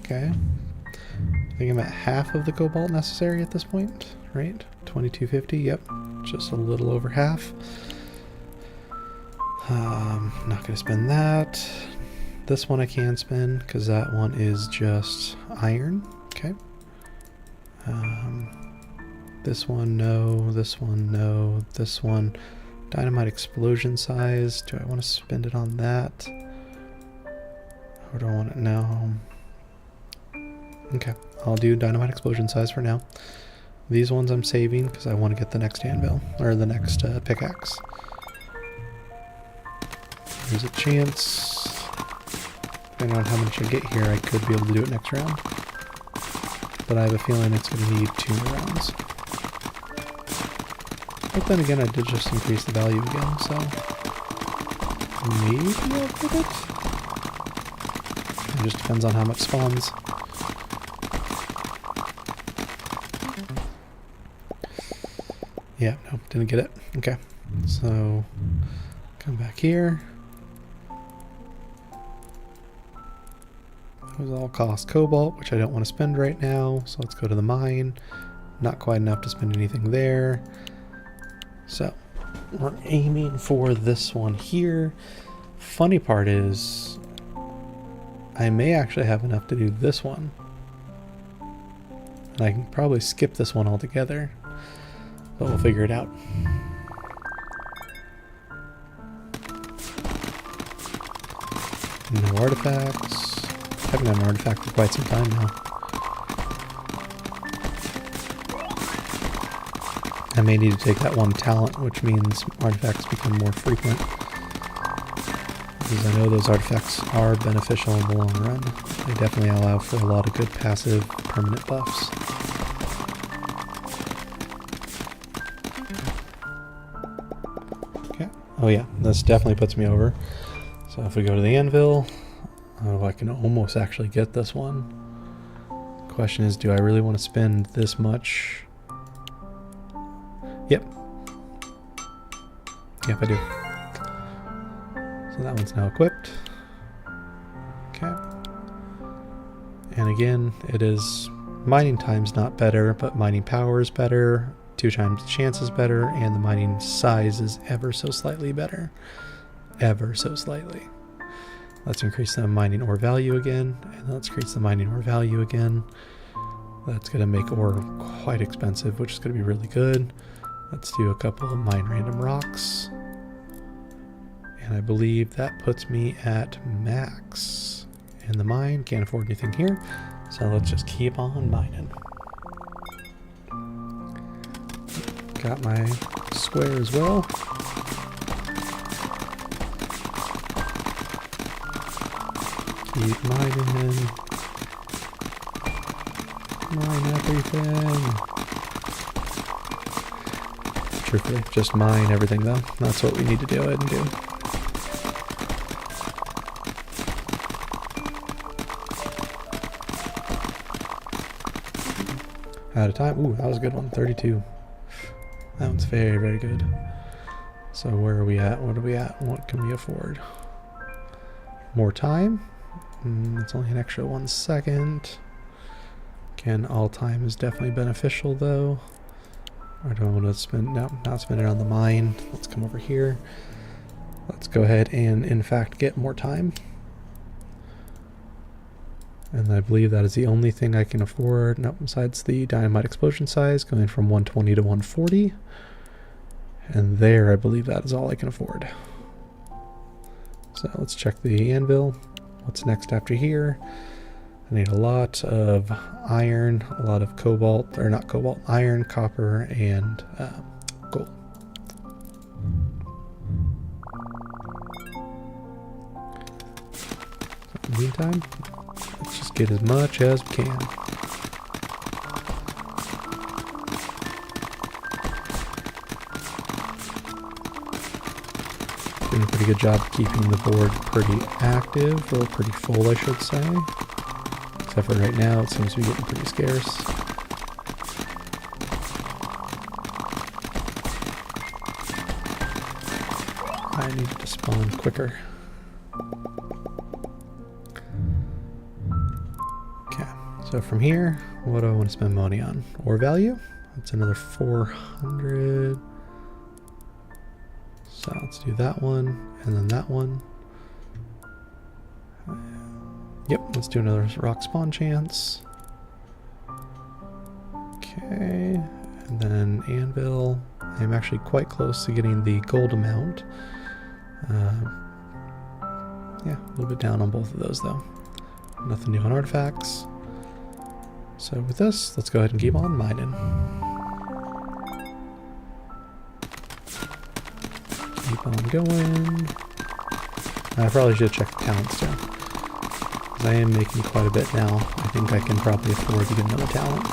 Okay. I think I'm at half of the cobalt necessary at this point, right? 2250, yep. Just a little over half. Not going to spend that. This one I can spend, because that one is just iron. Okay. This one, no. This one, no. This one, dynamite explosion size. Do I want to spend it on that? Or do I want it now? Okay, I'll do dynamite explosion size for now. These ones I'm saving because I want to get the next anvil, or the next pickaxe. There's a chance, depending on how much I get here, I could be able to do it next round. But I have a feeling it's going to need 2 more rounds. But then again, I did just increase the value again, so maybe I'll get it. It just depends on how much spawns. Yeah, no, didn't get it. Okay, so come back here. That was all cost cobalt, which I don't want to spend right now. So let's go to the mine. Not quite enough to spend anything there. So we're aiming for this one here. Funny part is I may actually have enough to do this one. And I can probably skip this one altogether. But we'll figure it out. No artifacts. Haven't had an artifact for quite some time now. I may need to take that one talent, which means artifacts become more frequent. Because I know those artifacts are beneficial in the long run. They definitely allow for a lot of good passive permanent buffs. Okay. Oh yeah, this definitely puts me over. So if we go to the anvil, oh, I can almost actually get this one. Question is, do I really want to spend this much? Yep. Yep, I do. So that one's now equipped. Okay. And again, it is mining time's not better, but mining power is better, 2 times the chance is better, and the mining size is ever so slightly better. Ever so slightly. Let's increase the mining ore value again, and let's increase the mining ore value again. That's going to make ore quite expensive, which is going to be really good. Let's do a couple of mine random rocks. And I believe that puts me at max in the mine. Can't afford anything here, so let's just keep on mining. Got my square as well. Keep mining. Mine everything. Truthfully, just mine everything though. That's what we need to go ahead and do. Out of time. Ooh, that was a good one. 32. That one's very, very good. So where are we at? What are we at? What can we afford? More time. It's only an extra 1 second. Again, all time is definitely beneficial though. Or do I want to spend, no, not spend it on the mine. Let's come over here. Let's go ahead and in fact get more time. And I believe that is the only thing I can afford. Nope, besides the dynamite explosion size going from 120 to 140. And there I believe that is all I can afford. So let's check the anvil. What's next after here? I need a lot of iron, a lot of cobalt, or not cobalt, iron, copper, and gold. In the meantime, let's just get as much as we can. Doing a pretty good job keeping the board pretty active, or pretty full I should say. Except for right now, it seems to be getting pretty scarce. I need to spawn quicker. Okay, so from here, what do I want to spend money on? Ore value? That's another 400. So let's do that one, and then that one. Yep, let's do another rock spawn chance. Okay, and then anvil. I'm actually quite close to getting the gold amount. Yeah, a little bit down on both of those though. Nothing new on artifacts. So with this, let's go ahead and keep on mining. Keep on going. I probably should check the talents too. I am making quite a bit now. I think I can probably afford to get another talent.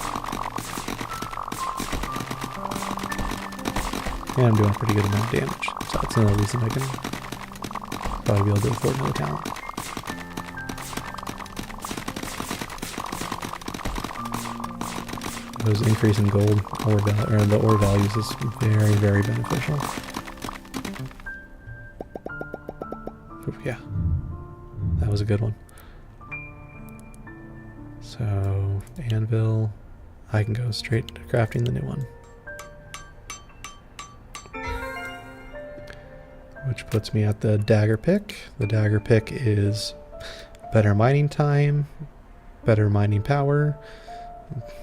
And I'm doing a pretty good amount of damage. So that's another reason I can probably be able to afford another talent. Those increase in gold or the ore values is very, very beneficial. Ooh, yeah, that was a good one. So anvil, I can go straight to crafting the new one, which puts me at the dagger pick. The dagger pick is better mining time, better mining power,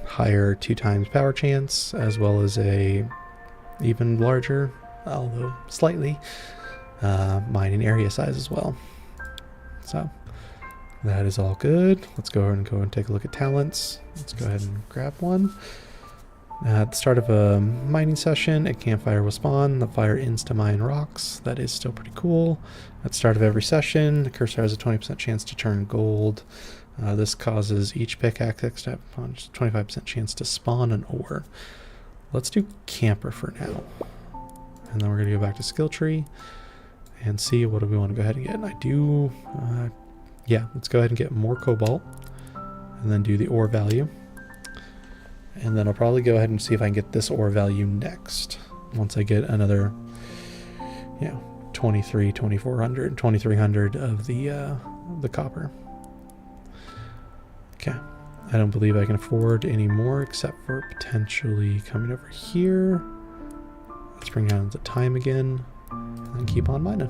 higher 2 times power chance, as well as a even larger, although slightly, mining area size as well. So that is all good. Let's go ahead and take a look at talents. Let's go ahead and grab one. At the start of a mining session, a campfire will spawn. The fire ends to mine rocks. That is still pretty cool. At the start of every session, the cursor has a 20% chance to turn gold. This causes each pickaxe to have a 25% chance to spawn an ore. Let's do camper for now. And then we're going to go back to skill tree and see what do we want to go ahead and get. And I do, yeah, let's go ahead and get more cobalt and then do the ore value. And then I'll probably go ahead and see if I can get this ore value next. Once I get another, 2300 of the copper. Okay, I don't believe I can afford any more except for potentially coming over here. Let's bring down the time again and keep on mining.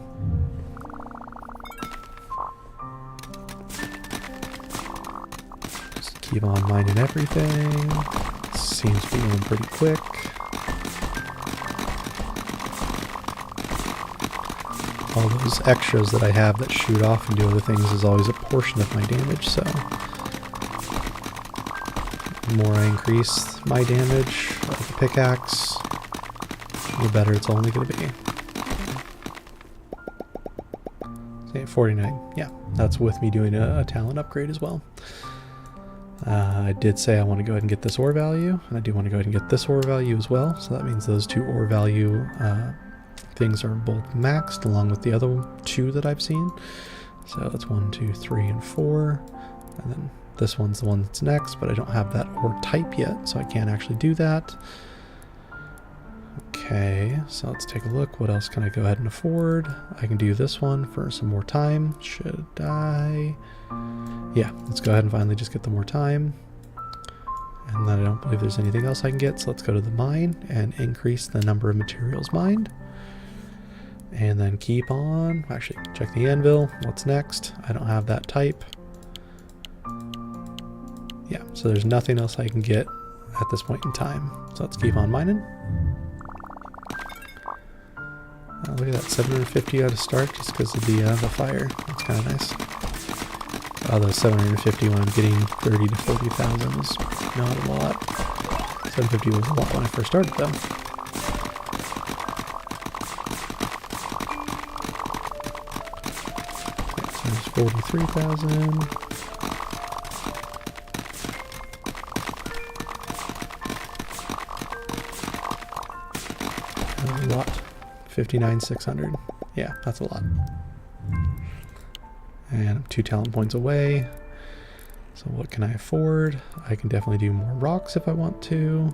Just keep on mining everything. Seems to be going pretty quick. All those extras that I have that shoot off and do other things is always a portion of my damage, so the more I increase my damage of the pickaxe, the better it's only going to be. Say 49. Yeah, that's with me doing a talent upgrade as well. I did say I want to go ahead and get this ore value, and I do want to go ahead and get this ore value as well. So that means those 2 ore value things are both maxed along with the other 2 that I've seen. So that's 1, 2, 3, and 4. And then this one's the one that's next, but I don't have that ore type yet, so I can't actually do that. Okay, so let's take a look. What else can I go ahead and afford? I can do this one for some more time. Should I? Yeah, let's go ahead and finally just get the more time. And then I don't believe there's anything else I can get, so let's go to the mine and increase the number of materials mined. And then keep on. Actually, check the anvil. What's next? I don't have that type. Yeah, so there's nothing else I can get at this point in time. So let's keep on mining. Look at that, 750 out of start just because of the fire. That's kind of nice. Although 750 when I'm getting 30 to 40,000 is not a lot. 750 was a lot when I first started though. Okay, so there's 43,000. That's a lot. 59,600. Yeah, that's a lot. And I'm 2 talent points away. So what can I afford? I can definitely do more rocks if I want to.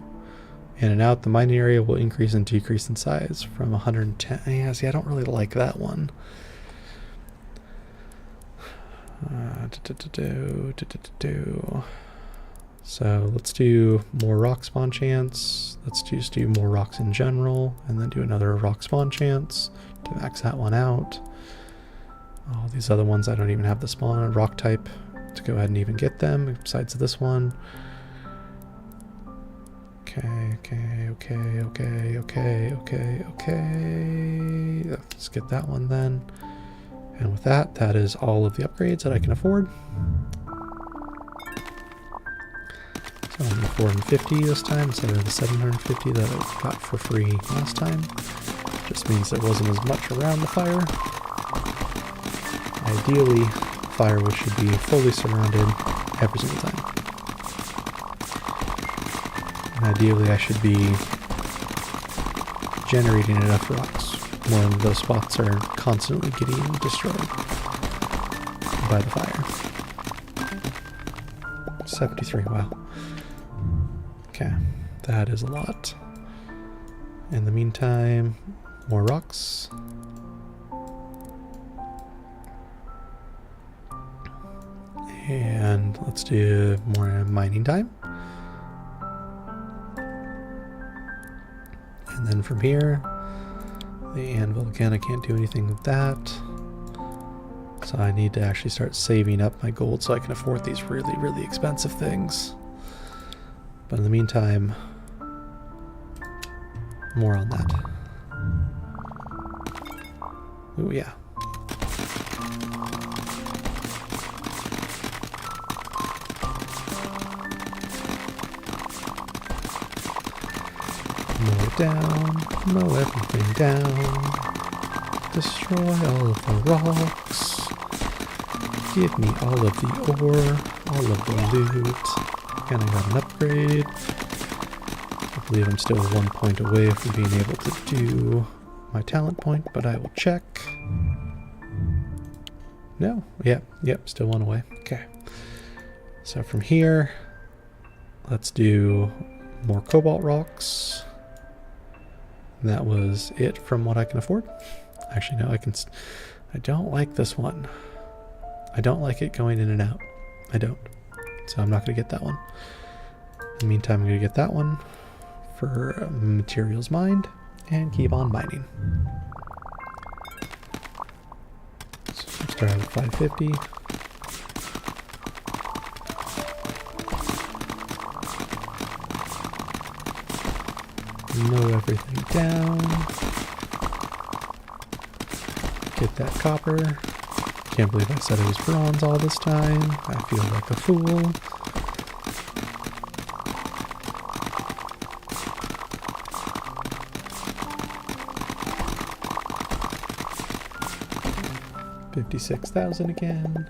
In and out, the mining area will increase and decrease in size from 110. Yeah, see, I don't really like that one. So let's do more rock spawn chance. Let's just do more rocks in general, and then do another rock spawn chance to max that one out. All these other ones, I don't even have the spawn rock type to go ahead and even get them, besides this one. Okay. Let's get that one then. And with that, that is all of the upgrades that I can afford. So I'm 450 this time instead of the 750 that I got for free last time. Just means there wasn't as much around the fire. Ideally, firewood should be fully surrounded every single time. And ideally, I should be generating enough rocks more of those spots are constantly getting destroyed by the fire. 73, wow. Okay, that is a lot. In the meantime, more rocks. And let's do more mining time. And then from here, the anvil again, I can't do anything with that. So I need to actually start saving up my gold so I can afford these really, really expensive things. But in the meantime, more on that. Oh yeah. Mow it down, mow everything down, destroy all of the rocks, give me all of the ore, all of the loot, and I got an upgrade. I believe I'm still 1 point away from being able to do my talent point, but I will check. No, yep, still 1 away. Okay. So from here, let's do more cobalt rocks. That was it from what I can afford. Actually, no, I don't like this one. I don't like it going in and out. I don't. So I'm not going to get that one. In the meantime, I'm going to get that one for materials mined and keep on mining. So start at 550. Mow everything down. Get that copper. Can't believe I said it was bronze all this time. I feel like a fool. $56,000 again.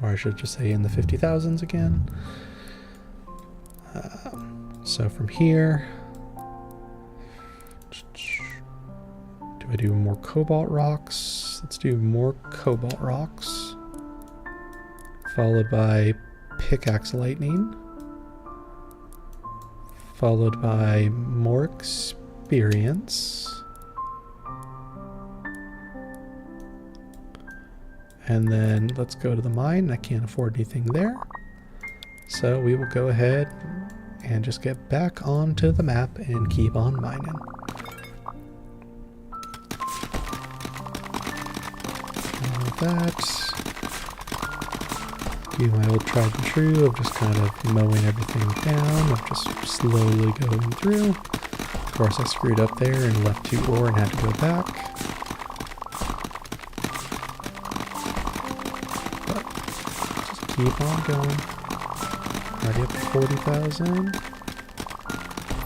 Or I should just say in the 50,000s again. So from here, do I do more cobalt rocks? Let's do more cobalt rocks. Followed by pickaxe lightning. Followed by more experience. And then let's go to the mine. I can't afford anything there. So we will go ahead and just get back onto the map and keep on mining. And with that, do my old tried and true of just kind of mowing everything down, of just slowly going through. Of course I screwed up there and left 2 ore and had to go back. Keep on going. Already up to 40,000.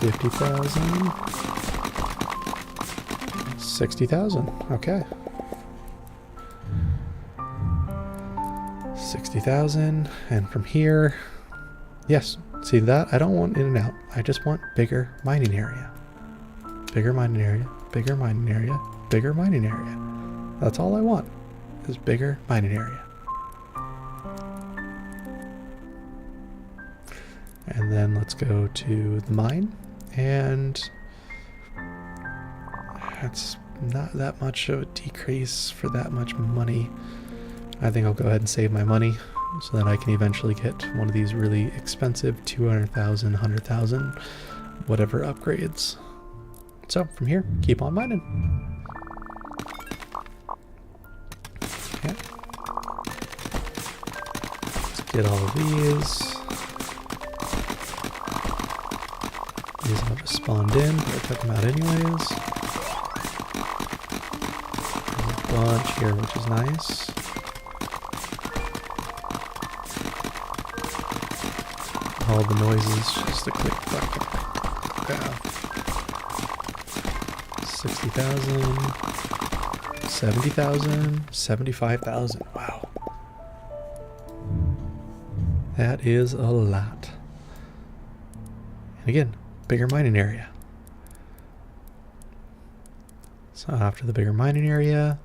50,000. 60,000. Okay. 60,000. And from here, yes, see that? I don't want in and out. I just want bigger mining area. Bigger mining area. Bigger mining area. Bigger mining area. That's all I want, is bigger mining area. And then let's go to the mine, and that's not that much of a decrease for that much money. I think I'll go ahead and save my money so that I can eventually get one of these really expensive 200,000, 100,000, whatever upgrades. So from here, keep on mining. Okay. Let's get all of these. These all just spawned in, but I took them out anyways. There's a bunch here, which is nice. All the noises, just a quick click. 60,000, 70,000, 75,000. Wow. That is a lot. And again, bigger mining area. So So after the bigger mining area,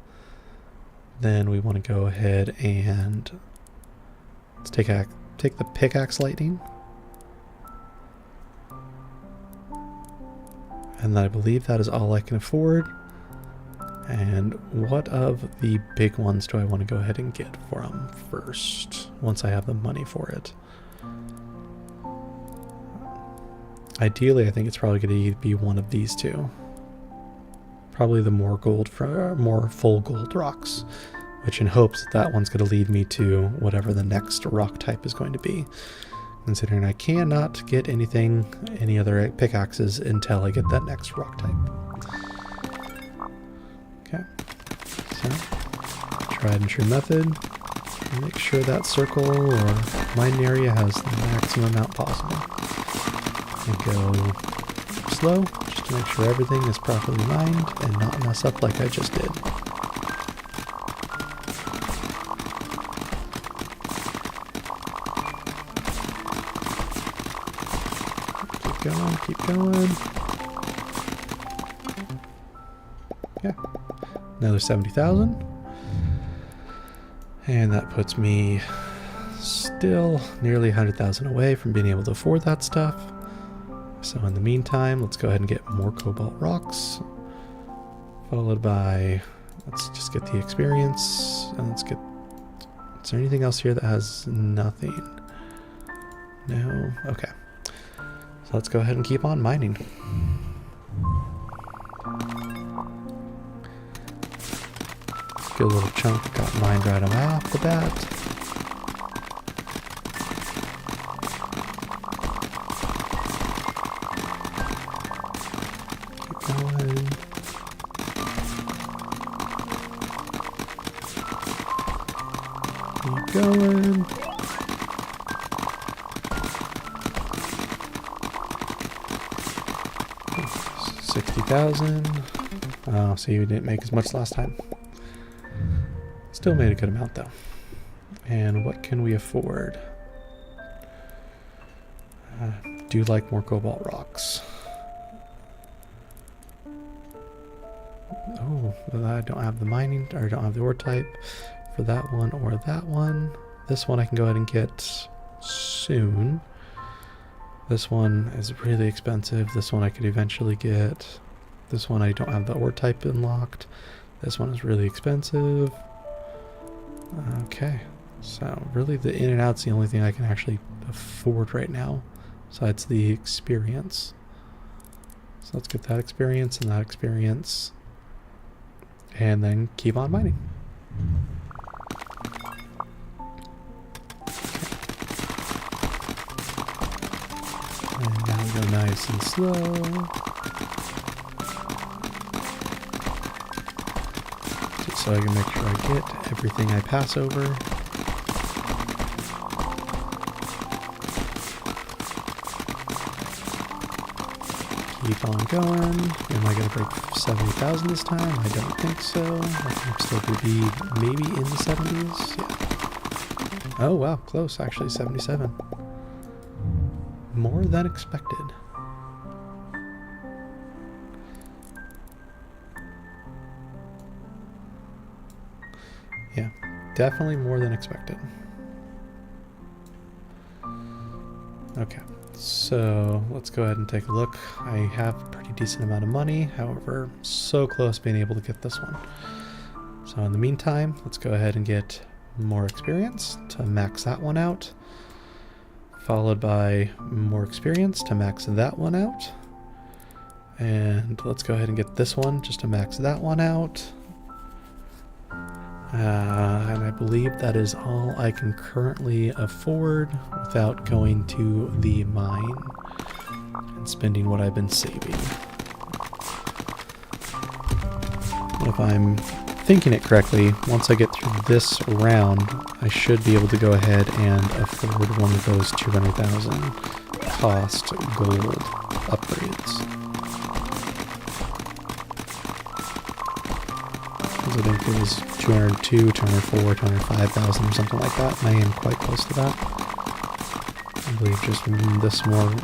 then we want to go ahead and let's take the pickaxe lightning. And I believe that is all I can afford. And what of the big ones do I want to go ahead and get for them first, once I have the money for it? Ideally, I think it's probably going to be one of these two. Probably the more full gold rocks, which in hopes that one's going to lead me to whatever the next rock type is going to be. Considering I cannot get any other pickaxes until I get that next rock type. Okay, so tried and true method. Make sure that circle or mining area has the maximum amount possible. And go slow, just to make sure everything is properly mined and not mess up like I just did. Keep going. Yeah, another 70,000. And that puts me still nearly 100,000 away from being able to afford that stuff. So in the meantime, let's go ahead and get more cobalt rocks. Followed by, let's just get the experience. And let's get, is there anything else here that has nothing? No, okay. Let's go ahead and keep on mining. Get a little chunk got mined right off the bat. Keep going. Keep going. 60,000. Oh, see, we didn't make as much last time. Still made a good amount though. And what can we afford? Do like more cobalt rocks. Oh, I don't have the mining, or I don't have the ore type for that one or that one. This one I can go ahead and get soon. This one is really expensive. This one I could eventually get. This one I don't have the ore type unlocked. This one is really expensive. Okay, so really the in and out's the only thing I can actually afford right now, besides the experience. So let's get that experience and that experience, and then keep on mining. And now we go nice and slow. Just so I can make sure I get everything I pass over. Keep on going. Am I going to break 70,000 this time? I don't think so. I think I'm still going to be maybe in the 70s. Yeah. Oh wow, close actually, 77. More than expected. Yeah, definitely more than expected. Okay, so let's go ahead and take a look. I have a pretty decent amount of money, however, so close being able to get this one. So in the meantime, let's go ahead and get more experience to max that one out. Followed by more experience to max that one out. And let's go ahead and get this one just to max that one out. And I believe that is all I can currently afford without going to the mine and spending what I've been saving. If I'm thinking it correctly, once I get through this round, I should be able to go ahead and afford one of those 200,000 cost gold upgrades. I think it was 202, 204, 205,000 or something like that, and I am quite close to that. I believe just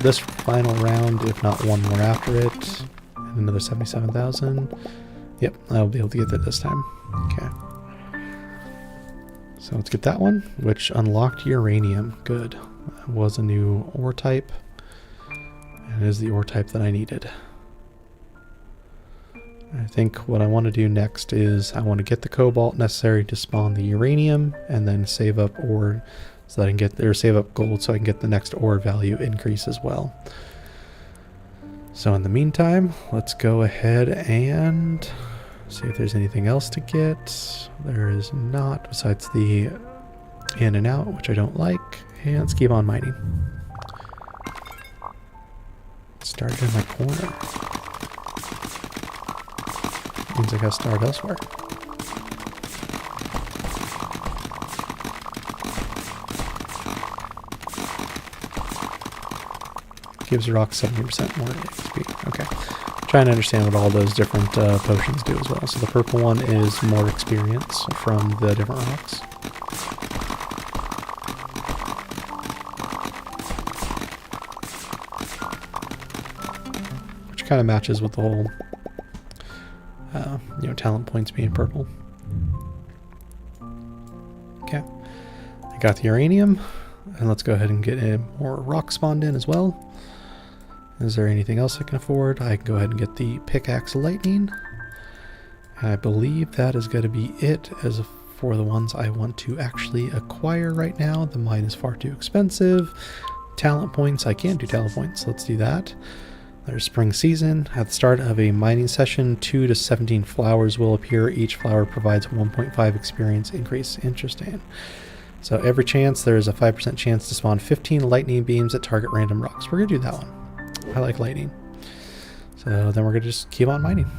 this final round, if not one more after it, and another 77,000. Yep, I'll be able to get that this time. Okay. So let's get that one, which unlocked uranium. Good. That was a new ore type. And it is the ore type that I needed. I think what I want to do next is I want to get the cobalt necessary to spawn the uranium and then save up ore so that I can get there, save up gold so I can get the next ore value increase as well. So in the meantime, let's go ahead and see if there's anything else to get. There is not, besides the in and out, which I don't like. And let's keep on mining. Started in my corner. Means I gotta start elsewhere. Gives rock 70% more XP. Okay. Trying to understand what all those different potions do as well. So the purple one is more experience from the different rocks. Which kind of matches with the whole talent points being purple. Okay. I got the uranium. And let's go ahead and get more rock spawned in as well. Is there anything else I can afford? I can go ahead and get the pickaxe lightning. I believe that is going to be it as for the ones I want to actually acquire right now. The mine is far too expensive. Talent points, I can't do talent points. Let's do that. There's spring season. At the start of a mining session, 2 to 17 flowers will appear. Each flower provides 1.5 experience increase. Interesting. So every chance, there is a 5% chance to spawn 15 lightning beams that target random rocks. We're going to do that one. I like lightning. So then we're going to just keep on mining.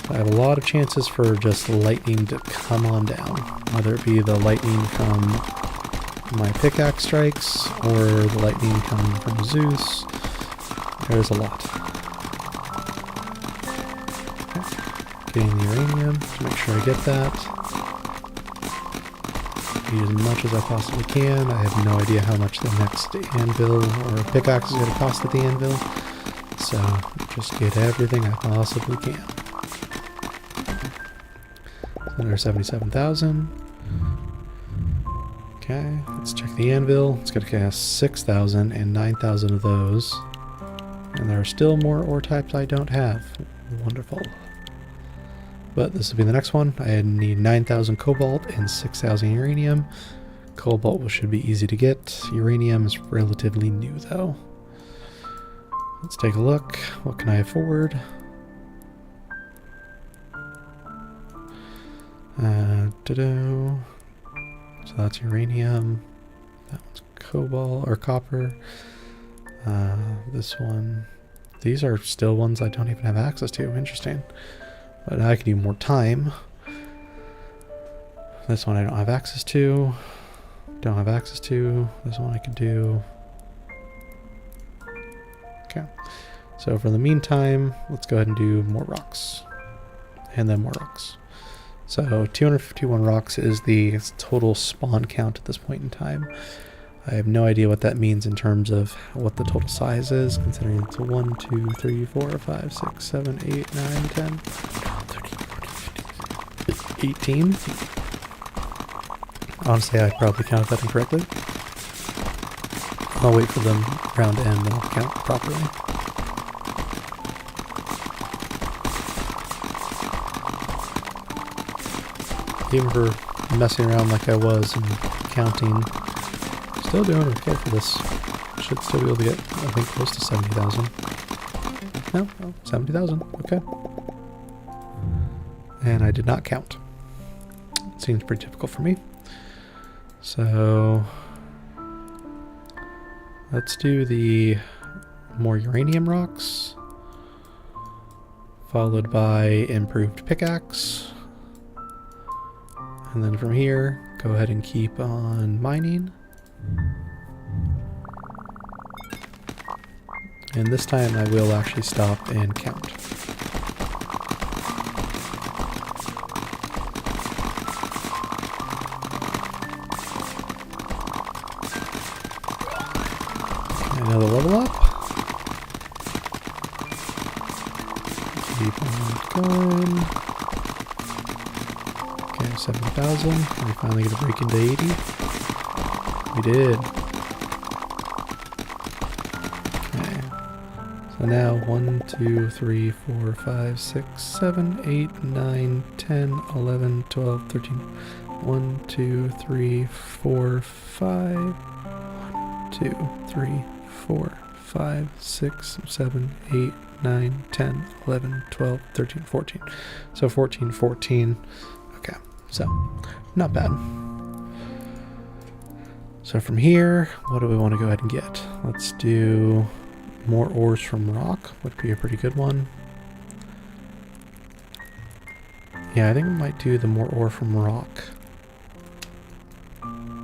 I have a lot of chances for just lightning to come on down. Whether it be the lightning from my pickaxe strikes or the lightning coming from Zeus. There's a lot. Okay. Getting the uranium to make sure I get that. Eat as much as I possibly can. I have no idea how much the next anvil or pickaxe is going to cost at the anvil. So just get everything I possibly can. Under 77,000. Okay, let's check the anvil. It's going to cast 6,000 and 9,000 of those. And there are still more ore types I don't have. Wonderful. But this will be the next one. I need 9,000 cobalt and 6,000 uranium. Cobalt should be easy to get. Uranium is relatively new though. Let's take a look. What can I afford? So that's uranium. That one's cobalt or copper. This one. These are still ones I don't even have access to. Interesting. But I could do more time. This one I don't have access to. Don't have access to. This one I could do. Okay. So for the meantime, let's go ahead and do more rocks. And then more rocks. So 251 rocks is the total spawn count at this point in time. I have no idea what that means in terms of what the total size is, considering it's a 1, 2, 3, 4, 5, 6, 7, 8, 9, 10, 18. Honestly, I probably counted that incorrectly. I'll wait for them round to end and I'll count properly. Even for messing around like I was and counting, still doing okay for this. Should still be able to get, I think, close to 70,000. No, 70,000. Okay. And I did not count. Seems pretty typical for me. So let's do the more uranium rocks, followed by improved pickaxe. And then from here, go ahead and keep on mining. And this time I will actually stop and count. Another level up. keep on going. Okay, 7,000. Are we finally going to break into 80? We did. Okay. So now 1, 2, 3, 4, 5, 6, 7, 8, 9, 10, 11, 12, 13. 1, 2, 3, 4, 5. 1, 2, 3, 4, 5, 6, 7, 8, 9, 10, 11, 12, 13, 14. So 14, 14. Okay, so not bad. So from here, what do we want to go ahead and get? Let's do more ores from rock, would be a pretty good one. Yeah, I think we might do the more ore from rock,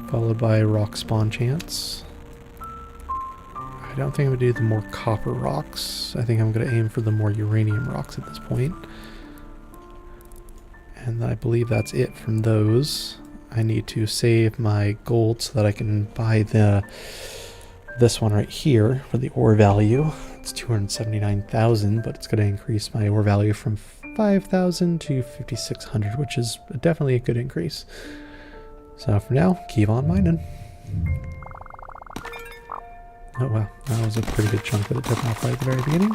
followed by rock spawn chance. I don't think I'm going to do the more copper rocks. I think I'm going to aim for the more uranium rocks at this point. And I believe that's it from those. I need to save my gold so that I can buy this one right here for the ore value. It's 279,000, but it's going to increase my ore value from 5,000 to 5,600, which is definitely a good increase. So for now, keep on mining. Oh wow, that was a pretty good chunk that it took off right at the very beginning.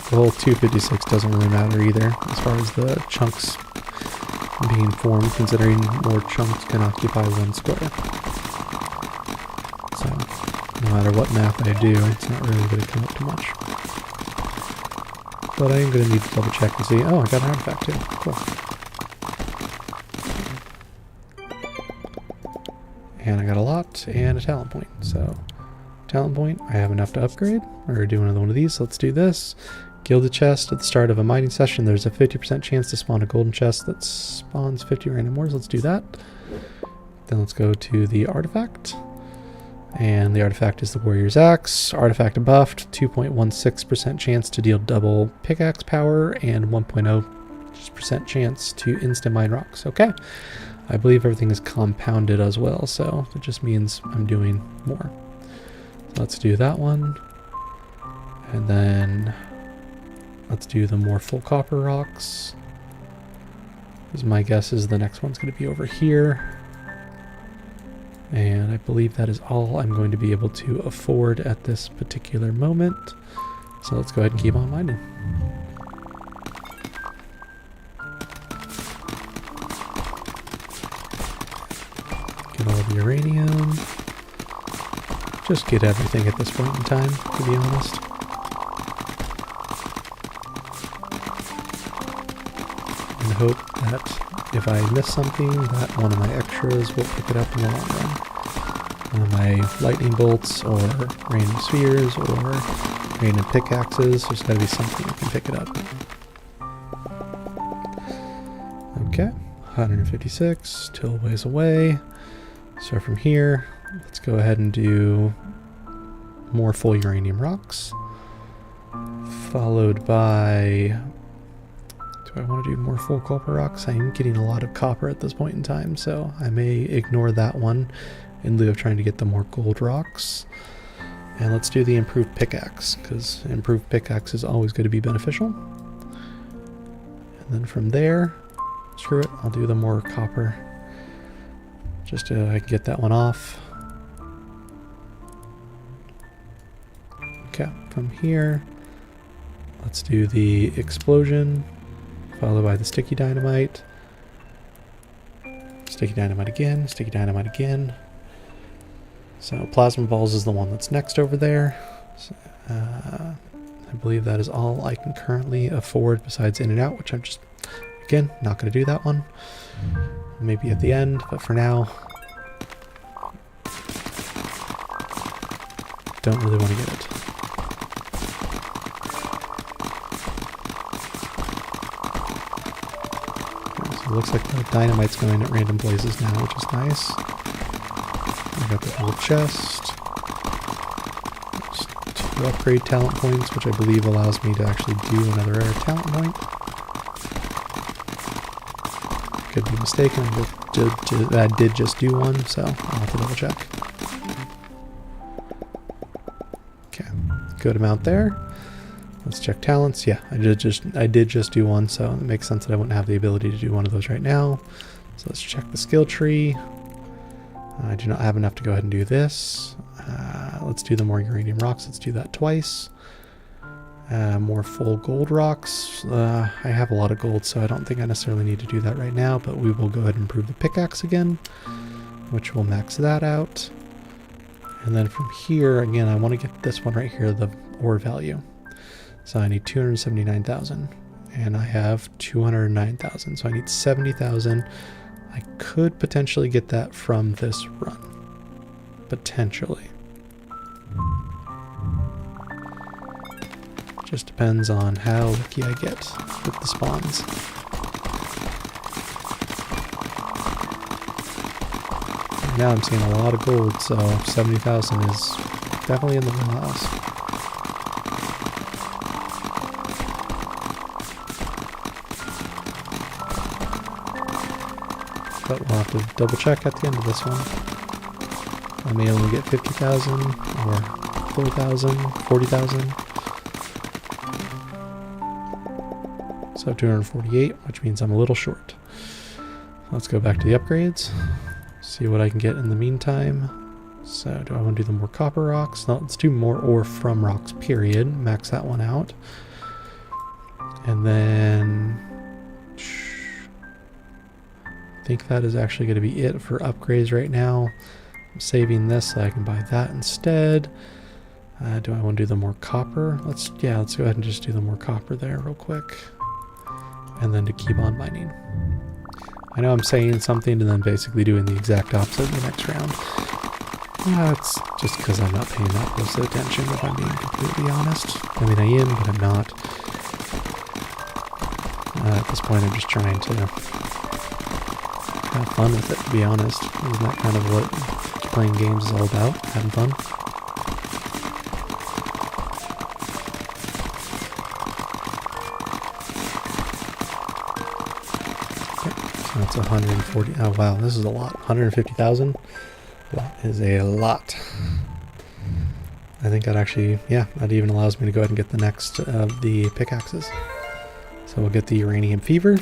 The whole 256 doesn't really matter either as far as the chunks being formed, considering more chunks can occupy one square. So no matter what math I do, it's not really going to come up to much. But I am going to need to double check and see. Oh, I got an artifact too. Cool. And I got a lot and a talent point. So talent point, I have enough to upgrade or do another one of these. So let's do this. Gilded chest. At the start of a mining session, there's a 50% chance to spawn a golden chest that spawns 50 random ores. Let's do that. Then let's go to the artifact. And the artifact is the Warrior's Axe. Artifact buffed, 2.16% chance to deal double pickaxe power and 1.0% chance to instant mine rocks. Okay. I believe everything is compounded as well, so it just means I'm doing more. So let's do that one. And then let's do the more full copper rocks. Because my guess is the next one's going to be over here. And I believe that is all I'm going to be able to afford at this particular moment. So let's go ahead and keep on mining. Get all the uranium. Just get everything at this point in time, to be honest. And hope that if I miss something, that one of my extras will pick it up in the long run. One of my lightning bolts, or random spheres, or random pickaxes. There's got to be something that can pick it up. Okay, 156, still a ways away. So from here, let's go ahead and do more full uranium rocks. Followed by... I want to do more full copper rocks. I am getting a lot of copper at this point in time, so I may ignore that one in lieu of trying to get the more gold rocks. And let's do the improved pickaxe, because improved pickaxe is always going to be beneficial. And then from there, screw it, I'll do the more copper, just so I can get that one off. Okay, from here, let's do the explosion, followed by the sticky dynamite. Sticky dynamite again, sticky dynamite again. So plasma balls is the one that's next over there. So, I believe that is all I can currently afford besides in and out, which I'm just, again, not going to do that one. Maybe at the end, but for now, don't really want to get it. It looks like the dynamite's going at random places now, which is nice. I got the whole chest. Just 2 upgrade talent points, which I believe allows me to actually do another rare talent point. Could be mistaken, I did just do one, so I'll have to double check. good amount there. Let's check talents. Yeah, I did just do one, so it makes sense that I wouldn't have the ability to do one of those right now. So let's check the skill tree. I do not have enough to go ahead and do this. Let's do the more uranium rocks. Let's do that twice. More full gold rocks. I have a lot of gold, so I don't think I necessarily need to do that right now, but we will go ahead and improve the pickaxe again, which will max that out. And then from here, again, I want to get this one right here, the ore value. So I need 279,000, and I have 209,000, so I need 70,000. I could potentially get that from this run. Potentially. Just depends on how lucky I get with the spawns. Right now I'm seeing a lot of gold, so 70,000 is definitely in the wheelhouse. But we'll have to double check at the end of this one. I may only get 50,000 or 4,000, 40,000. So 248, which means I'm a little short. Let's go back to the upgrades. See what I can get in the meantime. So do I want to do the more copper rocks? No, let's do more ore from rocks, period. Max that one out. And then I think that is actually going to be it for upgrades right now. I'm saving this so I can buy that instead. Do I want to do the more copper? Let's go ahead and just do the more copper there real quick. And then to keep on mining. I know I'm saying something and then basically doing the exact opposite in the next round. It's just because I'm not paying that close attention, if I'm being completely honest. I mean, I am, but I'm not. At this point, I'm just trying to have fun with it, to be honest. Isn't that kind of what playing games is all about? Having fun? That's 140. Oh wow, this is a lot. 150,000. That is a lot. I think that actually, yeah, that even allows me to go ahead and get the next of the pickaxes. So we'll get the uranium fever.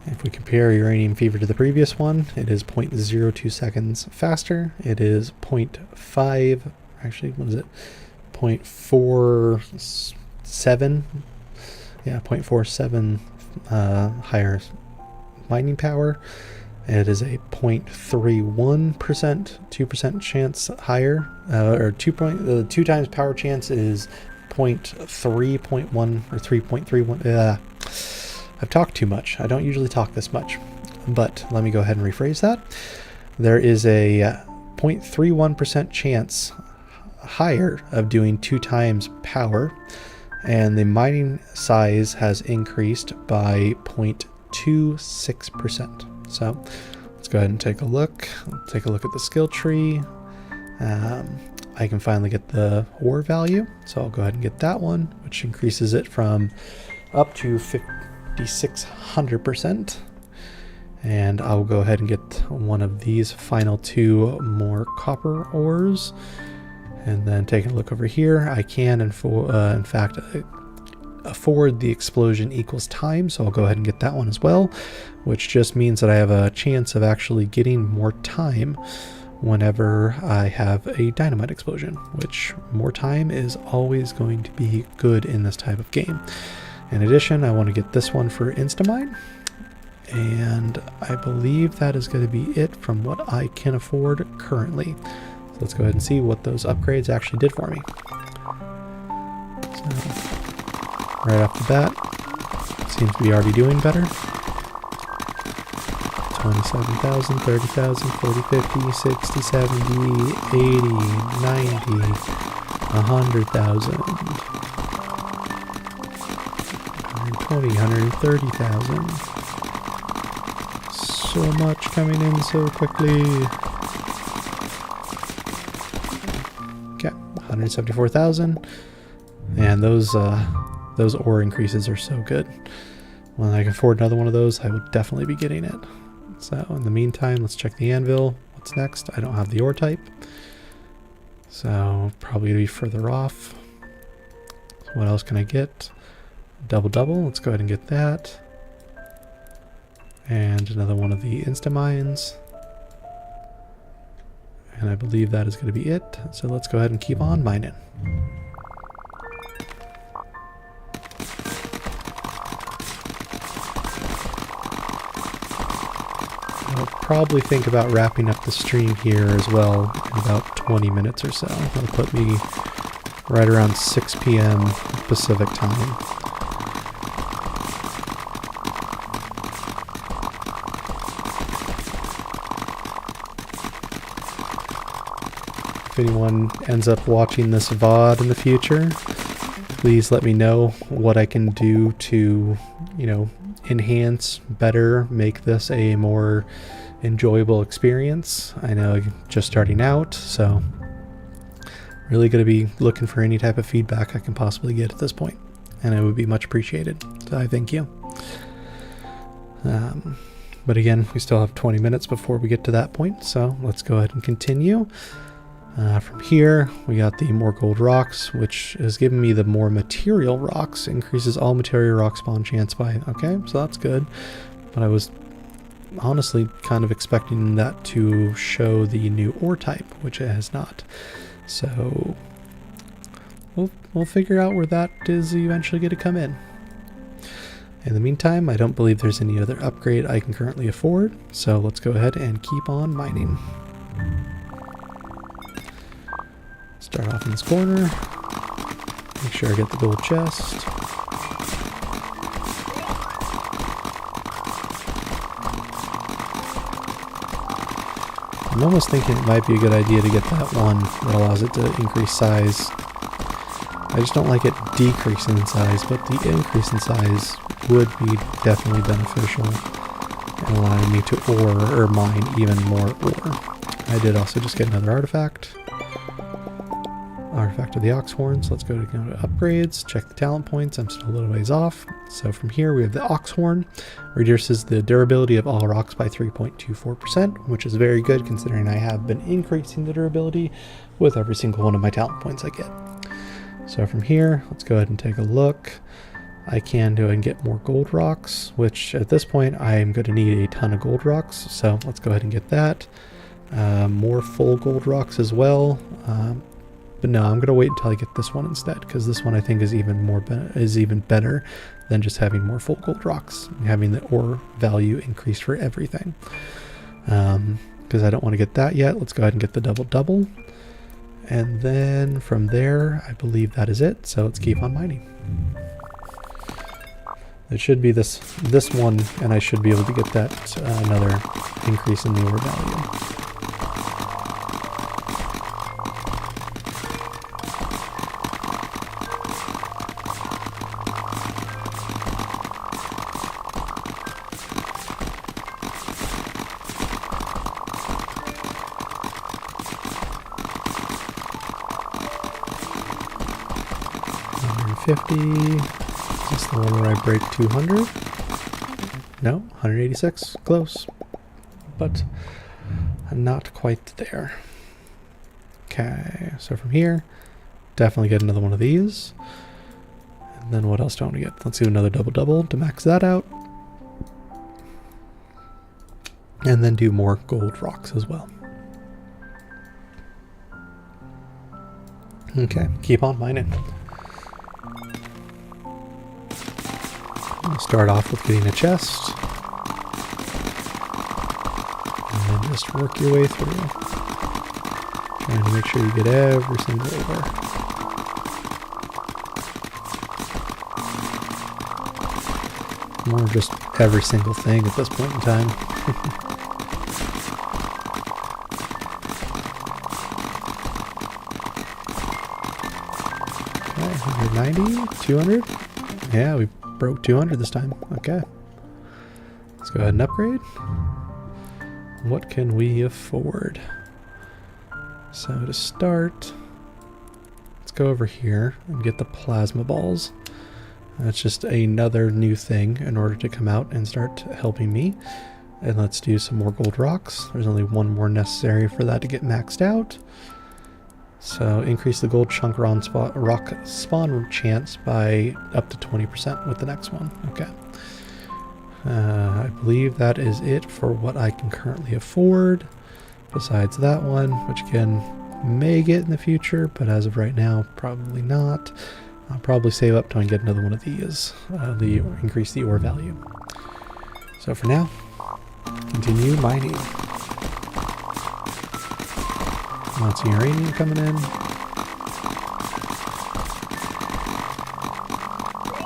If we compare uranium fever to the previous one, it is 0.02 seconds faster. It is 0.5. Actually, what is it? 0.47. Yeah, 0.47 higher mining power. It is a 0.31%, 2% chance higher, or 2 times power chance is 0.3.1 or 3.31. I've talked too much. I don't usually talk this much, but let me go ahead and rephrase that. There is a 0.31% chance higher of doing 2 times power, and the mining size has increased by 0.26%. So let's go ahead and take a look. Take a look at the skill tree. I can finally get the ore value, so I'll go ahead and get that one, which increases it from up to 5,600%. And I'll go ahead and get one of these final 2 more copper ores. And then taking a look over here, I can in fact afford the explosion equals time, so I'll go ahead and get that one as well, which just means that I have a chance of actually getting more time whenever I have a dynamite explosion, which more time is always going to be good in this type of game. In addition, I want to get this one for Instamine, and I believe that is going to be it from what I can afford currently. So let's go ahead and see what those upgrades actually did for me. So, right off the bat, seems to be already doing better. 27,000, 30,000, 40, 50, 60, 70, 80, 90, 100,000, 120, 130,000. So much coming in so quickly. Okay, 174,000. And those ore increases are so good. When I can afford another one of those, I will definitely be getting it. So in the meantime, let's check the anvil. What's next? I don't have the ore type, so probably gonna be further off. What else can I get? Double double. Let's go ahead and get that. And another one of the Instamines. And I believe that is going to be it. So let's go ahead and keep on mining. I'll probably think about wrapping up the stream here as well in about 20 minutes or so. That'll put me right around 6 p.m. Pacific time. If anyone ends up watching this VOD in the future, please let me know what I can do to, enhance, better, make this a more enjoyable experience. I know I'm just starting out, so really going to be looking for any type of feedback I can possibly get at this point, and it would be much appreciated. So I thank you. But again, we still have 20 minutes before we get to that point, so let's go ahead and continue. From here, we got the more gold rocks, which is giving me the more material rocks, increases all material rock spawn chance by, okay, so that's good. But I was honestly kind of expecting that to show the new ore type, which it has not. So we'll figure out where that is eventually going to come in. In the meantime, I don't believe there's any other upgrade I can currently afford, so let's go ahead and keep on mining. Start off in this corner. Make sure I get the gold chest. I'm almost thinking it might be a good idea to get that one that allows it to increase size. I just don't like it decreasing in size, but the increase in size would be definitely beneficial and allowing me to ore or mine even more ore. I did also just get another artifact. Artifact of the Ox Horn, so let's go to upgrades, check the talent points. I'm still a little ways off. So from here we have the Ox Horn, reduces the durability of all rocks by 3.24%, which is very good considering I have been increasing the durability with every single one of my talent points I get. So from here, let's go ahead and take a look. I can go and get more gold rocks, which at this point I am going to need a ton of gold rocks, so let's go ahead and get that. More full gold rocks as well. But no, I'm going to wait until I get this one instead, because this one I think is even better than just having more full gold rocks, having the ore value increase for everything. Because I don't want to get that yet. Let's go ahead and get the double. And then from there, I believe that is it. So let's keep on mining. It should be this one, and I should be able to get that another increase in the ore value. Is this the one where I break 200? No, 186. Close. But not quite there. Okay, so from here, definitely get another one of these. And then what else do I want to get? Let's do another double to max that out. And then do more gold rocks as well. Okay, keep on mining. We'll start off with getting a chest, and then just work your way through, trying to make sure you get every single ore. More just every single thing at this point in time. Okay, 190, 200. Yeah, we broke 200 this time. Okay. Let's go ahead and upgrade. What can we afford? So to start, let's go over here and get the plasma balls. That's just another new thing in order to come out and start helping me. And let's do some more gold rocks. There's only one more necessary for that to get maxed out. So increase the gold chunk rock spawn chance by up to 20% with the next one. Okay. I believe that is it for what I can currently afford. Besides that one, which again may get in the future, but as of right now, probably not. I'll probably save up till I get another one of these, increase the ore value. So for now, continue mining. Lots of uranium coming in.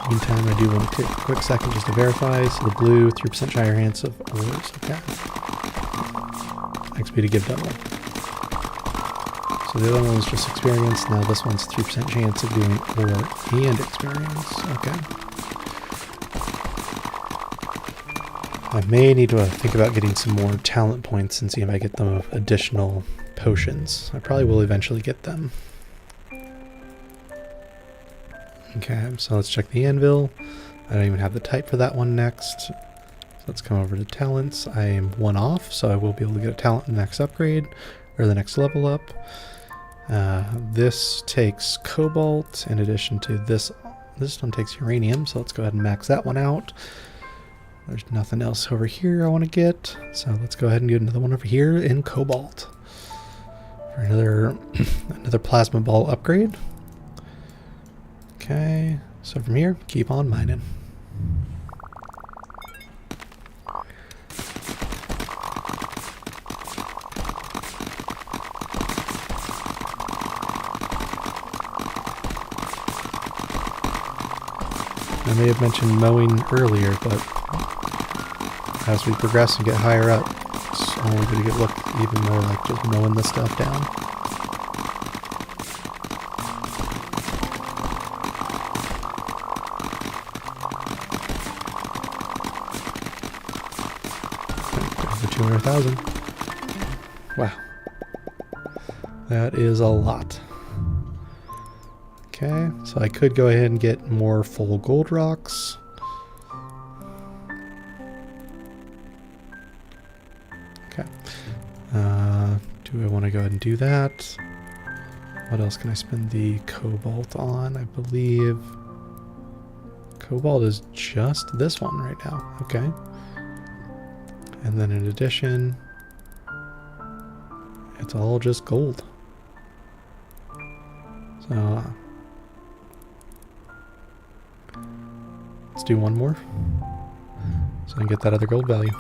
Meantime, I do want to take a quick second just to verify. So the blue, 3% higher chance of ores. Okay. XP to give double. So the other one was just experience. Now this one's 3% chance of doing ore and experience. Okay. I may need to think about getting some more talent points and see if I get them additional potions. I probably will eventually get them. Okay, so let's check the anvil. I don't even have the type for that one next. So let's come over to talents. I am 1 off, so I will be able to get a talent in the next upgrade, or the next level up. This takes cobalt in addition to this. This one takes uranium, so let's go ahead and max that one out. There's nothing else over here I want to get, so let's go ahead and get another one over here in cobalt. For another plasma ball upgrade. Okay, so from here, keep on mining. I may have mentioned mowing earlier, but as we progress and get higher up, it's only going to look even more like just mowing this stuff down. Over 200,000. Wow. That is a lot. Okay, so I could go ahead and get more full gold rocks. Okay. Do I want to go ahead and do that? What else can I spend the cobalt on? I believe cobalt is just this one right now. Okay. And then in addition, it's all just gold. So let's do one more so I can get that other gold value.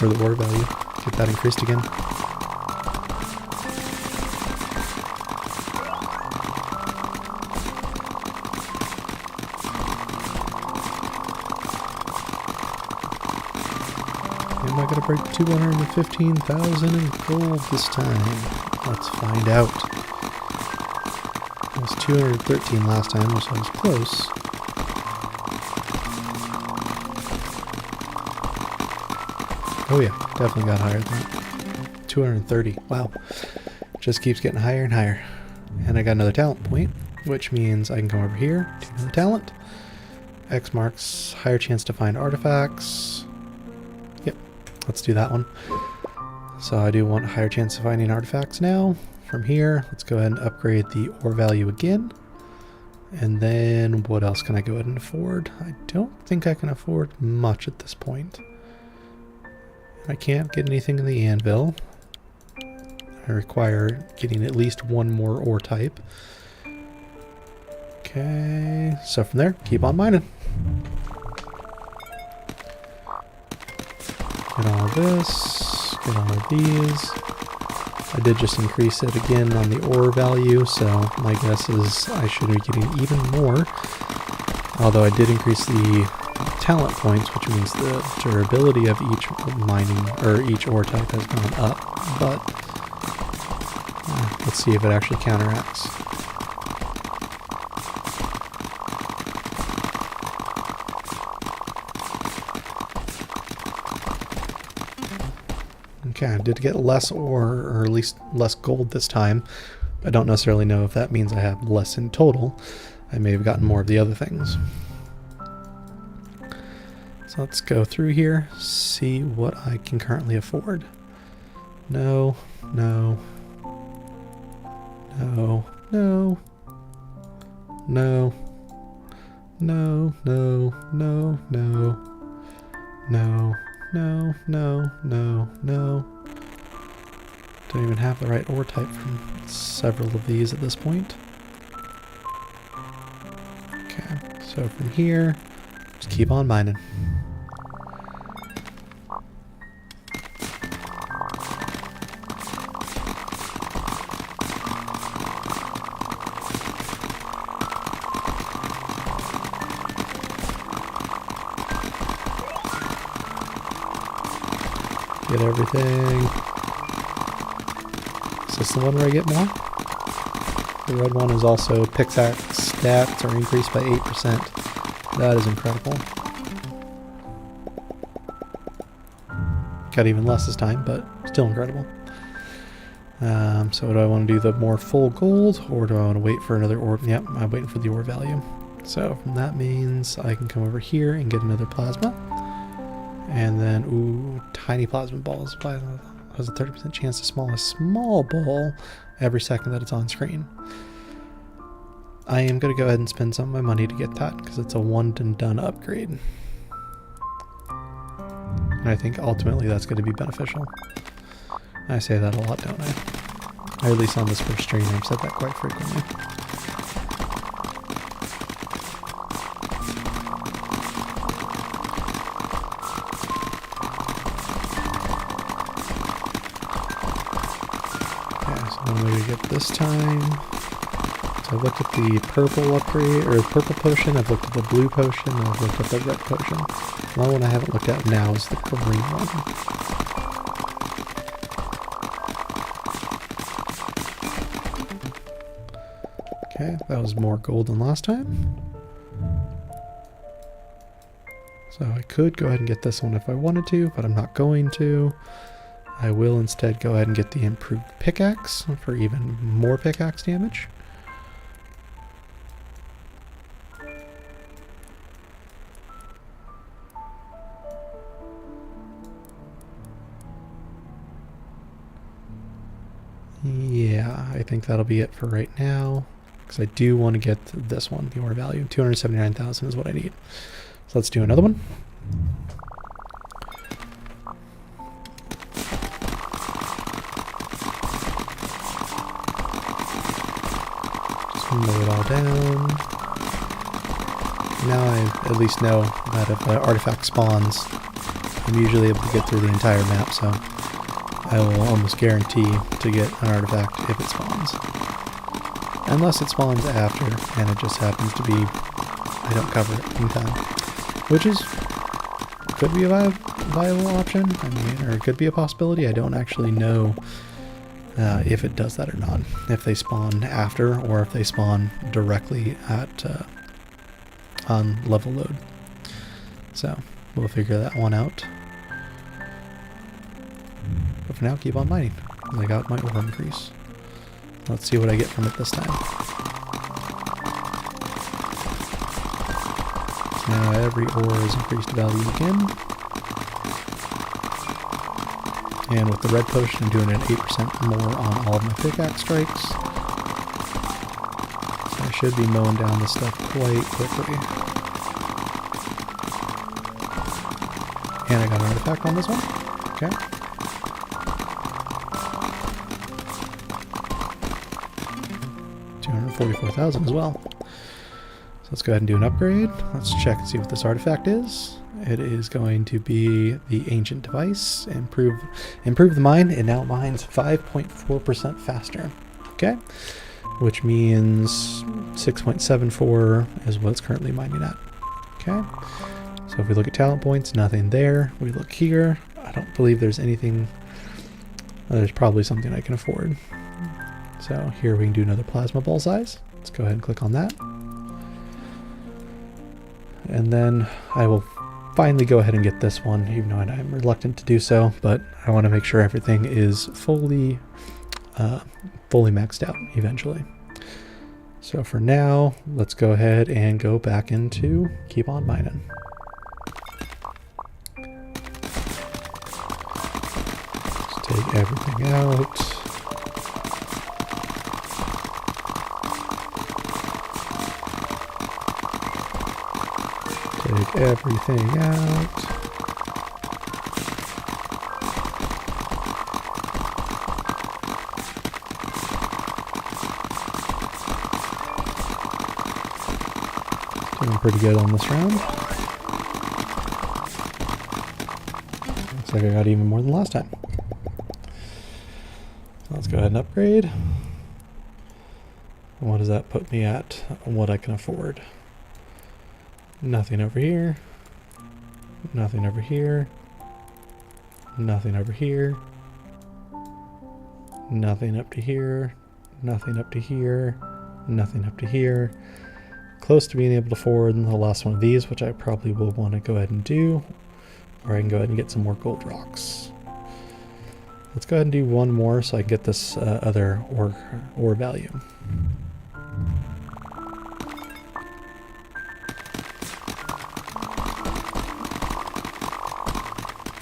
Or the ore value. Get that increased again. Am I going to break 215,000 in gold this time? Let's find out. It was 213 last time, which I was close. Oh yeah, definitely got higher than that. 230. Wow. Just keeps getting higher and higher. And I got another talent point, which means I can come over here to another talent. X marks higher chance to find artifacts. Yep, let's do that one. So I do want a higher chance of finding artifacts now. From here, let's go ahead and upgrade the ore value again. And then what else can I go ahead and afford? I don't think I can afford much at this point. I can't get anything in the anvil. I require getting at least one more ore type. Okay, so from there, keep on mining. Get all of this, get all of these. I did just increase it again on the ore value, so my guess is I should be getting even more. Although I did increase the talent points, which means the durability of each mining or each ore type has gone up, but let's see if it actually counteracts. Okay, I did get less ore, or at least less gold this time. I don't necessarily know if that means I have less in total. I may have gotten more of the other things. So let's go through here, see what I can currently afford. No, no, No, no, no, no, no, no, no, no, no, no, no, no. Don't even have the right ore type from several of these at this point. Okay, so from here, just keep on mining. Get everything. Is this the one where I get more? The red one is also pickaxe stats are increased by 8%. That is incredible. Got even less this time, but still incredible. So do I want to do the more full gold, or do I want to wait for another ore? Yep, I'm waiting for the ore value. So that means I can come over here and get another plasma. And then, ooh, tiny plasma balls. Has a 30% chance to spawn a small ball every second that it's on screen. I am going to go ahead and spend some of my money to get that because it's a one and done upgrade. And I think ultimately that's going to be beneficial. I say that a lot, don't I? Or at least on this first stream, I've said that quite frequently. What am I going to get this time? So I've looked at the purple upgrade, or the purple potion, I've looked at the blue potion, and I've looked at the red potion. The only one I haven't looked at now is the green one. Okay, that was more gold than last time. So I could go ahead and get this one if I wanted to, but I'm not going to. I will instead go ahead and get the improved pickaxe for even more pickaxe damage. Yeah, I think that'll be it for right now, because I do want to get this one, the ore value. 279,000 is what I need. So let's do another one. Move it all down. Now I at least know that if an artifact spawns, I'm usually able to get through the entire map, so I will almost guarantee to get an artifact if it spawns. Unless it spawns after, and it just happens to be, I don't cover it in time. Which is, could be a viable option, I mean, or it could be a possibility. I don't actually know if it does that or not, if they spawn after or if they spawn directly at on level load. So we'll figure that one out. But for now, keep on mining. I got my ore increase. Let's see what I get from it this time. So now every ore is increased value again. And with the red potion, I'm doing an 8% more on all of my pickaxe strikes. So I should be mowing down this stuff quite quickly. And I got an artifact on this one. Okay. $244,000 as well. So let's go ahead and do an upgrade. Let's check and see what this artifact is. It is going to be the Ancient Device. Improve the mine. It now mines 5.4% faster. Okay, which means 6.74 is what it's currently mining at. Okay, so if we look at talent points, nothing there. We look here. I don't believe there's anything. There's probably something I can afford. So here we can do another plasma ball size. Let's go ahead and click on that. And then I will finally go ahead and get this one, even though I'm reluctant to do so, but I want to make sure everything is fully maxed out eventually. So for now, let's go ahead and go back into keep on mining. Just take everything out. everything out. Doing pretty good on this round. Looks like I got even more than last time. Let's go ahead and upgrade. What does that put me at? What I can afford? Nothing over here. Nothing over here. Nothing over here. Nothing up to here. Nothing up to here. Nothing up to here. Close to being able to afford the last one of these, which I probably will want to go ahead and do. Or I can go ahead and get some more gold rocks. Let's go ahead and do one more so I can get this other ore value.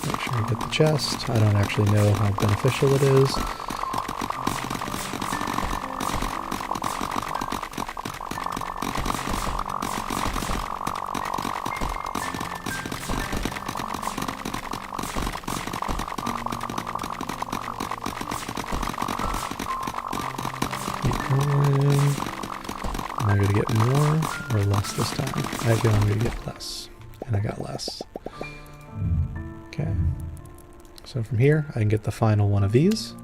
Make sure I get the chest. I don't actually know how beneficial it is. Am I going to get more or less this time? I feel I'm going to get less. And I got less. Okay. So from here, I can get the final one of these.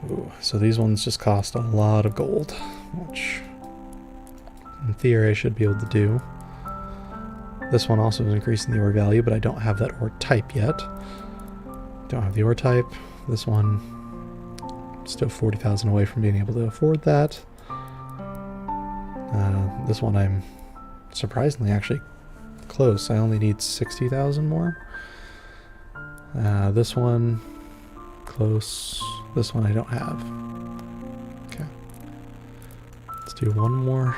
Ooh, so these ones just cost a lot of gold, which in theory I should be able to do. This one also is increasing the ore value, but I don't have that ore type yet. Don't have the ore type. This one, still 40,000 away from being able to afford that. This one I'm surprisingly actually close. I only need 60,000 more. This one, close. This one I don't have. Okay. Let's do one more.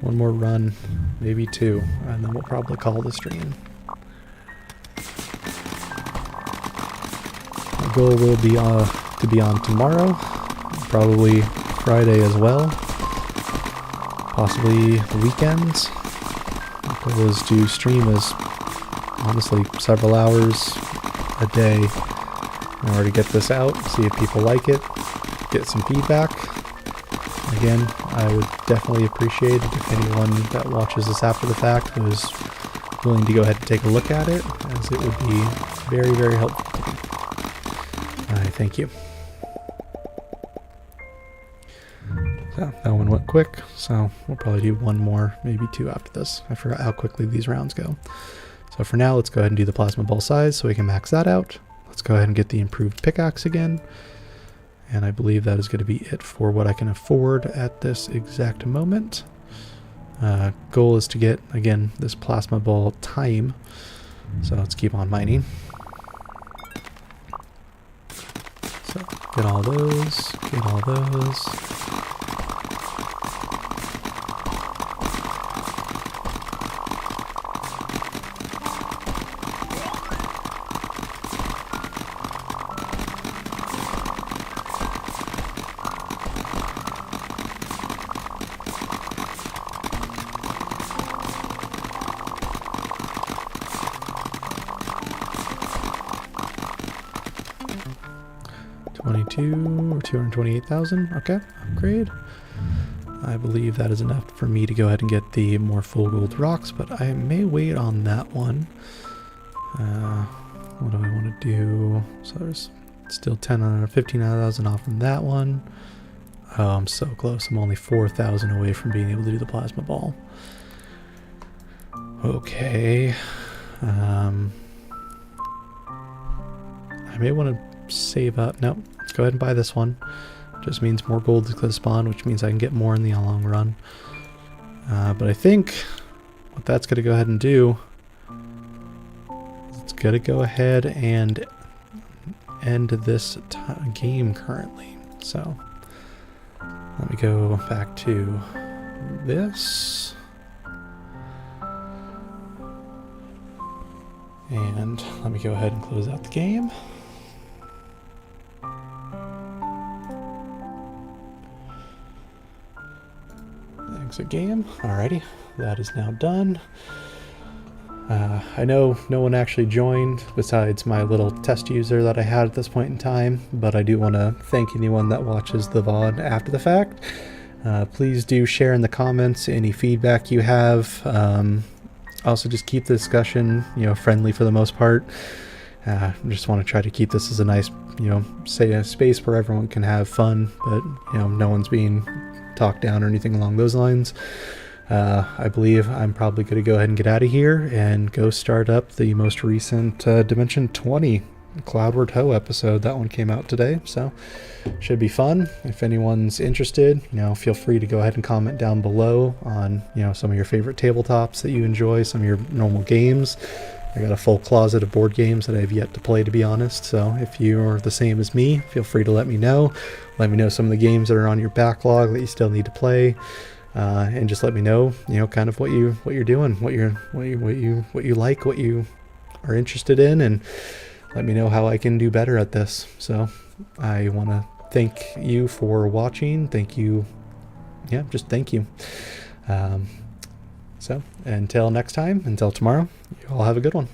One more run, maybe two, and then we'll probably call the stream. My goal will be to be on tomorrow, probably Friday as well, possibly the weekends. My goal is to stream as honestly several hours a day in order to get this out, see if people like it, get some feedback. Again, I would definitely appreciate it if anyone that watches this after the fact was willing to go ahead and take a look at it, as it would be very, very helpful to me. I thank you. So that one went quick, so we'll probably do one more, maybe two after this. I forgot how quickly these rounds go. So for now, let's go ahead and do the plasma ball size so we can max that out. Let's go ahead and get the improved pickaxe again. And I believe that is going to be it for what I can afford at this exact moment. Goal is to get, again, this plasma ball time. So let's keep on mining. So get all those, get all those. Or 228,000. Okay, upgrade. I believe that is enough for me to go ahead and get the more full gold rocks, but I may wait on that one. What do I want to do? So there's still 15,000 off from that one. Oh, I'm so close. I'm only 4,000 away from being able to do the plasma ball. Okay. I may want to save up. Nope. Go ahead and buy this one. Just means more gold is going to spawn, which means I can get more in the long run. But I think what that's going to go ahead and do, it's going to go ahead and end this game currently. So let me go back to this. And let me go ahead and close out the game. Exit game. Alrighty, that is now done. I know no one actually joined besides my little test user that I had at this point in time, but I do want to thank anyone that watches the VOD after the fact. Please do share in the comments any feedback you have. Also, just keep the discussion, friendly for the most part. I just want to try to keep this as a nice, say a space where everyone can have fun, but no one's being talked down or anything along those lines. I believe I'm probably going to go ahead and get out of here and go start up the most recent Dimension 20 Cloudward Ho episode. That one came out today, so should be fun. If anyone's interested, feel free to go ahead and comment down below on, some of your favorite tabletops that you enjoy, some of your normal games. I got a full closet of board games that I have yet to play, to be honest, so if you're the same as me, feel free to let me know. Let me know some of the games that are on your backlog that you still need to play. And just let me know, kind of what you're doing, what you like, what you are interested in, and let me know how I can do better at this. So I want to thank you for watching. Thank you. Yeah, just thank you. So until next time, until tomorrow, you all have a good one.